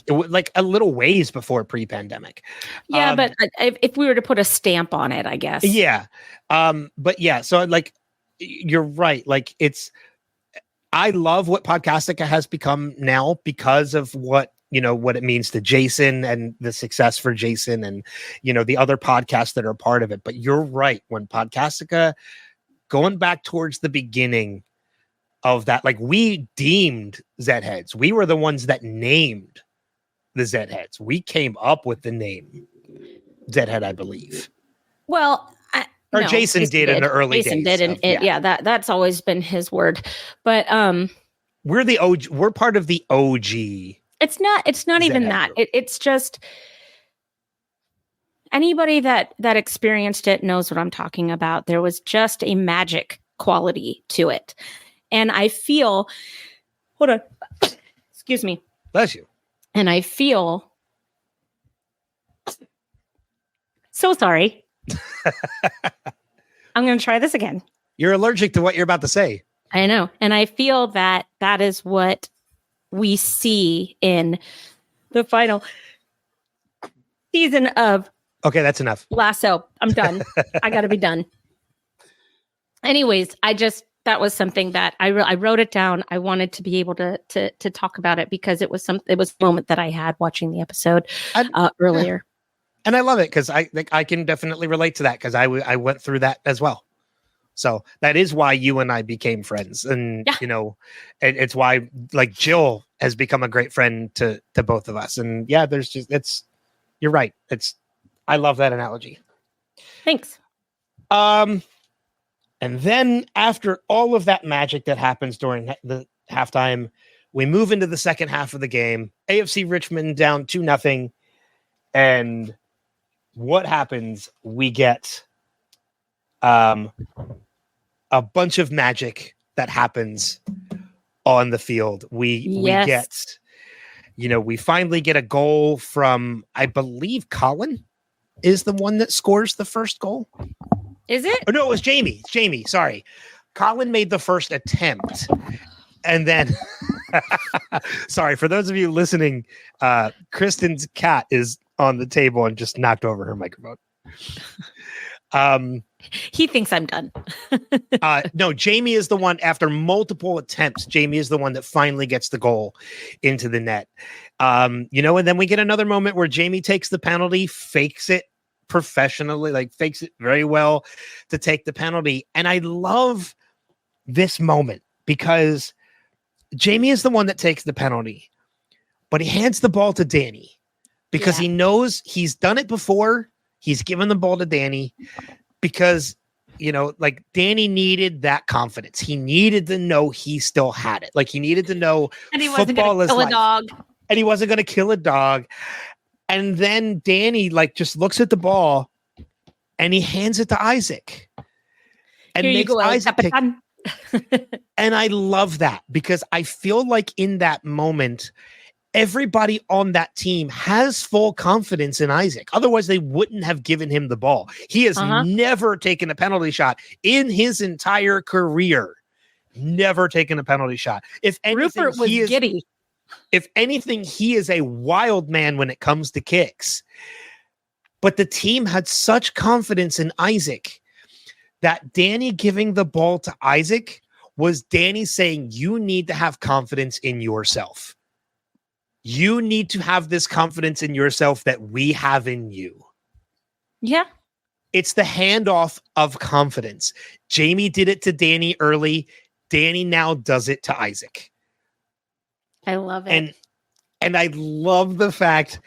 Like a little ways before pre-pandemic. Yeah, but if we were to put a stamp on it, I guess.
Yeah. But yeah, so like you're right. Like I love what Podcastica has become now because of what it means to Jason and the success for Jason and the other podcasts that are part of it. But you're right. When Podcastica, going back towards the beginning of that, like we deemed Z heads. We were the ones that named the Zedheads. We came up with the name Zedhead, I believe.
Well,
Jason did in the early
Jason
days.
did, and that's always been his word. But
we're the OG. We're part of the OG.
It's not even that. It's just anybody that experienced it knows what I'm talking about. There was just a magic quality to it. And I feel, hold on, excuse me.
Bless you.
And I feel so sorry. I'm going to try this again.
You're allergic to what you're about to say.
I know. And I feel that is what we see in the final season of
Okay, that's enough.
Lasso. I'm done. I got to be done. Anyways, that was something that I wrote it down. I wanted to be able to talk about it because it was a moment that I had watching the episode earlier.
And I love it because I can definitely relate to that because I went through that as well. So that is why you and I became friends. And, it's why like Jill has become a great friend to both of us. And yeah, you're right. I love that analogy.
Thanks.
And then after all of that magic that happens during the halftime, we move into the second half of the game. AFC Richmond down 2-0. And what happens? We get a bunch of magic that happens on the field. We get, we finally get a goal from, I believe, Colin is the one that scores the first goal.
Is it?
Oh, no, it was Jamie. It's Jamie. Sorry. Colin made the first attempt. And then, sorry, for those of you listening, Kristin's cat is on the table and just knocked over her microphone.
He thinks I'm done.
No, Jamie is the one, after multiple attempts, Jamie is the one that finally gets the goal into the net. And then we get another moment where Jamie takes the penalty, fakes it professionally, fakes it very well to take the penalty. And I love this moment because Jamie is the one that takes the penalty, but he hands the ball to Danny because he knows he's done it before. He's given the ball to Danny because, Danny needed that confidence. He needed to know he still had it. He needed to know
and he wasn't going to kill a dog.
And he wasn't going to kill a dog. And then Danny just looks at the ball and he hands it to Isaac. And
Here
makes
you go,
Isaac take. And I love that because I feel like in that moment, everybody on that team has full confidence in Isaac. Otherwise, they wouldn't have given him the ball. He has never taken a penalty shot in his entire career. Never taken a penalty shot. If anything,
Rupert was giddy.
If anything, he is a wild man when it comes to kicks. But the team had such confidence in Isaac that Danny giving the ball to Isaac was Danny saying, you need to have confidence in yourself. You need to have this confidence in yourself that we have in you.
Yeah.
It's the handoff of confidence. Jamie did it to Danny early. Danny now does it to Isaac.
I love it.
And I love the fact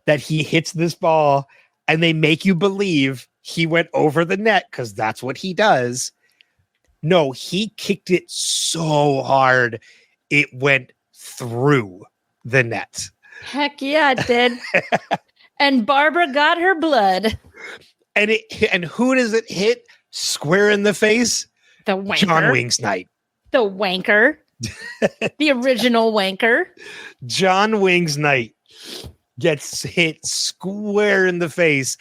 that he hits this ball and they make you believe he went over the net because that's what he does. No, he kicked it so hard it went through the net.
Heck yeah, it did. And Barbara got her blood.
And who does it hit square in the face?
The wanker.
John Wingsnight.
The wanker. The original wanker.
John Wingsnight gets hit square in the face,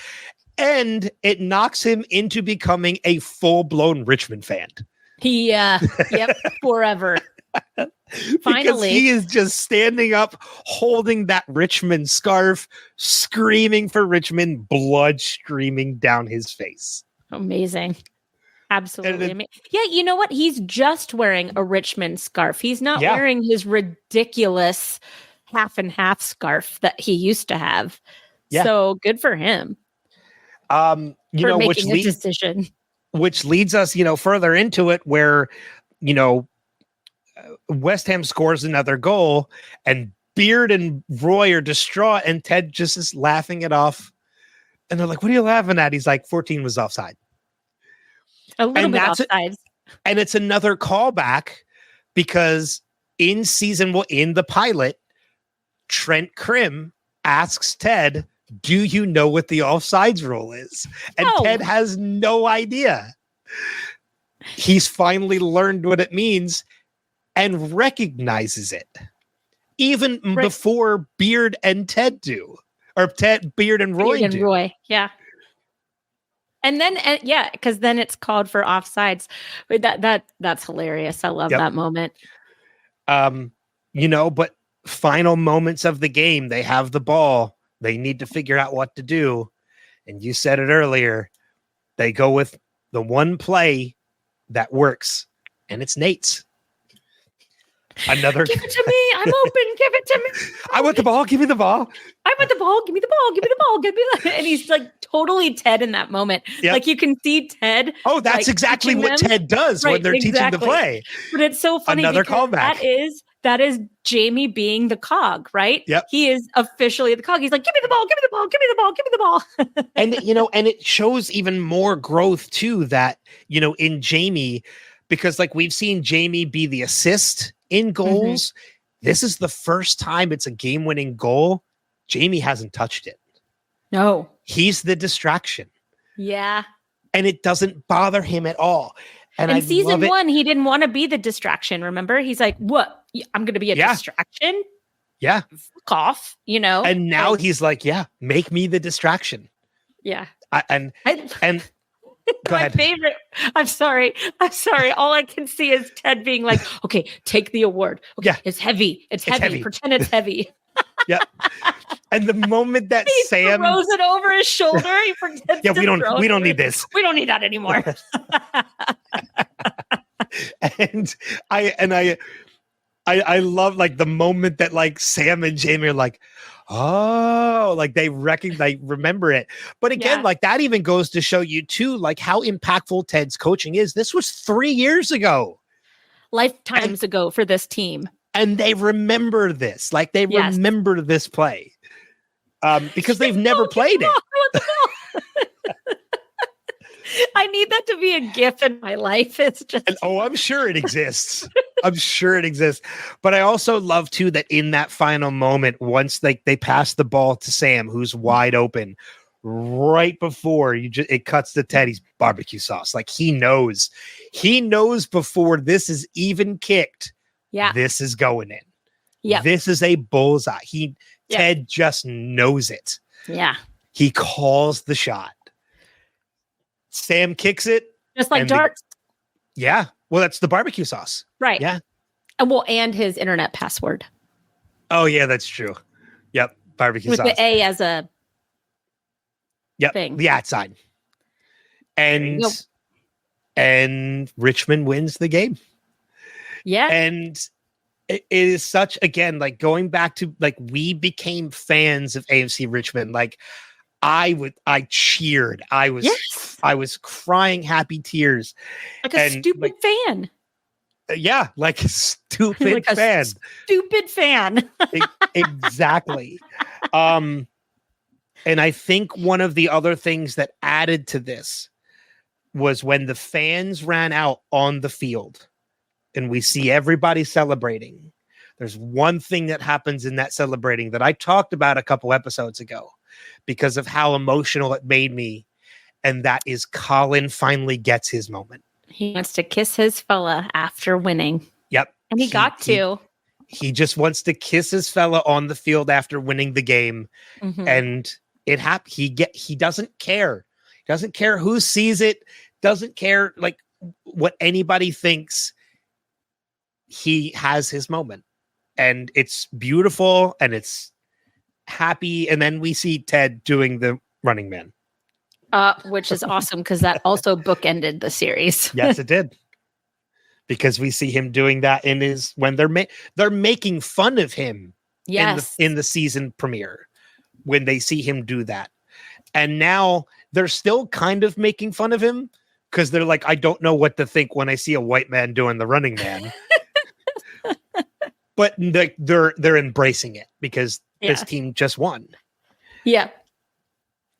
and it knocks him into becoming a full-blown Richmond fan.
Yep, forever. Finally.
Because he is just standing up, holding that Richmond scarf, screaming for Richmond, blood streaming down his face.
Amazing. Absolutely amazing. Yeah, you know what? He's just wearing a Richmond scarf. He's not wearing his ridiculous half and half scarf that he used to have. Yeah. So good for him. Making a decision.
Which leads us, further into it where, West Ham scores another goal and Beard and Roy are distraught, and Ted just is laughing it off. And they're like, "What are you laughing at?" He's like, 14 was offside.
A little bit offsides.
And it's another callback because in the pilot, Trent Krim asks Ted, "Do you know what the offsides rule is?" And Ted has no idea. He's finally learned what it means and recognizes it, even before Beard and Ted do, or Beard and Roy do.
Roy, yeah. And then, because then it's called for offsides. That's hilarious. I love that moment.
But final moments of the game, they have the ball. They need to figure out what to do. And you said it earlier. They go with the one play that works, and it's Nate's. Another.
Give it to me. I'm open. Give it to me.
I want the ball. Give me the ball.
I want the ball. Give me the ball. Give me the ball. Give me the. And he's like totally Ted in that moment.
Yep.
Like you can see Ted.
Oh, that's exactly what Ted does when they're teaching the play.
But it's so funny.
Another callback.
That is Jamie being the cog, right?
Yep.
He is officially the cog. He's like, give me the ball, give me the ball, give me the ball, give me the ball.
And and it shows even more growth too, that in Jamie, because like we've seen Jamie be the assist in goals. Mm-hmm. This is the first time it's a game-winning goal. Jamie hasn't touched it.
No.
He's the distraction.
Yeah.
And it doesn't bother him at all. And
in season 1, he didn't want to be the distraction. Remember? He's like, what? I'm going to be a distraction?
Yeah.
Fuck off,
And now he's like, yeah, make me the distraction.
Yeah.
And go
my
ahead.
favorite. I'm sorry. All I can see is Ted being like, okay, take the award. Okay,
yeah.
It's heavy. It's heavy. Pretend it's heavy.
Yeah. And the moment that
he
Sam
throws it over his shoulder, he forgets.
Yeah, we don't need this.
We don't need that anymore.
And I love like the moment that like Sam and Jamie are like, oh, like they remember it. But again, like that even goes to show you too, like how impactful Ted's coaching is. This was 3 years ago.
Lifetimes ago for this team.
And they remember this. Like they remember this play. Because they've never played it.
I need that to be a GIF in my life. It's just
I'm sure it exists. I'm sure it exists. But I also love too that in that final moment, once they pass the ball to Sam, who's wide open, right before it cuts to Teddy's barbecue sauce. Like he knows before this is even kicked.
Yeah,
this is going in.
Yeah,
this is a bullseye. Ted just knows it.
Yeah,
he calls the shot. Sam kicks it.
Just like darts.
Yeah. Well, that's the barbecue sauce.
Right.
Yeah.
And his internet password.
Oh, yeah, that's true. Yep. Barbecue sauce.
With the A as a thing.
The @ sign. And Richmond wins the game.
Yeah.
And it is such, again, like going back to like we became fans of AFC Richmond. Like I cheered. I was crying happy tears.
Like a stupid fan.
Yeah, like a stupid fan.
Stupid fan.
Exactly. And I think one of the other things that added to this was when the fans ran out on the field and we see everybody celebrating. There's one thing that happens in that celebrating that I talked about a couple episodes ago because of how emotional it made me. And that is Colin finally gets his moment.
He wants to kiss his fella after winning.
Yep.
And he got to.
He just wants to kiss his fella on the field after winning the game. Mm-hmm. And it happened. He doesn't care. He doesn't care who sees it. Doesn't care like what anybody thinks. He has his moment. And it's beautiful and it's happy. And then we see Ted doing the Running Man.
Which is awesome because that also bookended the series.
Yes, it did. Because we see him doing that when they're making fun of him.
Yes.
in the season premiere when they see him do that. And now they're still kind of making fun of him because they're like, I don't know what to think when I see a white man doing the Running Man. but they're embracing it because this team just won.
Yeah.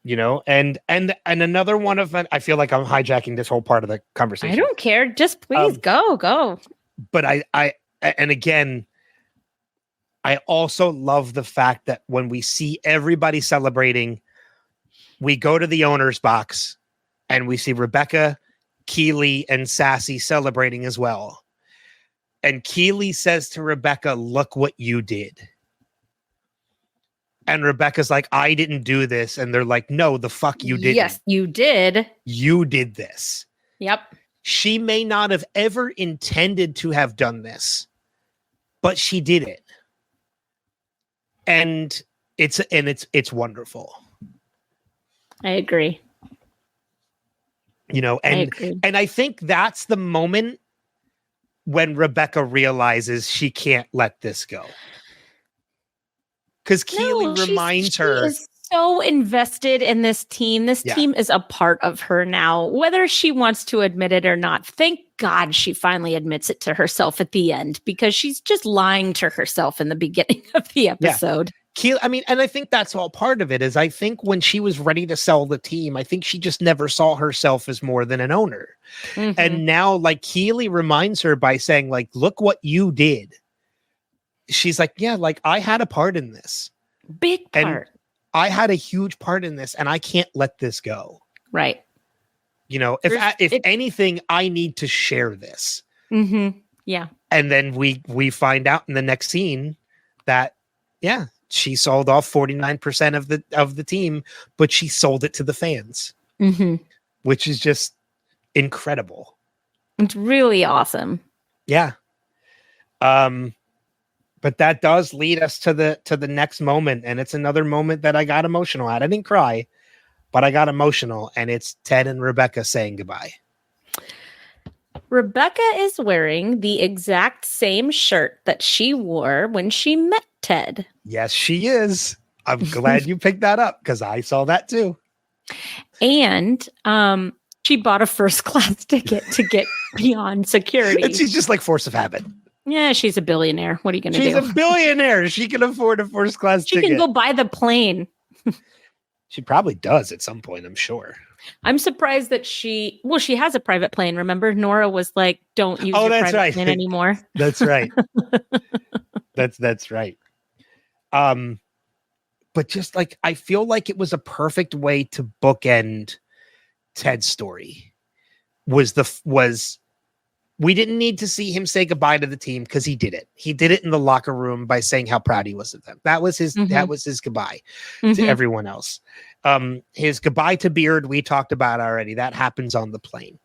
You know, and another one of I feel like I'm hijacking this whole part of the conversation.
I don't care. Just please go.
But I and again, I also love the fact that when we see everybody celebrating, we go to the owner's box and we see Rebecca, Keely, and Sassy celebrating as well. And Keely says to Rebecca, "Look what you did." And Rebecca's like, "I didn't do this." And they're like, "No, the fuck you didn't."
Yes, you did.
You did this.
Yep.
She may not have ever intended to have done this, but she did it. And it's wonderful.
I agree.
You know, and I think that's the moment when Rebecca realizes she can't let this go. Because Keely reminds her.
She is so invested in this team. This team is a part of her now, whether she wants to admit it or not. Thank God she finally admits it to herself at the end, because she's just lying to herself in the beginning of the episode.
Keely, I mean, and I think that's all part of it. Is I think when she was ready to sell the team, I think she just never saw herself as more than an owner. Mm-hmm. And now, like, Keely reminds her by saying, like, "Look what you did." She's like, "Yeah, like, I had a part in this.
Big part.
And I had a huge part in this, and I can't let this go."
Right.
You know, if anything, I need to share this.
Mm-hmm. Yeah.
And then we find out in the next scene that, she sold off 49% of the team, but she sold it to the fans, which is just incredible.
It's really awesome.
Yeah. But that does lead us to the next moment, and it's another moment that I got emotional at. I didn't cry, but I got emotional, and it's Ted and Rebecca saying goodbye.
Rebecca is wearing the exact same shirt that she wore when she met Ted.
Yes, she is. I'm glad you picked that up, because I saw that too.
And she bought a first class ticket to get beyond security.
And she's just like force of habit.
Yeah, she's a billionaire. What are you going to do?
She's a billionaire. She can afford a first class ticket.
She can go buy the plane.
She probably does at some point, I'm sure.
I'm surprised that she has a private plane. Remember, Nora was like, "Don't use your private plane anymore."
That's right. That's right. But just like, I feel like it was a perfect way to bookend Ted's story. We didn't need to see him say goodbye to the team, because he did it. He did it in the locker room by saying how proud he was of them. That was his goodbye to everyone else. His goodbye to Beard, we talked about already. That happens on the plane.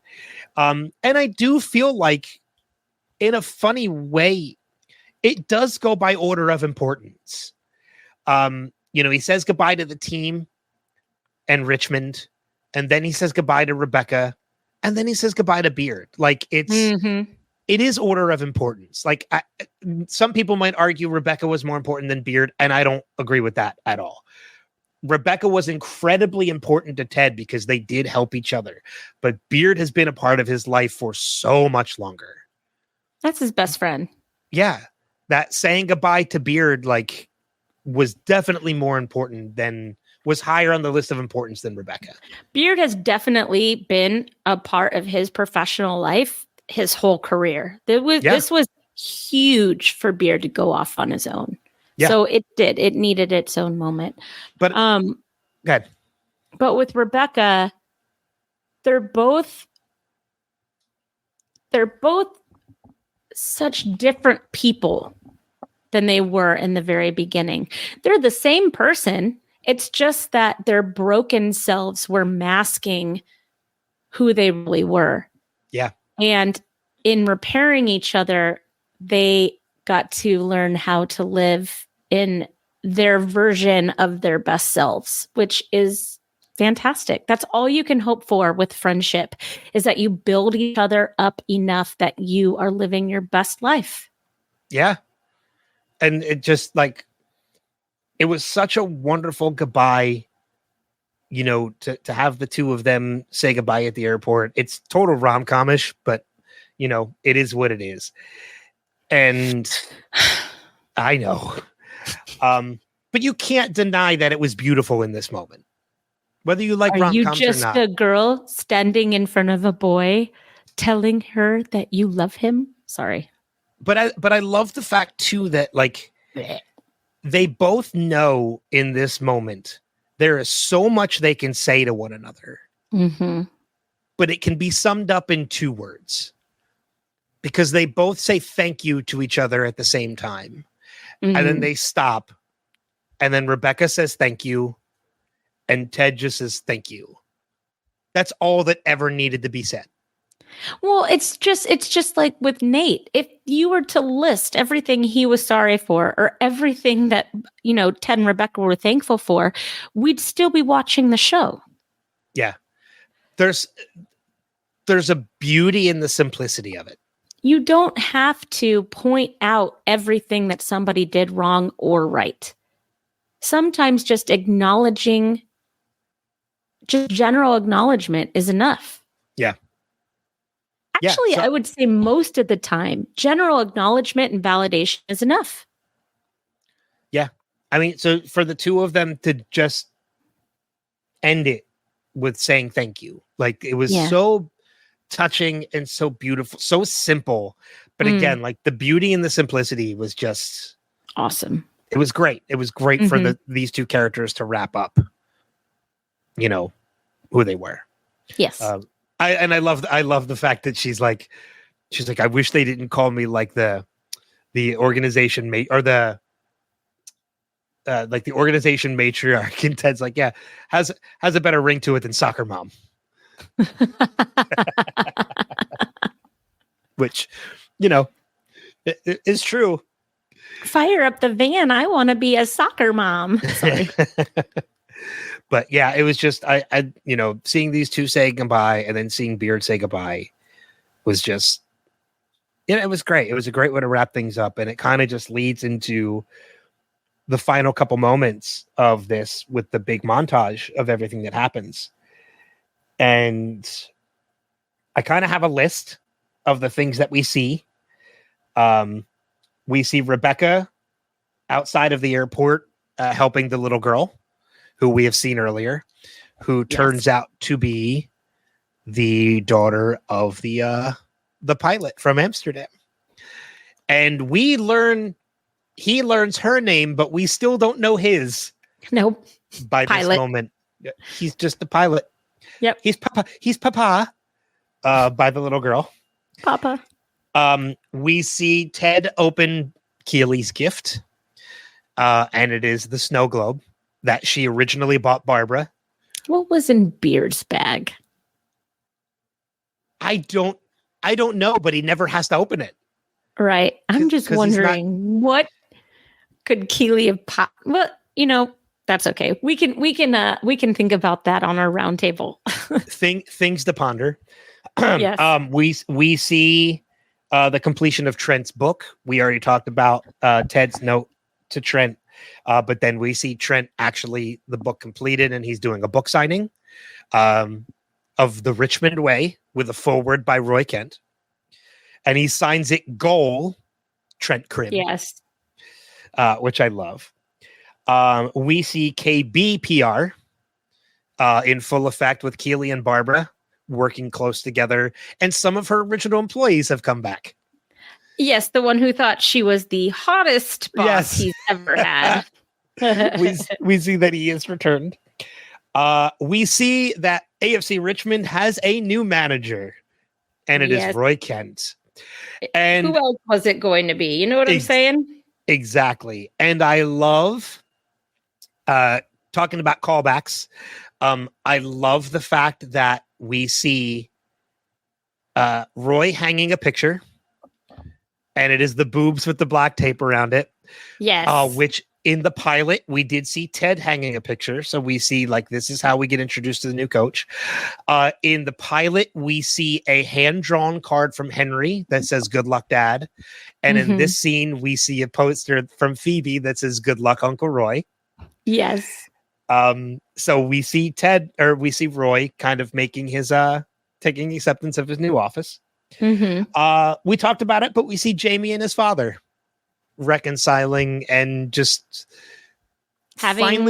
And I do feel like, in a funny way, it does go by order of importance. He says goodbye to the team and Richmond, and then he says goodbye to Rebecca, and then he says goodbye to Beard. Like, it is order of importance. Like, some people might argue Rebecca was more important than Beard, and I don't agree with that at all. Rebecca was incredibly important to Ted because they did help each other, but Beard has been a part of his life for so much longer.
That's his best friend.
Yeah. That saying goodbye to Beard, like, was definitely more important was higher on the list of importance than Rebecca.
Beard has definitely been a part of his professional life his whole career. This was huge for Beard to go off on his own. Yeah. So it needed its own moment.
But good.
But with Rebecca, they're both such different people than they were in the very beginning. They're the same person. It's just that their broken selves were masking who they really were.
Yeah.
And in repairing each other, they got to learn how to live in their version of their best selves, which is fantastic. That's all you can hope for with friendship, is that you build each other up enough that you are living your best life.
Yeah. And it just, like, it was such a wonderful goodbye, to have the two of them say goodbye at the airport. It's total rom-com-ish, but, it is what it is. And I know. But you can't deny that it was beautiful in this moment. Whether you like
Are you
rom-coms or
just
not.
a girl standing in front of a boy telling her that you love him? Sorry.
But I love the fact too that like they both know in this moment there is so much they can say to one another.
Mm-hmm.
But it can be summed up in 2 words. Because they both say thank you to each other at the same time.
Mm-hmm.
And then they stop. And then Rebecca says thank you. And Ted just says thank you. That's all that ever needed to be said.
Well, it's just like with Nate. If you were to list everything he was sorry for or everything that, Ted and Rebecca were thankful for, we'd still be watching the show.
Yeah. There's a beauty in the simplicity of it.
You don't have to point out everything that somebody did wrong or right. Sometimes just acknowledging, just general acknowledgement is enough.
Yeah.
Actually, I would say most of the time, general acknowledgement and validation is enough.
Yeah. I mean, so for the 2 of them to just end it with saying thank you. Like it was so touching and so beautiful, so simple. But again, like the beauty and the simplicity was just
awesome.
It was great. It was great for these 2 characters to wrap up, who they were.
Yes.
I love the fact that she's like, I wish they didn't call me like the organization mate or the organization matriarch. And Ted's like, yeah, has a better ring to it than soccer mom. Which, it is true.
Fire up the van. I want to be a soccer mom. Sorry.
But yeah, it was just, I seeing these 2 say goodbye and then seeing Beard say goodbye was just, it was great. It was a great way to wrap things up. And it kind of just leads into the final couple moments of this with the big montage of everything that happens. And I kind of have a list of the things that we see. We see Rebecca outside of the airport helping the little girl who we have seen earlier, who turns out to be the daughter of the pilot from Amsterdam. And he learns her name, but we still don't know his.
Nope.
By this moment. He's just the pilot.
Yep.
He's Papa by the little girl.
Papa.
We see Ted open Keely's gift. And it is the snow globe that she originally bought Barbara.
What was in Beard's bag?
I don't know, but he never has to open it.
Right. I'm just wondering what could Keely have popped? Well, that's okay. We can think about that on our roundtable.
Things to ponder.
Yes.
We see the completion of Trent's book. We already talked about Ted's note to Trent, but then we see Trent actually the book completed, and he's doing a book signing of The Richmond Way with a foreword by Roy Kent, and he signs it Goal Trent Cribb.
Yes,
which I love. We see KBPR in full effect with Keely and Barbara working close together, and some of her original employees have come back.
Yes, the one who thought she was the hottest boss he's ever had.
we see that he is returned. We see that AFC Richmond has a new manager, and it is Roy Kent. And
who else was it going to be? You know what I'm saying?
Exactly. And I love talking about callbacks. I love the fact that we see Roy hanging a picture, and it is the boobs with the black tape around it.
Yes.
Which in the pilot, we did see Ted hanging a picture. So we see like, this is how we get introduced to the new coach. In the pilot, we see a hand-drawn card from Henry that says, "Good luck, Dad." And in this scene, we see a poster from Phoebe that says, "Good luck, Uncle Roy."
Yes.
So we see we see Roy kind of making his, taking acceptance of his new office. We talked about it, but we see Jamie and his father reconciling and just
Having
having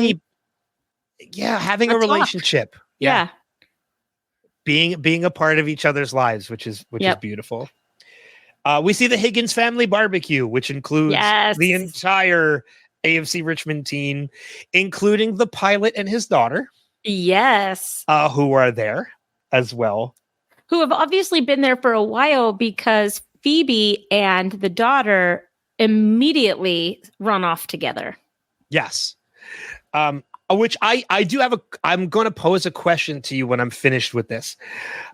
a
a
talk.
relationship.
Yeah.
Being a part of each other's lives, which is
Yep.
beautiful. We see the Higgins family barbecue, which includes
Yes.
the entire AFC Richmond team, including the pilot and his daughter,
Yes.
who are there as well.
Who have obviously been there for a while because Phoebe and the daughter immediately run off together.
Yes. Which I do have I'm going to pose a question to you when I'm finished with this.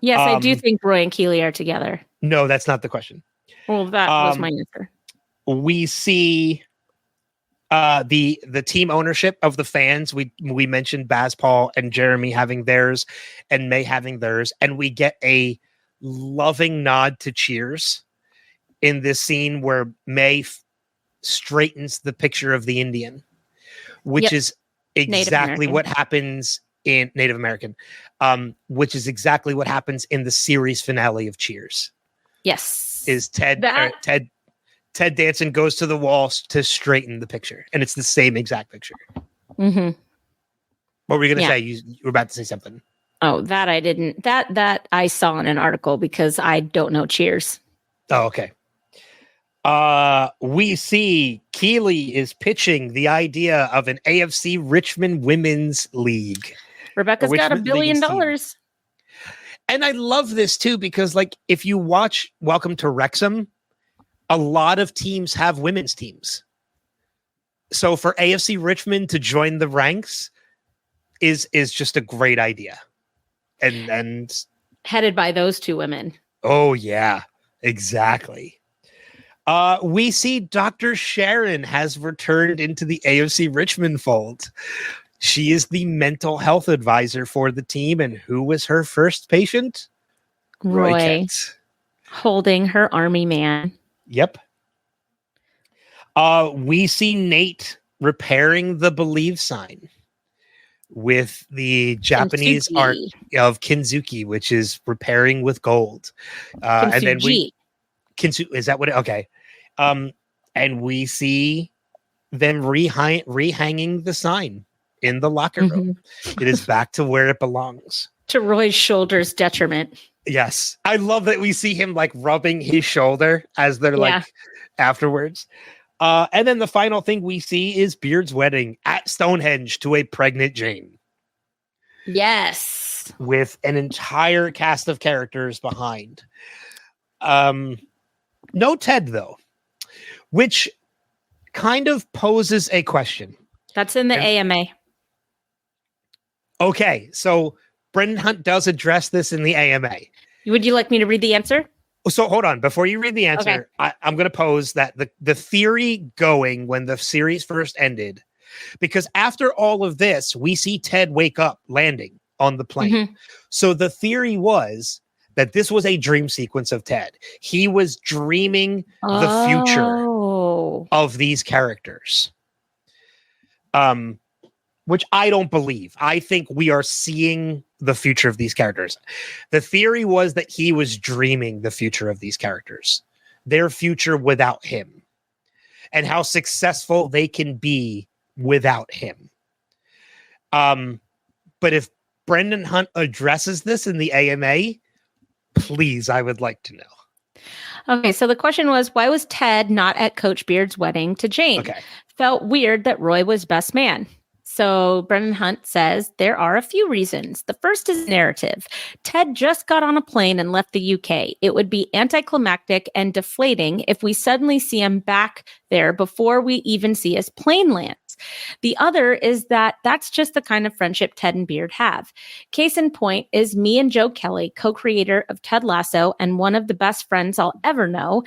Yes, I do think Roy and Keely are together.
No, that's not the question.
Well, that was my answer.
We see the team ownership of the fans. We mentioned Baz Paul and Jeremy having theirs and May having theirs, and we get a loving nod to Cheers in this scene where May straightens the picture of the Indian, which is exactly what happens in Native American, which is exactly what happens in the series finale of Cheers.
Yes.
Is Ted Danson goes to the wall to straighten the picture, and it's the same exact picture.
Mm-hmm.
What were you going to say? You were about to say something.
Oh, that I didn't. That I saw in an article because I don't know Cheers.
Oh, okay. We see Keely is pitching the idea of an AFC Richmond Women's League.
Rebecca's got $1 billion.
And I love this too, because like if you watch Welcome to Wrexham, a lot of teams have women's teams. So for AFC Richmond to join the ranks is just a great idea. And
headed by those two women.
Oh yeah, exactly. We see Dr. Sharon has returned into the AFC Richmond fold. She is the mental health advisor for the team. And who was her first patient?
Roy
Kent.
Holding her army man.
Yep. We see Nate repairing the Believe sign with the Japanese art of Kinzuki, which is repairing with gold. And then is that what okay. And we see them rehanging the sign in the locker room. It is back to where it belongs.
To Roy's shoulder's detriment.
Yes. I love that we see him like rubbing his shoulder as they're like afterwards. And then the final thing we see is Beard's wedding at Stonehenge to a pregnant Jane.
Yes.
With an entire cast of characters behind. No Ted, though, which kind of poses a question.
That's in the AMA.
Okay, so Brendan Hunt does address this in the AMA.
Would you like me to read the answer?
So hold on. Before you read the answer, I'm going to pose that the theory going when the series first ended, because after all of this, we see Ted wake up landing on the plane. So the theory was that this was a dream sequence of Ted. He was dreaming the future of these characters. Which I don't believe. I think we are seeing the future of these characters. The theory was that he was dreaming the future of these characters, their future without him, and how successful they can be without him. But if Brendan Hunt addresses this in the AMA, please, I would like to know.
Okay, so the question was, why was Ted not at Coach Beard's wedding to Jane?
Okay.
Felt weird that Roy was best man. So Brendan Hunt says there are a few reasons. The first is narrative. Ted just got on a plane and left the UK. It would be anticlimactic and deflating if we suddenly see him back there before we even see his plane lands. The other is that that's just the kind of friendship Ted and Beard have. Case in point is me and Joe Kelly, co-creator of Ted Lasso and one of the best friends I'll ever know.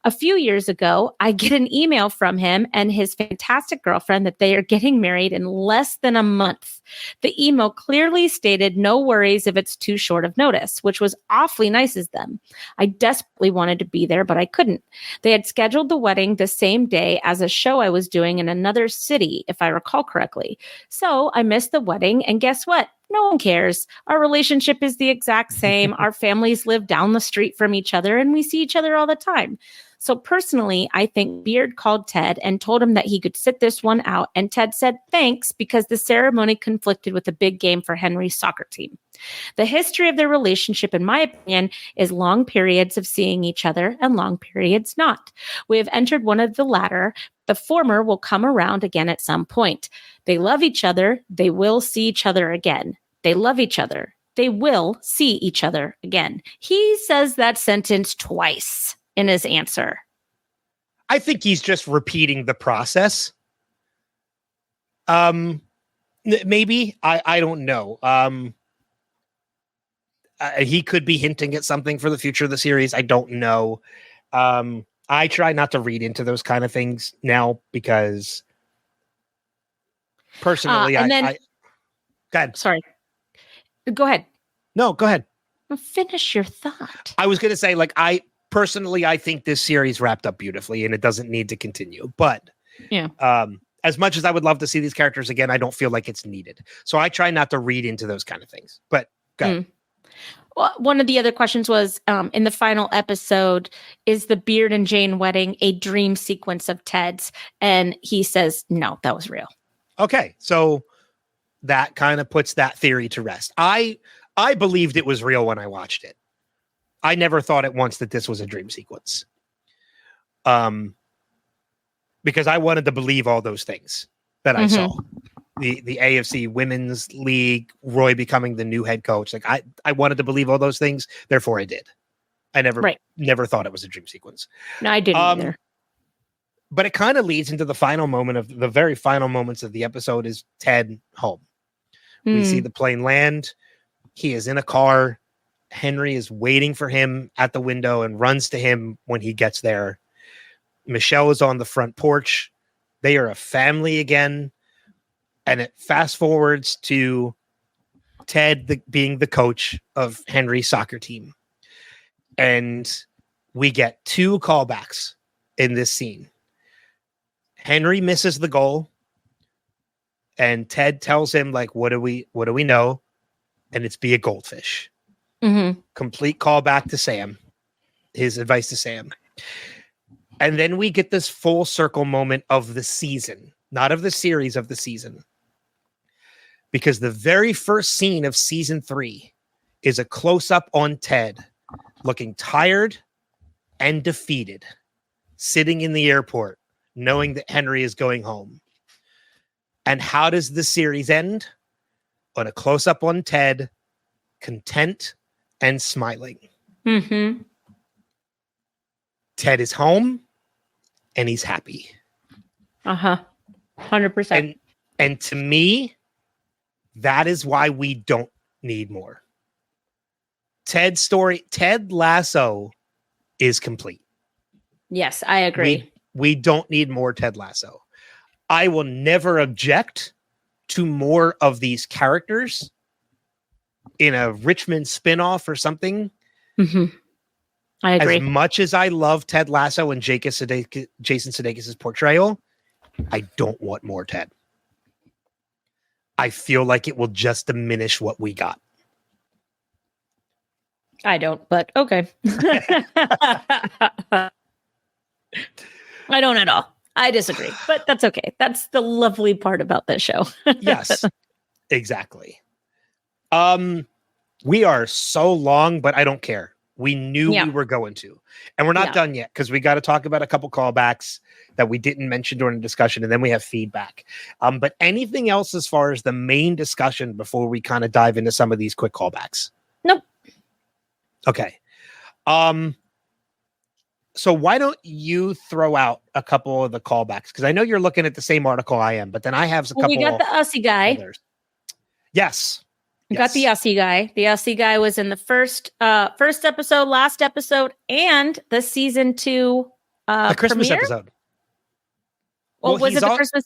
A few years ago, I get an email from him and his fantastic girlfriend that they are getting married in less than a month. The email clearly stated no worries if it's too short of notice, which was awfully nice of them. I desperately wanted to be there, but I couldn't. They had scheduled the wedding the same day as a show I was doing in another city, if I recall correctly. So I missed the wedding, and guess what? No one cares. Our relationship is the exact same. Our families live down the street from each other, and we see each other all the time. So personally, I think Beard called Ted and told him that he could sit this one out. And Ted said thanks because the ceremony conflicted with a big game for Henry's soccer team. The history of their relationship, in my opinion, is long periods of seeing each other and long periods not. We have entered one of the latter. The former will come around again at some point. They love each other. They will see each other again. They love each other. They will see each other again. He says that sentence twice in his answer.
I think he's just repeating the process. Maybe. I don't know. He could be hinting at something for the future of the series. I don't know. I try not to read into those kind of things now because personally,
Go ahead. Sorry. Go ahead.
No, go ahead.
Finish your thought.
I was going to say, like, I think this series wrapped up beautifully and it doesn't need to continue. But
yeah,
as much as I would love to see these characters again, I don't feel like it's needed. So I try not to read into those kind of things. But go ahead.
Well, one of the other questions was, in the final episode, is the Beard and Jane wedding a dream sequence of Ted's? And he says, no, that was real.
Okay. So that kind of puts that theory to rest. I believed it was real when I watched it. I never thought at once that this was a dream sequence. Because I wanted to believe all those things that I saw. The AFC Women's League, Roy becoming the new head coach. Like I wanted to believe all those things. Therefore I did. I never thought it was a dream sequence.
No, I didn't either.
But it kind of leads into the final moment of the very final moments of the episode is Ted home. We see the plane land. He is in a car. Henry is waiting for him at the window and runs to him when he gets there. Michelle is on the front porch. They are a family again. And it fast forwards to Ted being the coach of Henry's soccer team. And we get 2 callbacks in this scene. Henry misses the goal. And Ted tells him, like, what do we know? And it's be a goldfish. Complete callback to Sam. His advice to Sam. And then we get this full circle moment of the season, not of the series, of the season. Because the very first scene of season 3 is a close-up on Ted looking tired and defeated, sitting in the airport, knowing that Henry is going home. And how does the series end? On a close-up on Ted, content and smiling. Ted is home and he's happy.
100%.
And to me, that is why we don't need more. Ted's story, Ted Lasso, is complete.
Yes, I agree.
We don't need more Ted Lasso. I will never object to more of these characters in a Richmond spinoff or something.
I agree.
As much as I love Ted Lasso and Jason Sudeikis' portrayal, I don't want more Ted. I feel like it will just diminish what we got.
I don't, but okay. I don't at all. I disagree, but that's okay. That's the lovely part about this show.
Yes, exactly. We are so long, but I don't care. We knew we were going to, and we're not done yet because we got to talk about a couple callbacks that we didn't mention during the discussion, and then we have feedback. But anything else as far as the main discussion before we kind of dive into some of these quick callbacks?
Nope.
Okay. So why don't you throw out a couple of the callbacks? Because I know you're looking at the same article I am, but then I have a couple.
We got the Aussie guy.
Others. Yes.
We got the Aussie guy. The Aussie guy was in the first episode, last episode, and the season 2
the Christmas
premiere?
episode.
Well, was it the Christmas?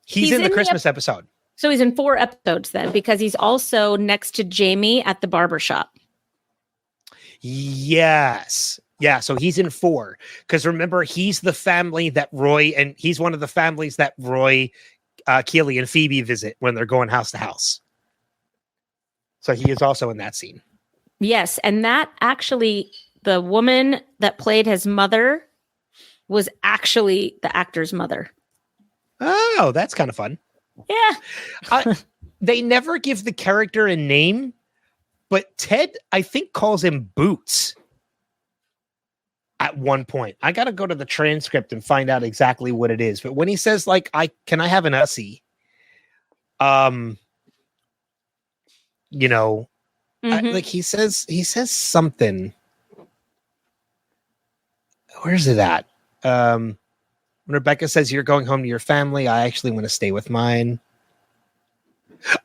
He's in the Christmas episode.
So he's in 4 episodes then, because he's also next to Jamie at the barbershop.
Yes. Yeah, so he's in 4. Because remember, he's the family that he's one of the families that Roy, Keely, and Phoebe visit when they're going house to house. So he is also in that scene.
Yes, and that actually, the woman that played his mother was actually the actor's mother.
Oh, that's kind of fun.
Yeah.
They never give the character a name, but Ted, I think, calls him Boots at one point. I got to go to the transcript and find out exactly what it is. But when he says, like, can I have an Ussie? You know, like he says something. Where's it at? When Rebecca says you're going home to your family, I actually want to stay with mine.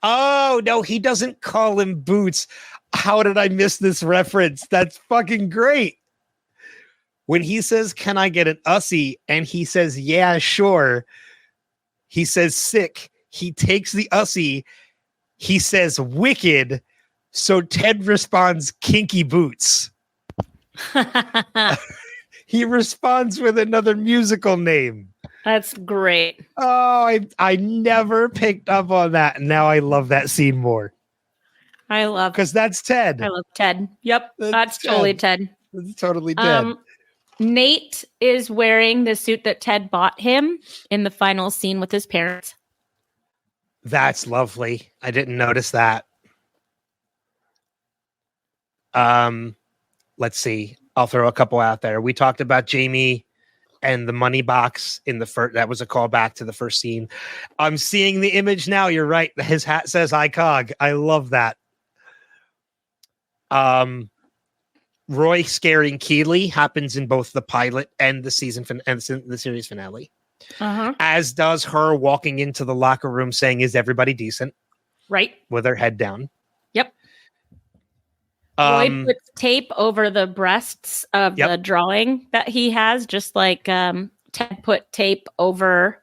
Oh, no, he doesn't call him Boots. How did I miss this reference? That's fucking great. When he says, can I get an Ussie? And he says, yeah, sure. He says, sick. He takes the Ussie. He says, wicked. So Ted responds, kinky boots. He responds with another musical name.
That's great.
Oh, I never picked up on that. And now I love that scene more.
I love
because that's Ted.
I love Ted. Yep. That's totally Ted.
That's totally Ted.
Nate is wearing the suit that Ted bought him in the final scene with his parents.
That's lovely. I didn't notice that. Let's see. I'll throw a couple out there. We talked about Jamie and the money box in the first. That was a callback to the first scene. I'm seeing the image now. You're right. His hat says ICOG. I love that. Roy scaring Keeley happens in both the pilot and the the series finale. As does her walking into the locker room saying, "Is everybody decent?"
Right.
With her head down.
Yep. Roy puts tape over the breasts of the drawing that he has, just like Ted put tape over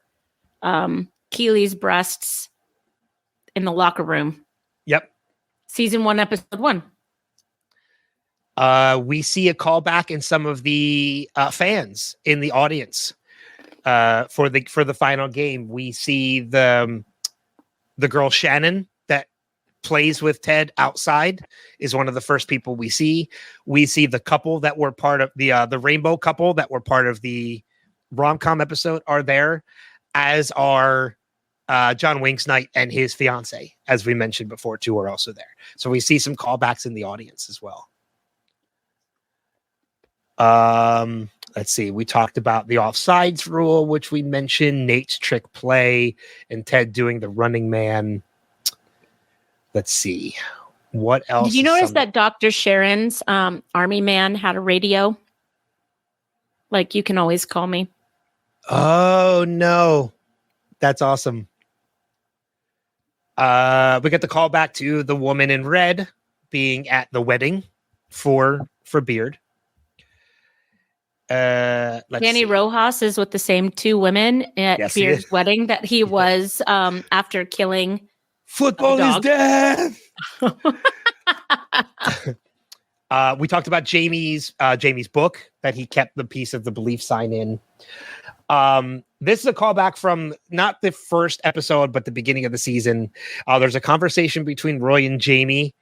Keeley's breasts in the locker room.
Yep.
Season 1, episode 1.
We see a callback in some of the fans in the audience for the final game. We see the girl Shannon that plays with Ted outside is one of the first people we see. We see the couple that were part of the rainbow couple that were part of the rom-com episode are there, as are John Winksnight and his fiance, as we mentioned before, too, are also there. So we see some callbacks in the audience as well. Let's see. We talked about the offsides rule, which we mentioned, Nate's trick play, and Ted doing the running man. Let's see. What else?
Did you notice that Dr. Sharon's army man had a radio? Like, you can always call me.
Oh, no. That's awesome. We got the call back to the woman in red being at the wedding for Beard.
Danny Rojas is with the same two women at Beard's wedding that he was after killing.
Football is death. We talked about Jamie's book that he kept the piece of the belief sign in. This is a callback from not the first episode, but the beginning of the season. There's a conversation between Roy and Jamie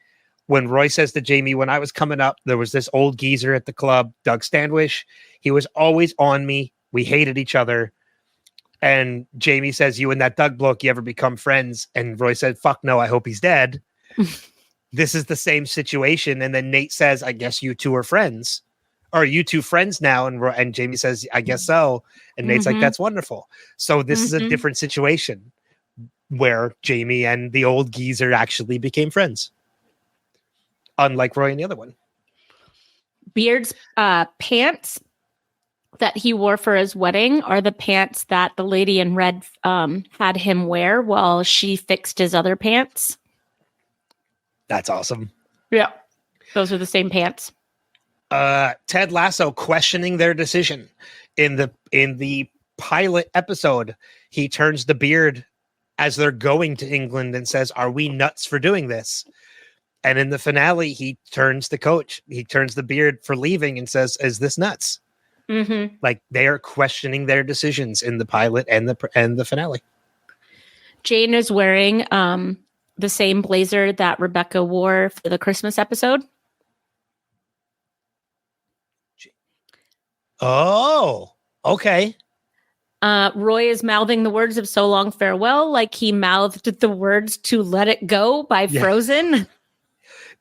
when Roy says to Jamie, when I was coming up, there was this old geezer at the club, Doug Standwish. He was always on me. We hated each other. And Jamie says, you and that Doug bloke, you ever become friends? And Roy said, fuck no, I hope he's dead. This is the same situation. And then Nate says, I guess you two are friends. Are you two friends now? And Jamie says, I guess so. And Nate's like, that's wonderful. So this is a different situation where Jamie and the old geezer actually became friends. Unlike Roy and the other one.
Beard's pants that he wore for his wedding are the pants that the lady in red had him wear while she fixed his other pants.
That's awesome.
Yeah. Those are the same pants.
Ted Lasso questioning their decision. In the pilot episode, he turns to Beard as they're going to England and says, are we nuts for doing this? And in the finale, he turns to Coach. He turns to Beard for leaving and says, is this nuts? Like, they are questioning their decisions in the pilot and the finale.
Jane is wearing the same blazer that Rebecca wore for the Christmas episode.
Oh, Okay.
Roy is mouthing the words of So Long Farewell like he mouthed the words to Let It Go by Frozen.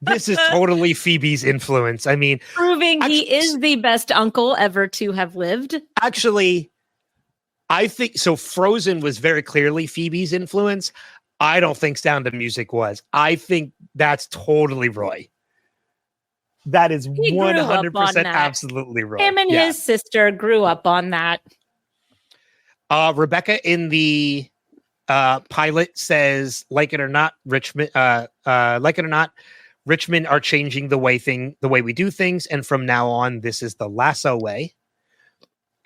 This is totally Phoebe's influence. I mean,
Proving he is the best uncle ever to have lived.
Actually, I think so. Frozen was very clearly Phoebe's influence. I don't think Sound of Music was. I think that's totally Roy. That is 100% absolutely Roy.
Him and his sister grew up on that.
Rebecca in the pilot says, like it or not, Richmond are changing the way we do things, and from now on, this is the Lasso way.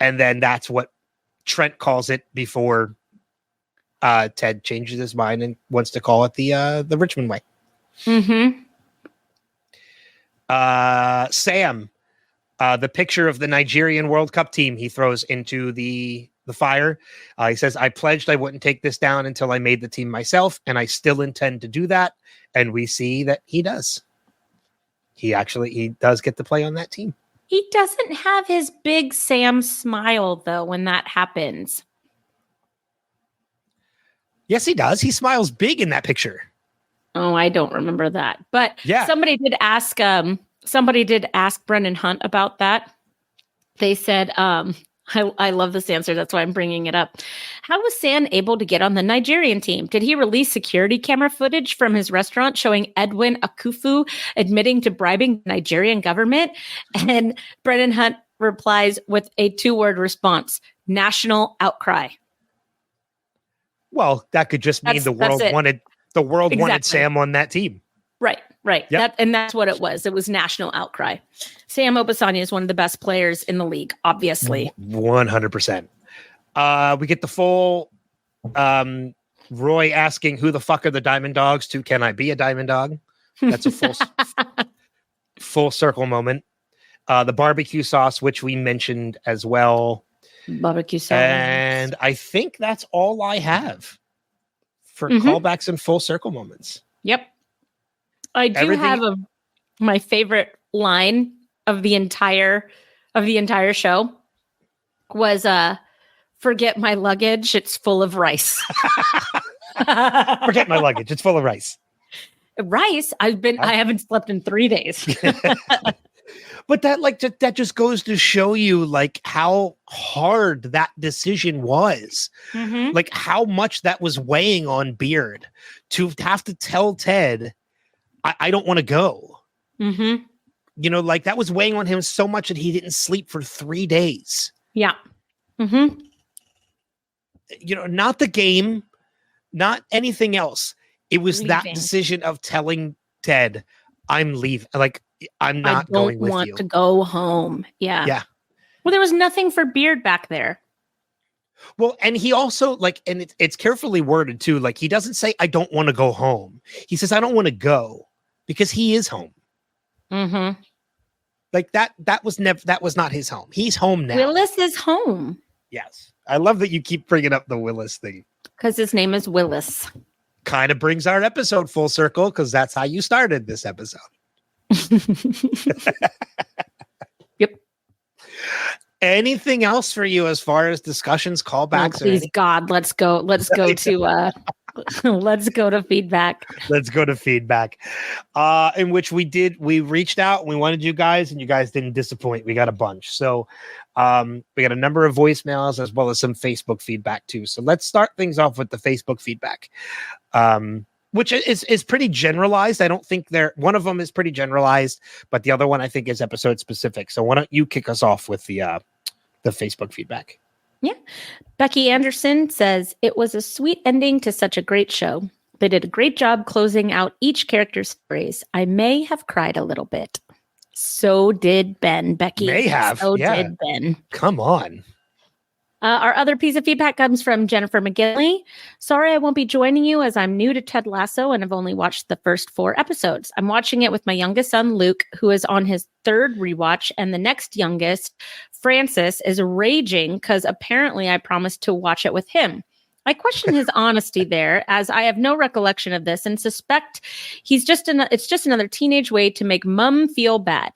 And then that's what Trent calls it before Ted changes his mind and wants to call it the Richmond way.
Mm-hmm.
Sam, the picture of the Nigerian World Cup team he throws into the fire. He says, I pledged I wouldn't take this down until I made the team myself, and I still intend to do that. And we see that he does. He does get to play on that team.
He doesn't have his big Sam smile, though, when that happens.
Yes, he does. He smiles big in that picture.
Oh, I don't remember that. But somebody did ask Brendan Hunt about that. They said, I love this answer. That's why I'm bringing it up. How was Sam able to get on the Nigerian team? Did he release security camera footage from his restaurant showing Edwin Akufu admitting to bribing the Nigerian government? And Brendan Hunt replies with a 2-word response: national outcry.
Well, that could just mean the world wanted Sam on that team.
Right.
Yep.
That's what it was. It was national outcry. Sam Obasanya is one of the best players in the league, obviously.
100%. We get the full Roy asking, who the fuck are the Diamond Dogs to Can I Be a Diamond Dog? That's a full circle moment. The barbecue sauce, which we mentioned as well.
Barbecue sauce.
And I think that's all I have for callbacks and full circle moments.
Yep. I do have my favorite line of the entire show was forget my luggage, it's full of rice.
Forget my luggage, it's full of rice.
Rice? I haven't slept in 3 days.
But that just goes to show you like how hard that decision was.
Mm-hmm.
Like how much that was weighing on Beard to have to tell Ted, I don't want to go.
Mm-hmm.
You know, like that was weighing on him so much that he didn't sleep for 3 days.
Yeah. Mm-hmm.
You know, not the game, not anything else. It was that decision of telling Ted, I'm leaving. Like, I'm not going with you.
I don't want to go home. Yeah.
Yeah.
Well, there was nothing for Beard back there.
Well, and he also and it's carefully worded too. Like he doesn't say, I don't want to go home. He says, I don't want to go because he is home.
Mm-hmm.
Like that was not his home. He's home now.
Willis is home.
Yes. I love that you keep bringing up the Willis thing.
Because his name is Willis.
Kind of brings our episode full circle because that's how you started this episode.
Yep.
Anything else for you as far as discussions, callbacks?
Please, God, let's go to let's go to feedback.
Let's go to feedback. In which we reached out and we wanted you guys, and you guys didn't disappoint. We got a bunch. So we got a number of voicemails as well as some Facebook feedback too. So let's start things off with the Facebook feedback. Which is pretty generalized. I don't think one of them is pretty generalized, but the other one I think is episode specific. So why don't you kick us off with the Facebook feedback?
Yeah. Becky Anderson says, it was a sweet ending to such a great show. They did a great job closing out each character's phrase. I may have cried a little bit. So did Ben, Becky.
May have.
So did Ben.
Come on.
Our other piece of feedback comes from Jennifer McGinley. Sorry, I won't be joining you as I'm new to Ted Lasso and have only watched the first 4 episodes. I'm watching it with my youngest son, Luke, who is on his 3rd rewatch, and the next youngest, Francis, is raging because apparently I promised to watch it with him. I question his honesty there, as I have no recollection of this and suspect it's just another teenage way to make mom feel bad.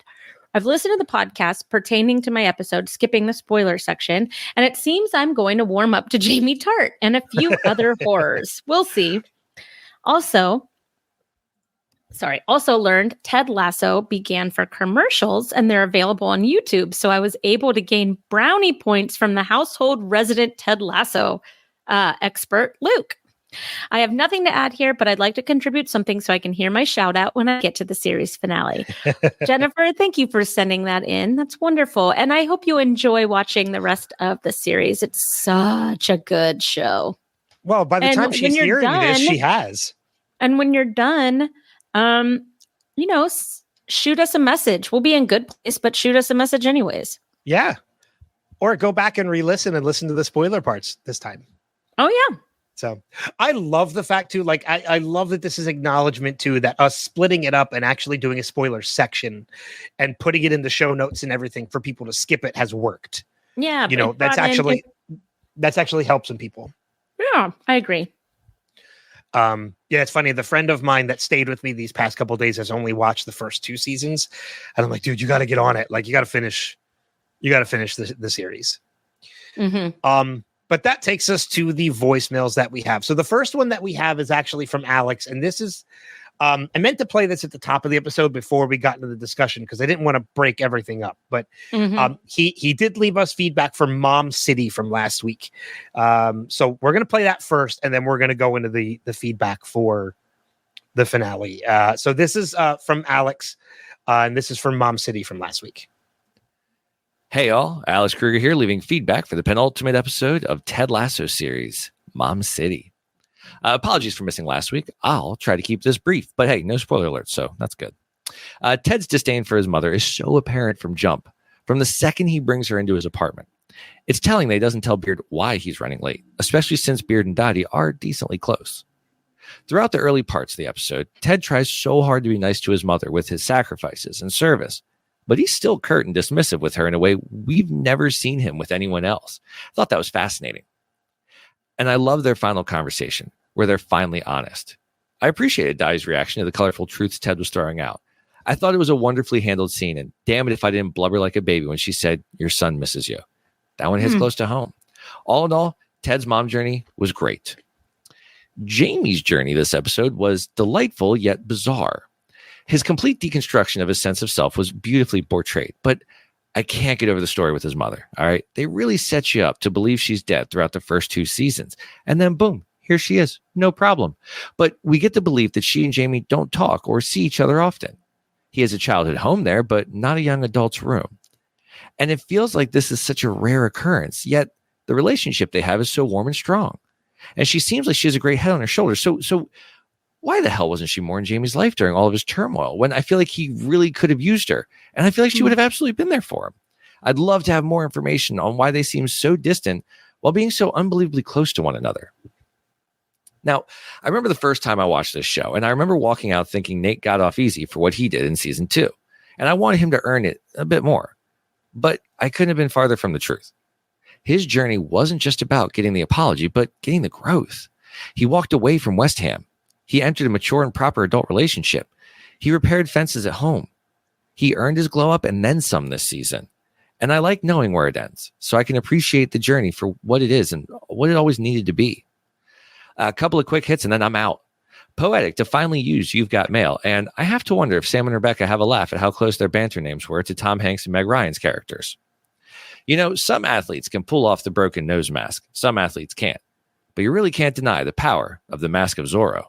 I've listened to the podcast pertaining to my episode, skipping the spoiler section, and it seems I'm going to warm up to Jamie Tart and a few other horrors. We'll see. Also learned Ted Lasso began for commercials and they're available on YouTube. So I was able to gain brownie points from the household resident Ted Lasso expert, Luke. I have nothing to add here, but I'd like to contribute something so I can hear my shout out when I get to the series finale. Jennifer, thank you for sending that in. That's wonderful. And I hope you enjoy watching the rest of the series. It's such a good show.
Well, by the time she's hearing this, she has.
And when you're done, shoot us a message. We'll be in good place, but shoot us a message anyways.
Yeah. Or go back and re-listen and listen to the spoiler parts this time.
Oh, yeah.
So I love the fact too, like I love that this is acknowledgement too, that us splitting it up and actually doing a spoiler section and putting it in the show notes and everything for people to skip it has worked.
Yeah.
That's actually helped some people.
Yeah, I agree.
Yeah, it's funny. The friend of mine that stayed with me these past couple of days has only watched the first 2 seasons. And I'm like, dude, you got to get on it. Like you got to finish the series.
Mm-hmm.
But that takes us to the voicemails that we have. So the first one that we have is actually from Alex. And this is, I meant to play this at the top of the episode before we got into the discussion because I didn't want to break everything up. But he did leave us feedback from Mom City from last week. So we're going to play that first, and then we're going to go into the feedback for the finale. So this is from Alex, and this is from Mom City from last week.
Hey all, Alex Kruger here, leaving feedback for the penultimate episode of Ted Lasso series, Mom City. Apologies for missing last week. I'll try to keep this brief, but hey, no spoiler alerts, so that's good. Ted's disdain for his mother is so apparent from jump, from the second he brings her into his apartment. It's telling that he doesn't tell Beard why he's running late, especially since Beard and Dottie are decently close. Throughout the early parts of the episode, Ted tries so hard to be nice to his mother with his sacrifices and service, but he's still curt and dismissive with her in a way we've never seen him with anyone else. I thought that was fascinating. And I love their final conversation, where they're finally honest. I appreciated Dottie's reaction to the colorful truths Ted was throwing out. I thought it was a wonderfully handled scene, and damn it if I didn't blubber like a baby when she said, "Your son misses you." That one hits close to home. All in all, Ted's mom journey was great. Jamie's journey this episode was delightful yet bizarre. His complete deconstruction of his sense of self was beautifully portrayed, but I can't get over the story with his mother. All right. They really set you up to believe she's dead throughout the first 2 seasons. And then boom, here she is. No problem. But we get the belief that she and Jamie don't talk or see each other often. He has a childhood home there, but not a young adult's room. And it feels like this is such a rare occurrence, yet the relationship they have is so warm and strong. And she seems like she has a great head on her shoulders. So why the hell wasn't she more in Jamie's life during all of his turmoil when I feel like he really could have used her? And I feel like she would have absolutely been there for him. I'd love to have more information on why they seem so distant while being so unbelievably close to one another. Now, I remember the first time I watched this show, and I remember walking out thinking Nate got off easy for what he did in season 2. And I wanted him to earn it a bit more. But I couldn't have been farther from the truth. His journey wasn't just about getting the apology, but getting the growth. He walked away from West Ham. He entered a mature and proper adult relationship. He repaired fences at home. He earned his glow up and then some this season. And I like knowing where it ends, so I can appreciate the journey for what it is and what it always needed to be. A couple of quick hits and then I'm out. Poetic to finally use You've Got Mail, and I have to wonder if Sam and Rebecca have a laugh at how close their banter names were to Tom Hanks and Meg Ryan's characters. You know, some athletes can pull off the broken nose mask. Some athletes can't. But you really can't deny the power of the Mask of Zorro.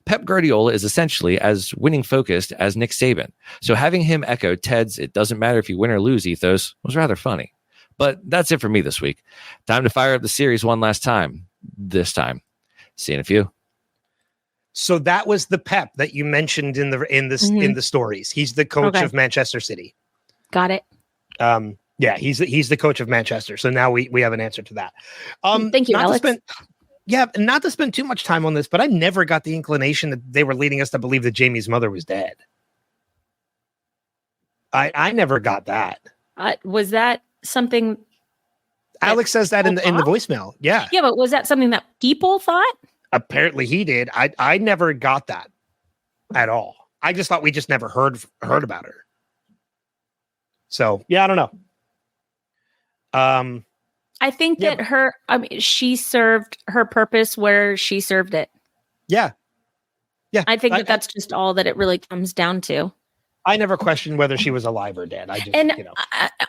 Pep Guardiola is essentially as winning-focused as Nick Saban, so having him echo Ted's "it doesn't matter if you win or lose" ethos was rather funny. But that's it for me this week. Time to fire up the series one last time. This time. See you in a few.
So that was the Pep that you mentioned in the stories. He's the coach of Manchester City.
Got it.
Yeah, he's the coach of Manchester. So now we have an answer to that.
Thank you, Alex.
Not to spend too much time on this, but I never got the inclination that they were leading us to believe that Jamie's mother was dead. I never got that.
Was that something?
Alex says that in the voicemail. Yeah.
Yeah, but was that something that people thought?
Apparently he did. I never got that at all. I just thought we just never heard about her. So yeah, I don't know.
I think that she served her purpose where she served it.
Yeah.
I think that's just all that it really comes down to.
I never questioned whether she was alive or dead. I just,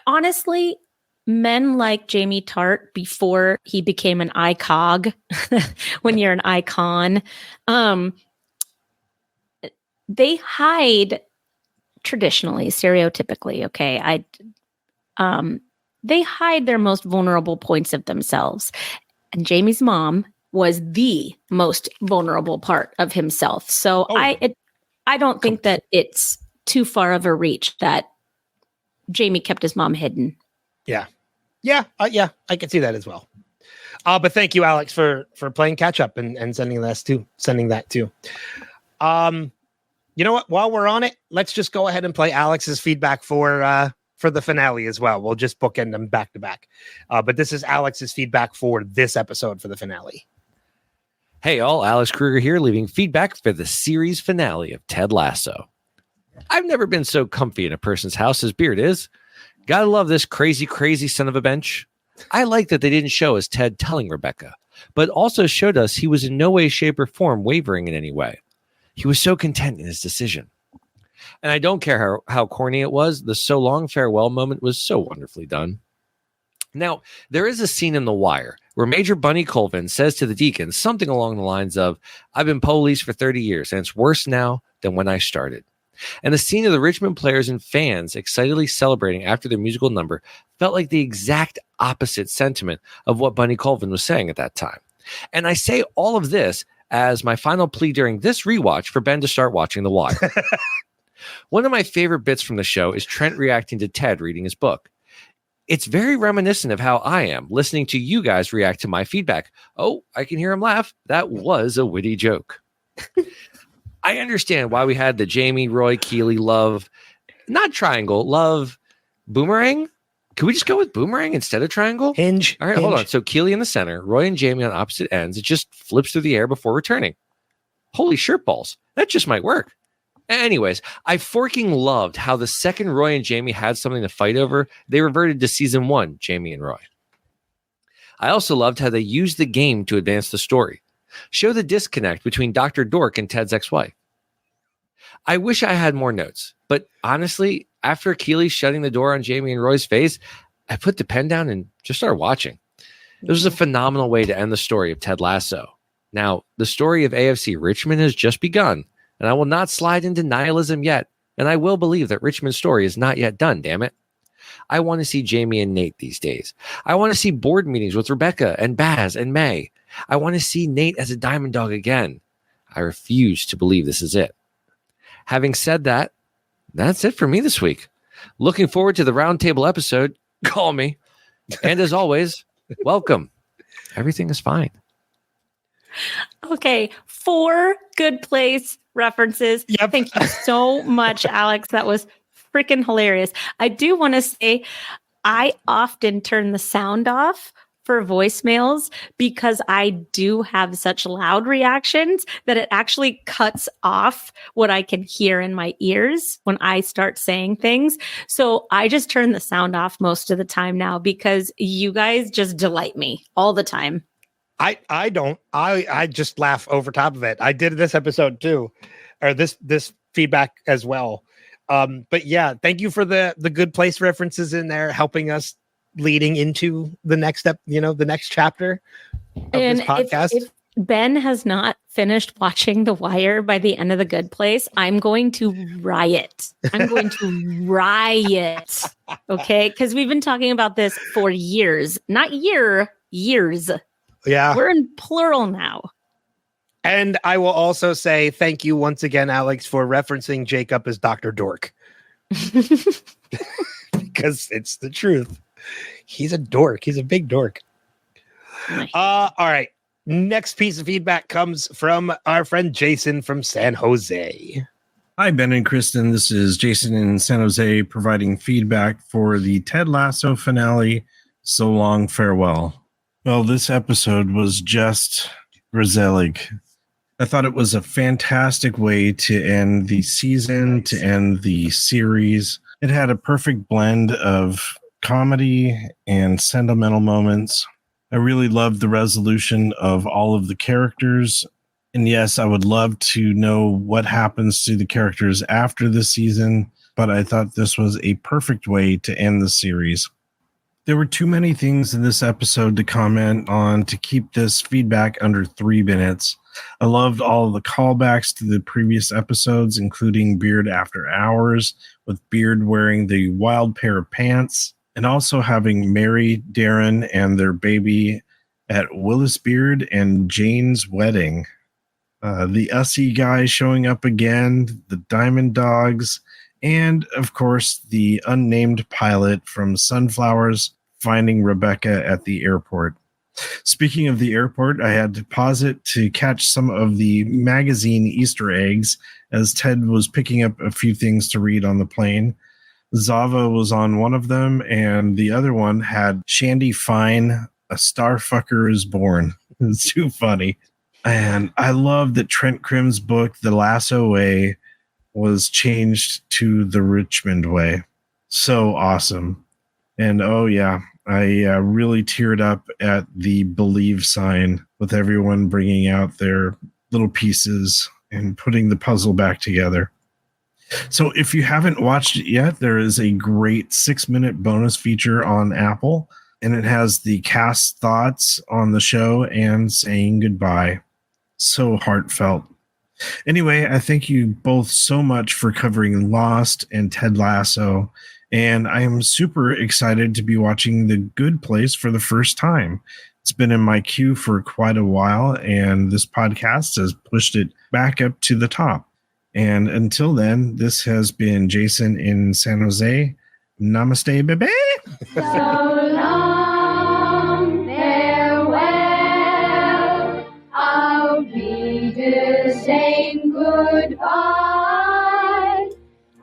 Honestly, men like Jamie Tart, before he became an icog, when you're an icon, they hide traditionally, stereotypically. Okay, they hide their most vulnerable points of themselves, and Jamie's mom was the most vulnerable part of himself. So I don't think that it's too far of a reach that Jamie kept his mom hidden.
Yeah, I can see that as well. But thank you, Alex, for playing catch up and sending that too. You know what? While we're on it, let's just go ahead and play Alex's feedback for the finale as well. We'll just bookend them back to back. But this is Alex's feedback for this episode for the finale.
Hey all, Alex Kruger here, leaving feedback for the series finale of Ted Lasso. I've never been so comfy in a person's house as Beard is. Gotta love this crazy, crazy son of a bench. I like that they didn't show us Ted telling Rebecca, but also showed us he was in no way, shape, or form wavering in any way. He was so content in his decision. And I don't care how corny it was, the so long farewell moment was so wonderfully done. Now, there is a scene in The Wire where Major Bunny Colvin says to the Deacon something along the lines of, I've been police for 30 years, and it's worse now than when I started. And the scene of the Richmond players and fans excitedly celebrating after their musical number felt like the exact opposite sentiment of what Bunny Colvin was saying at that time. And I say all of this as my final plea during this rewatch for Ben to start watching The Wire. One of my favorite bits from the show is Trent reacting to Ted reading his book. It's very reminiscent of how I am listening to you guys react to my feedback. Oh, I can hear him laugh. That was a witty joke. I understand why we had the Jamie, Roy, Keeley, love, not triangle, love, boomerang. Could we just go with boomerang instead of triangle?
Hinge.
All right, hold on. So Keeley in the center, Roy and Jamie on opposite ends. It just flips through the air before returning. Holy shirt balls. That just might work. Anyways, I forking loved how the second Roy and Jamie had something to fight over, they reverted to season 1, Jamie and Roy. I also loved how they used the game to advance the story. Show the disconnect between Dr. Dork and Ted's ex-wife. I wish I had more notes, but honestly, after Keeley shutting the door on Jamie and Roy's face, I put the pen down and just started watching. This was a phenomenal way to end the story of Ted Lasso. Now, the story of AFC Richmond has just begun, and I will not slide into nihilism yet, and I will believe that Richmond's story is not yet done, damn it. I want to see Jamie and Nate these days. I want to see board meetings with Rebecca and Baz and May. I want to see Nate as a diamond dog again. I refuse to believe this is it. Having said that, that's it for me this week. Looking forward to the roundtable episode. Call me. And as always, welcome. Everything is fine.
Okay, 4 Good Place references.
Yep.
Thank you so much, Alex. That was freaking hilarious. I do want to say I often turn the sound off for voicemails because I do have such loud reactions that it actually cuts off what I can hear in my ears when I start saying things. So I just turn the sound off most of the time now because you guys just delight me all the time.
I don't. I just laugh over top of it. I did this episode too, or this feedback as well. But yeah, thank you for the Good Place references in there, helping us leading into the next step, the next chapter of this podcast.
If Ben has not finished watching The Wire by the end of The Good Place, I'm going to riot. Okay, because we've been talking about this for years, not years.
Yeah.
We're in plural now.
And I will also say thank you once again, Alex, for referencing Jacob as Dr. Dork. Because it's the truth. He's a dork. He's a big dork. All right. Next piece of feedback comes from our friend Jason from San Jose.
Hi, Ben and Kristin. This is Jason in San Jose providing feedback for the Ted Lasso finale, So Long Farewell. Well, this episode was just Griselig. I thought it was a fantastic way to end the season, to end the series. It had a perfect blend of comedy and sentimental moments. I really loved the resolution of all of the characters. And yes, I would love to know what happens to the characters after this season, but I thought this was a perfect way to end the series. There were too many things in this episode to comment on to keep this feedback under 3 minutes. I loved all of the callbacks to the previous episodes, including Beard After Hours, with Beard wearing the wild pair of pants, and also having Mary, Darren, and their baby at Willis Beard and Jane's wedding. The Ussie guy showing up again, the Diamond Dogs, and, of course, the unnamed pilot from Sunflowers finding Rebecca at the airport. Speaking of the airport, I had to pause it to catch some of the magazine Easter eggs as Ted was picking up a few things to read on the plane. Zava was on one of them, and the other one had Shandy Fine, A Starfucker is Born. It's too funny. And I love that Trent Crimm's book, The Lasso Way, was changed to The Richmond Way. So awesome. And oh yeah, I really teared up at the Believe sign with everyone bringing out their little pieces and putting the puzzle back together. So if you haven't watched it yet, there is a great 6-minute bonus feature on Apple, and it has the cast thoughts on the show and saying goodbye. So heartfelt. Anyway, I thank you both so much for covering Lost and Ted Lasso, and I am super excited to be watching The Good Place for the first time. It's been in my queue for quite a while, and this podcast has pushed it back up to the top. And until then, this has been Jason in San Jose. Namaste, baby.
So long, farewell. Our readers saying goodbye.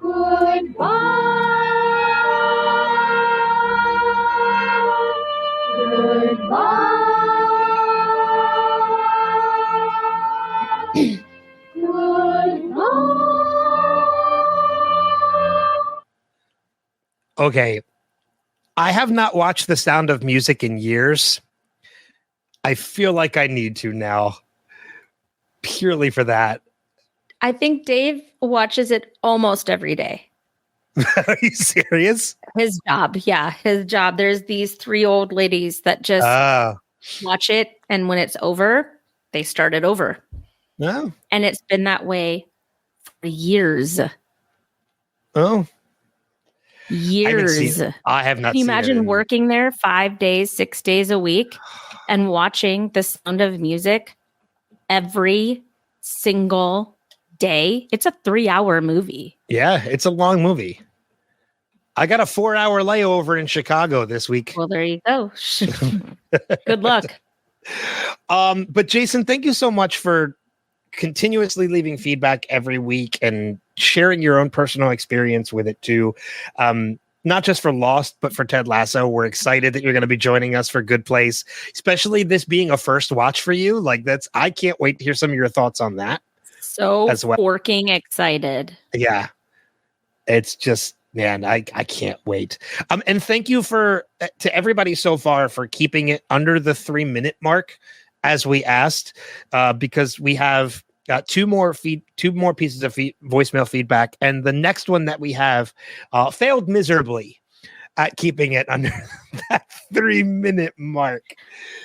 Goodbye. Goodbye.
Okay. I have not watched The Sound of Music in years. I feel like I need to now, purely for that.
I think Dave watches it almost every day.
Are you serious?
His job. Yeah, his job. There's these 3 old ladies that just watch it, and when it's over, they start it over.
No.
And it's been that way for years.
Oh.
Years.
I have not
Can you
seen
imagine
it
working there 5 days, 6 days a week and watching The Sound of Music every single day? It's a 3-hour movie.
Yeah, it's a long movie. I got a 4-hour layover in Chicago this week.
Well, there you go. Good luck.
But Jason, thank you so much for continuously leaving feedback every week and sharing your own personal experience with it too. Not just for Lost, but for Ted Lasso. We're excited that you're going to be joining us for Good Place, especially this being a first watch for you. I can't wait to hear some of your thoughts on that.
So
as well.
Forking excited.
Yeah. It's just, man, I can't wait. And thank you to everybody so far for keeping it under the 3-minute mark as we asked, because we have got 2 more pieces of voicemail feedback, and the next one that we have failed miserably at keeping it under that 3-minute mark.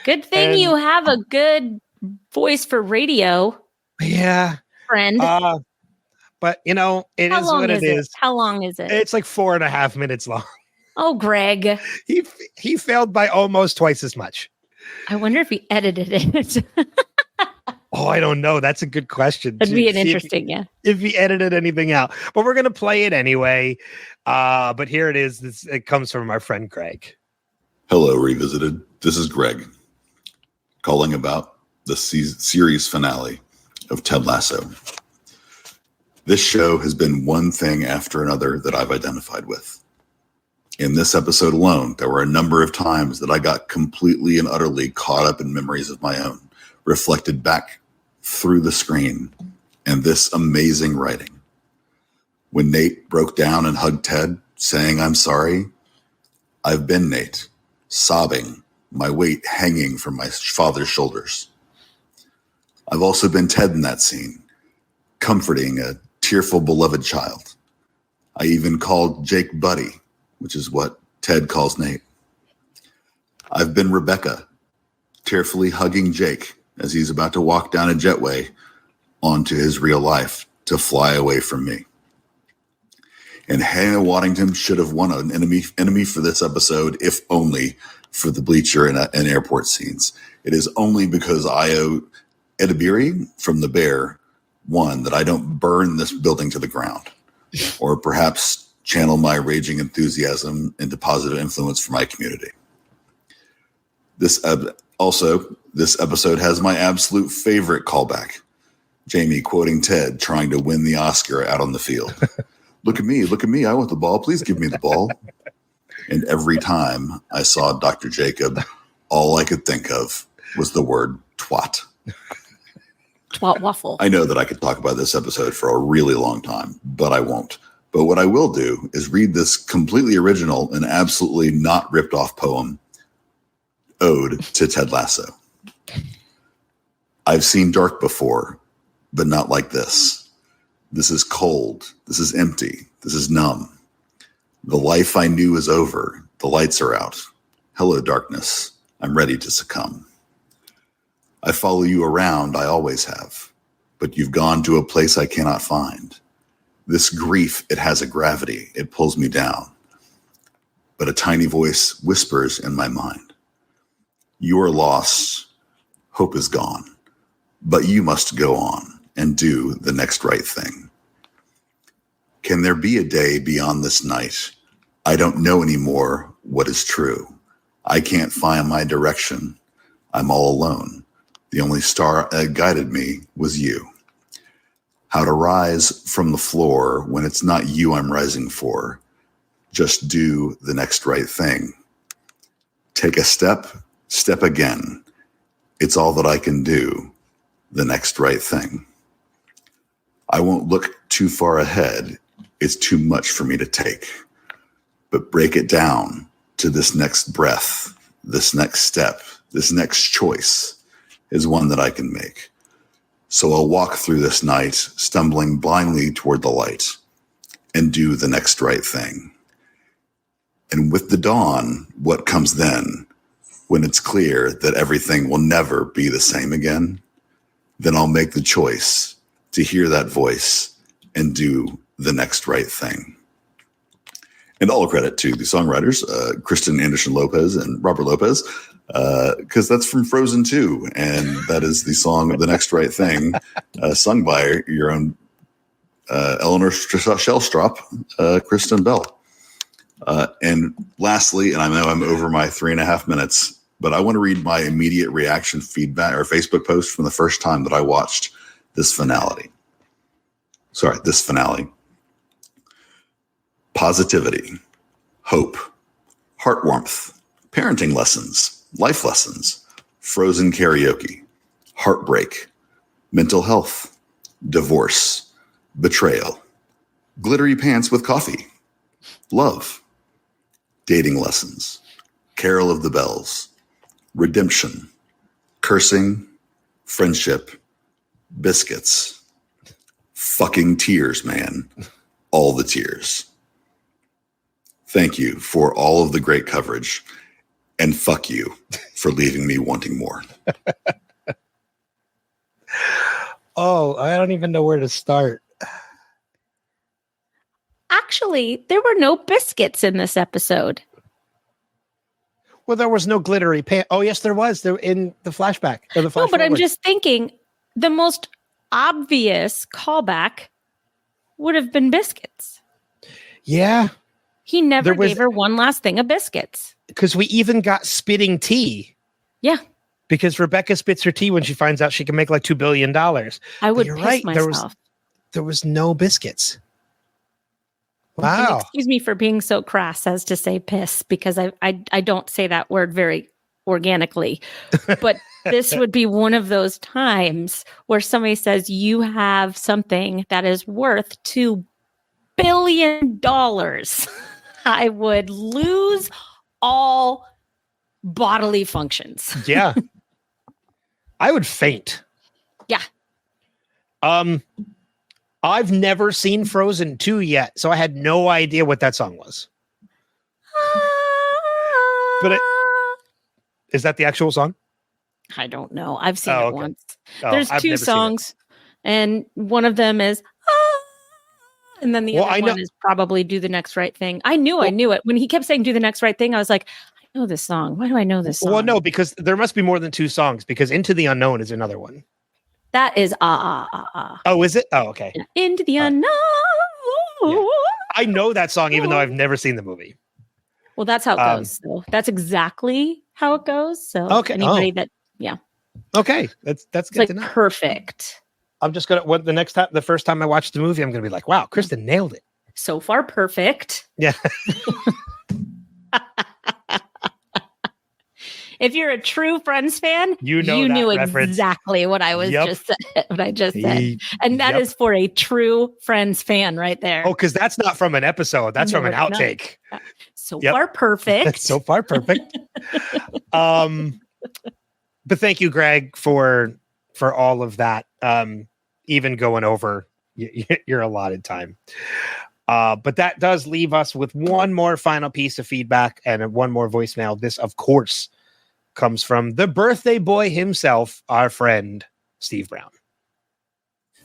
Good thing you have a good voice for radio.
Yeah,
friend.
But it is what it is.
How long is it?
It's like 4.5 minutes long.
Oh, Greg.
He failed by almost twice as much.
I wonder if he edited it.
Oh, I don't know. That's a good question.
That'd be interesting, yeah.
If he edited anything out. But we're going to play it anyway. But here it is. It comes from our friend Greg.
Hello, Revisited. This is Greg calling about the series finale of Ted Lasso. This show has been one thing after another that I've identified with. In this episode alone, there were a number of times that I got completely and utterly caught up in memories of my own, reflected back through the screen, and this amazing writing. When Nate broke down and hugged Ted, saying I'm sorry. I've been Nate, sobbing, my weight hanging from my father's shoulders. I've also been Ted in that scene, comforting a tearful, beloved child. I even called Jake Buddy, which is what Ted calls Nate. I've been Rebecca, tearfully hugging Jake as he's about to walk down a jetway onto his real life to fly away from me. And Hannah Waddington should have won an enemy for this episode, if only for the bleacher and airport scenes. It is only because I owe Edibiri from The Bear one that I don't burn this building to the ground, or perhaps channel my raging enthusiasm into positive influence for my community. This episode has my absolute favorite callback. Jamie quoting Ted trying to win the Oscar out on the field. Look at me, I want the ball. Please give me the ball. And every time I saw Dr. Jacob, all I could think of was the word twat.
Twat waffle.
I know that I could talk about this episode for a really long time, but I won't. But what I will do is read this completely original and absolutely not ripped off poem, Ode to Ted Lasso. I've seen dark before, but not like this. This is cold. This is empty. This is numb. The life I knew is over. The lights are out. Hello, darkness. I'm ready to succumb. I follow you around. I always have. But you've gone to a place I cannot find. This grief, it has a gravity. It pulls me down. But a tiny voice whispers in my mind. You are lost. Hope is gone. But you must go on and do the next right thing. Can there be a day beyond this night? I don't know anymore what is true. I can't find my direction. I'm all alone. The only star that guided me was you. How to rise from the floor when it's not you I'm rising for. Just do the next right thing. Take a step, step again. It's all that I can do. The next right thing. I won't look too far ahead. It's too much for me to take. But break it down to this next breath, this next step, this next choice is one that I can make. So I'll walk through this night, stumbling blindly toward the light, and do the next right thing. And with the dawn, what comes then, when it's clear that everything will never be the same again, then I'll make the choice to hear that voice and do the next right thing. And all credit to the songwriters, Kristin Anderson Lopez and Robert Lopez, because that's from Frozen 2. And that is the song The Next Right Thing, sung by your own Eleanor Shellstrop, Kristen Bell. And lastly, and I know I'm over my 3.5 minutes, but I want to read my immediate reaction feedback or Facebook post from the first time that I watched this finale. Positivity, hope, heart warmth, parenting lessons, life lessons, Frozen karaoke, heartbreak, mental health, divorce, betrayal, glittery pants with coffee, love, dating lessons, Carol of the Bells, redemption, cursing, friendship, biscuits, fucking tears, man. All the tears. Thank you for all of the great coverage, and fuck you for leaving me wanting more.
Oh, I don't even know where to start.
Actually, there were no biscuits in this episode.
Well, there was no glittery pan. Oh, yes, there was. There in the flashback. Or the flash
No, but I'm
forward.
just thinking the most obvious callback would have been biscuits.
Yeah.
He never gave her one last thing of biscuits.
Because we even got spitting tea.
Yeah.
Because Rebecca spits her tea when she finds out she can make like $2 billion.
I would piss myself.
There was no biscuits.
And
Wow.
excuse me for being so crass as to say piss, because I don't say that word very organically. But this would be one of those times where somebody says you have something that is worth $2 billion. I would lose all bodily functions.
Yeah. I would faint.
Yeah.
I've never seen Frozen 2 yet, so I had no idea what that song was. But is that the actual song?
I don't know. I've seen it once.
Oh,
There's
I've
two
never seen it.
songs, and one of them is, and then the other one is probably Do the Next Right Thing. I knew it. When he kept saying Do the Next Right Thing, I was like, I know this song. Why do I know this song?
Well, no, because there must be more than two songs, because Into the Unknown is another one.
That is Ah, Ah, Ah, Ah.
Oh, is it? Oh, okay.
Yeah. Into the Unknown.
Yeah. I know that song, even though I've never seen the movie.
Well, that's how it goes. So that's exactly how it goes. So
Okay.
anybody that, yeah.
Okay. That's
It's
good
like
to know.
perfect.
I'm just gonna the first time I watch the movie, I'm gonna be like, wow, Kristin nailed it.
So far, perfect.
Yeah.
If you're a true Friends fan,
you
knew
that reference.
Exactly what I was just said, what I just said. And that is for a true Friends fan right there.
Oh, because that's not from an episode. That's from an outtake.
So far, perfect.
So far, perfect. But thank you, Greg, for all of that. Even going over your allotted time. But that does leave us with one more final piece of feedback and one more voicemail. This, of course, comes from the birthday boy himself, our friend, Steve Brown.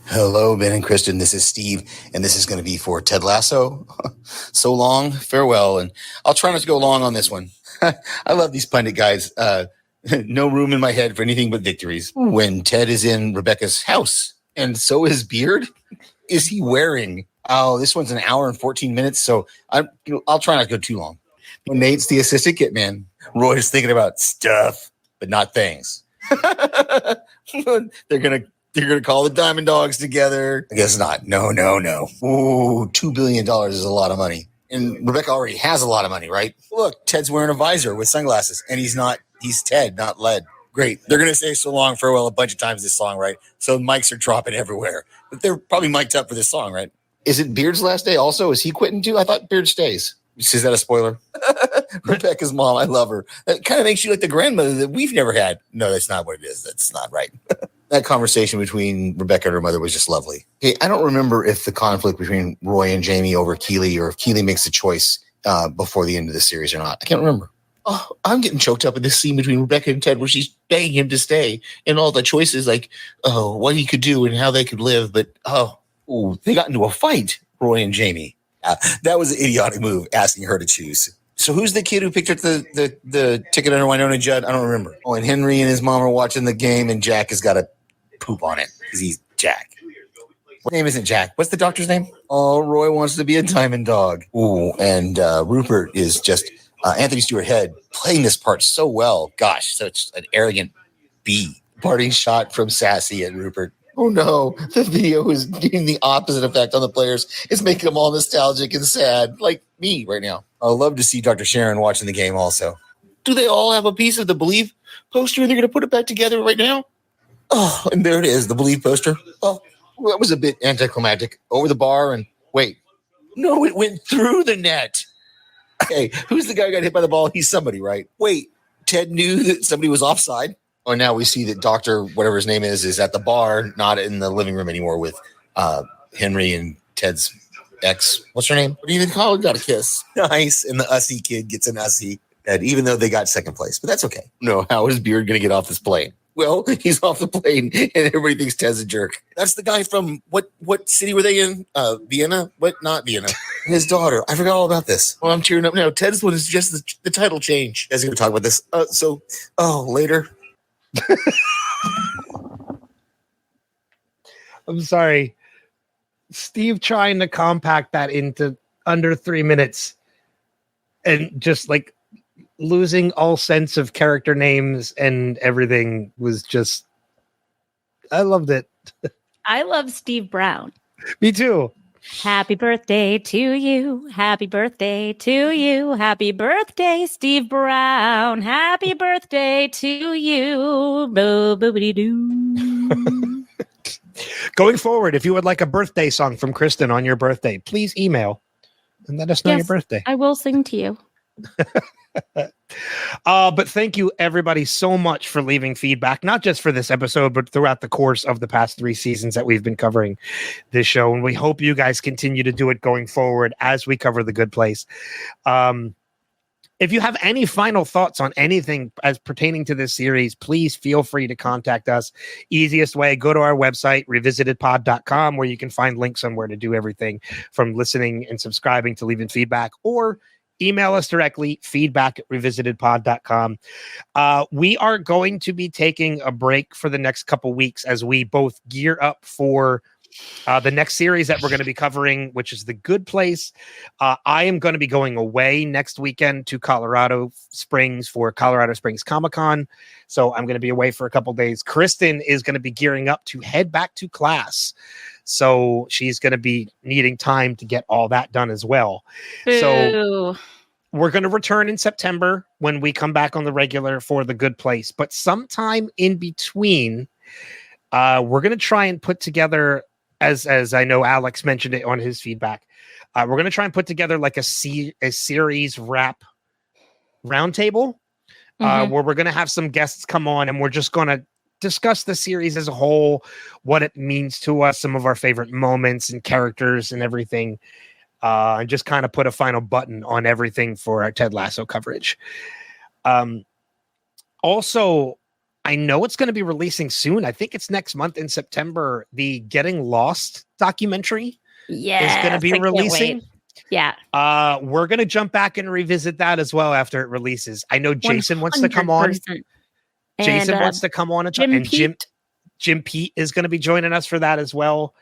Hello, Ben and Kristin. This is Steve, and this is going to be for Ted Lasso. So long, farewell. And I'll try not to go long on this one. I love these pundit guys. No room in my head for anything but victories. When Ted is in Rebecca's house, and so is Beard, is he wearing? Oh, this one's an hour and 14 minutes, so I'll try not to go too long. When Nate's the assistant hitman, Roy's thinking about stuff, but not things. They're gonna call the Diamond Dogs together. I guess not. No. Ooh, $2 billion is a lot of money. And Rebecca already has a lot of money, right? Look, Ted's wearing a visor with sunglasses, and he's Ted, not Led. Great. They're going to say so long, farewell a bunch of times this song, right? So mics are dropping everywhere. But they're probably mic'd up for this song, right? Is it Beard's last day also? Is he quitting too? I thought Beard stays. Is that a spoiler? Rebecca's mom, I love her. That kind of makes you like the grandmother that we've never had. No, that's not what it is. That's not right. That conversation between Rebecca and her mother was just lovely. Hey, I don't remember if the conflict between Roy and Jamie over Keeley or if Keeley makes a choice before the end of the series or not. I can't remember. Oh, I'm getting choked up in this scene between Rebecca and Ted where she's begging him to stay and all the choices like, what he could do and how they could live. But, they got into a fight, Roy and Jamie. That was an idiotic move, asking her to choose. So who's the kid who picked up the ticket under Winona Judd? I don't remember. Oh, and Henry and his mom are watching the game, and Jack has got to poop on it because he's Jack. What name isn't Jack? What's the doctor's name? Oh, Roy wants to be a Diamond Dog. Ooh, and Rupert is just Anthony Stewart Head playing this part so well. Gosh, such an arrogant bee. Parting shot from Sassy and Rupert. Oh no, the video is doing the opposite effect on the players. It's making them all nostalgic and sad, like me right now. I'd love to see Dr. Sharon watching the game also. Do they all have a piece of the Believe poster? They're going to put it back together right now? Oh, and there it is, the Believe poster. Oh, that was a bit anticlimactic. Over the bar and wait. No, it went through the net. Hey, who's the guy who got hit by the ball? He's somebody, right? Wait, Ted knew that somebody was offside? Oh, now we see that Dr. whatever his name is at the bar, not in the living room anymore with Henry and Ted's ex. What's her name? What do you even call it? Got a kiss. Nice. And the Ussy kid gets an Ussy. And even though they got second place, but that's okay. No, how is Beard going to get off this plane? Well, he's off the plane and everybody thinks Ted's a jerk. That's the guy from what city were they in? Vienna? What? Not Vienna. His daughter. I forgot all about this. Well, I'm tearing up now. Ted's one is just the title change. You guys are going to talk about this. Later.
I'm sorry. Steve trying to compact that into under 3 minutes and just like losing all sense of character names and everything was just, I loved it.
I love Steve Brown.
Me too.
Happy birthday to you. Happy birthday to you. Happy birthday, Steve Brown. Happy birthday to you. Bo-bo-be-doo.
Going forward, if you would like a birthday song from Kristin on your birthday, please email and let us know your birthday.
I will sing to you.
But thank you everybody so much for leaving feedback, not just for this episode, but throughout the course of the past 3 seasons that we've been covering this show. And we hope you guys continue to do it going forward as we cover The Good Place. If you have any final thoughts on anything as pertaining to this series, please feel free to contact us. Easiest way, go to our website, revisitedpod.com, where you can find links on where to do everything from listening and subscribing to leaving feedback, or email us directly, feedback@revisitedpod.com. We are going to be taking a break for the next couple weeks as we both gear up for the next series that we're going to be covering, which is The Good Place. I am going to be going away next weekend to Colorado Springs for Colorado Springs Comic-Con. So I'm going to be away for a couple days. Kristin is going to be gearing up to head back to class. So she's going to be needing time to get all that done as well.
Boo.
So we're going to return in September when we come back on the regular for The Good Place. But sometime in between, we're going to try and put together, as I know Alex mentioned it on his feedback, we're going to try and put together like a series wrap roundtable where we're going to have some guests come on and we're just going to discuss the series as a whole, what it means to us, some of our favorite moments and characters and everything, and just kind of put a final button on everything for our Ted Lasso coverage. Also, I know it's going to be releasing soon. I think it's next month in September. The Getting Lost documentary is going to be releasing.
Yeah.
We're going to jump back and revisit that as well after it releases. I know Jason wants to come on. Jason wants to come on and talk. And Jim Pete is going to be joining us for that as well.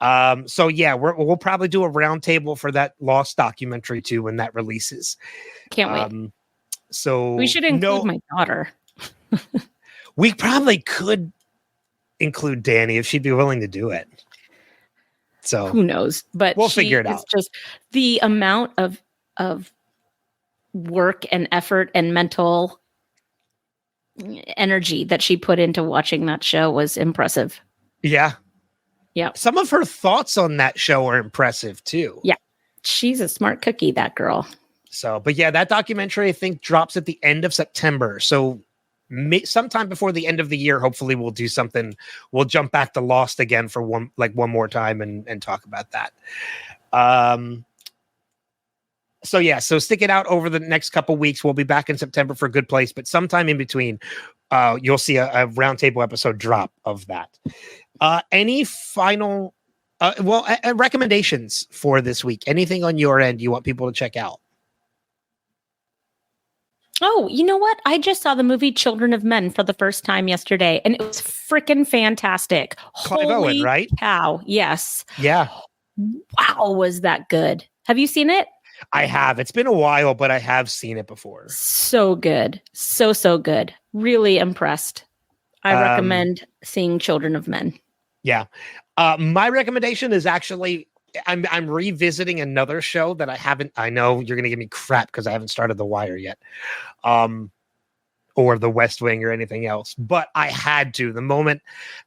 So yeah, we'll probably do a roundtable for that Lost documentary too when that releases.
Can't wait.
So
we should include my daughter.
We probably could include Danny if she'd be willing to do it. So
who knows? But
we'll figure it out.
It's just the amount of work and effort and mental energy that she put into watching that show was impressive.
Yeah.
Yeah.
Some of her thoughts on that show are impressive too.
Yeah. She's a smart cookie, that girl.
So, but yeah, that documentary I think drops at the end of September. So sometime before the end of the year, hopefully we'll do something. We'll jump back to Lost again for one more time and talk about that. So yeah, so stick it out over the next couple weeks. We'll be back in September for Good Place, but sometime in between, you'll see a roundtable episode drop of that. Any final, recommendations for this week? Anything on your end you want people to check out?
Oh, you know what? I just saw the movie Children of Men for the first time yesterday, and it was freaking fantastic.
Clive Owen, right?
Cow, yes.
Yeah.
Wow, was that good? Have you seen it?
I have. It's been a while, but I have seen it before.
So good. So good. Really impressed. I recommend seeing Children of Men.
Yeah. My recommendation is actually, I'm revisiting another show that I know you're going to give me crap because I haven't started The Wire yet. Or The West Wing or anything else, but I had to the moment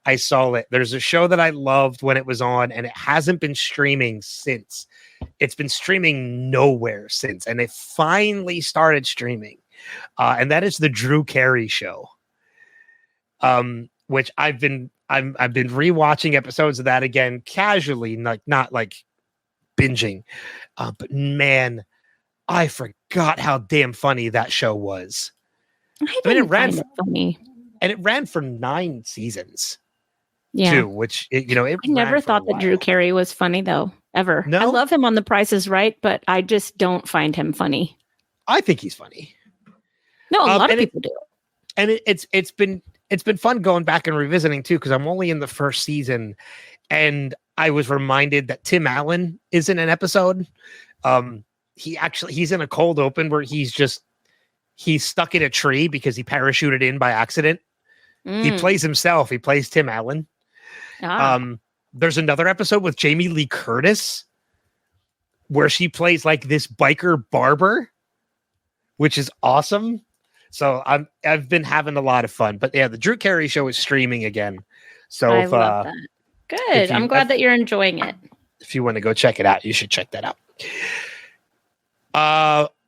I saw it. There's a show that I loved when it was on, and it hasn't been streaming since. It's been streaming nowhere since, and it finally started streaming. And that is the Drew Carey Show. Which I've been rewatching episodes of that again casually, not like binging. But man, I forgot how damn funny that show was.
I mean, it ran funny,
and it ran for 9 seasons.
Yeah,
too, which I
never thought that Drew Carey was funny though, ever.
No?
I love him on The Price is Right, but I just don't find him funny.
I think he's funny.
No, a lot of people do.
And it's been fun going back and revisiting too, because I'm only in the first season, and I was reminded that Tim Allen is in an episode. He's in a cold open where he's stuck in a tree because he parachuted in by accident. He plays himself. He plays Tim Allen. There's another episode with Jamie Lee Curtis where she plays like this biker barber, which is awesome. So I've been having a lot of fun. But yeah, the Drew Carey Show is streaming again. So
I love that. Good. I'm glad that you're enjoying it.
If you want to go check it out, you should check that out.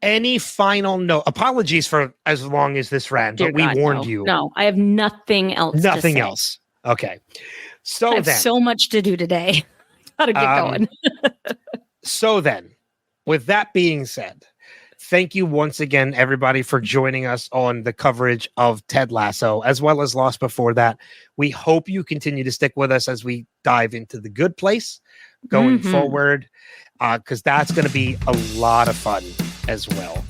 any final note? Apologies for as long as this ran,
Dear
but we
God,
warned
no.
you.
No, I have nothing else.
Nothing
to say.
else. Okay. So
I have
then,
so much to do today. Gotta get going.
So then, with that being said, thank you once again, everybody, for joining us on the coverage of Ted Lasso, as well as Lost before that. We hope you continue to stick with us as we dive into The Good Place going forward, because that's going to be a lot of fun as well.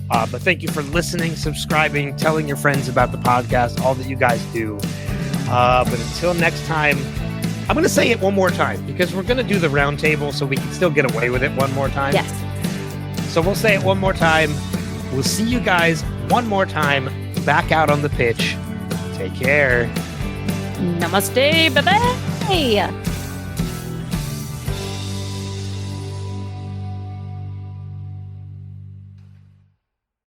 But thank you for listening, subscribing, telling your friends about the podcast, all that you guys do. But until next time, I'm going to say it one more time because we're going to do the roundtable so we can still get away with it one more time.
Yes.
So we'll say it one more time. We'll see you guys one more time back out on the pitch. Take care.
Namaste, bye-bye.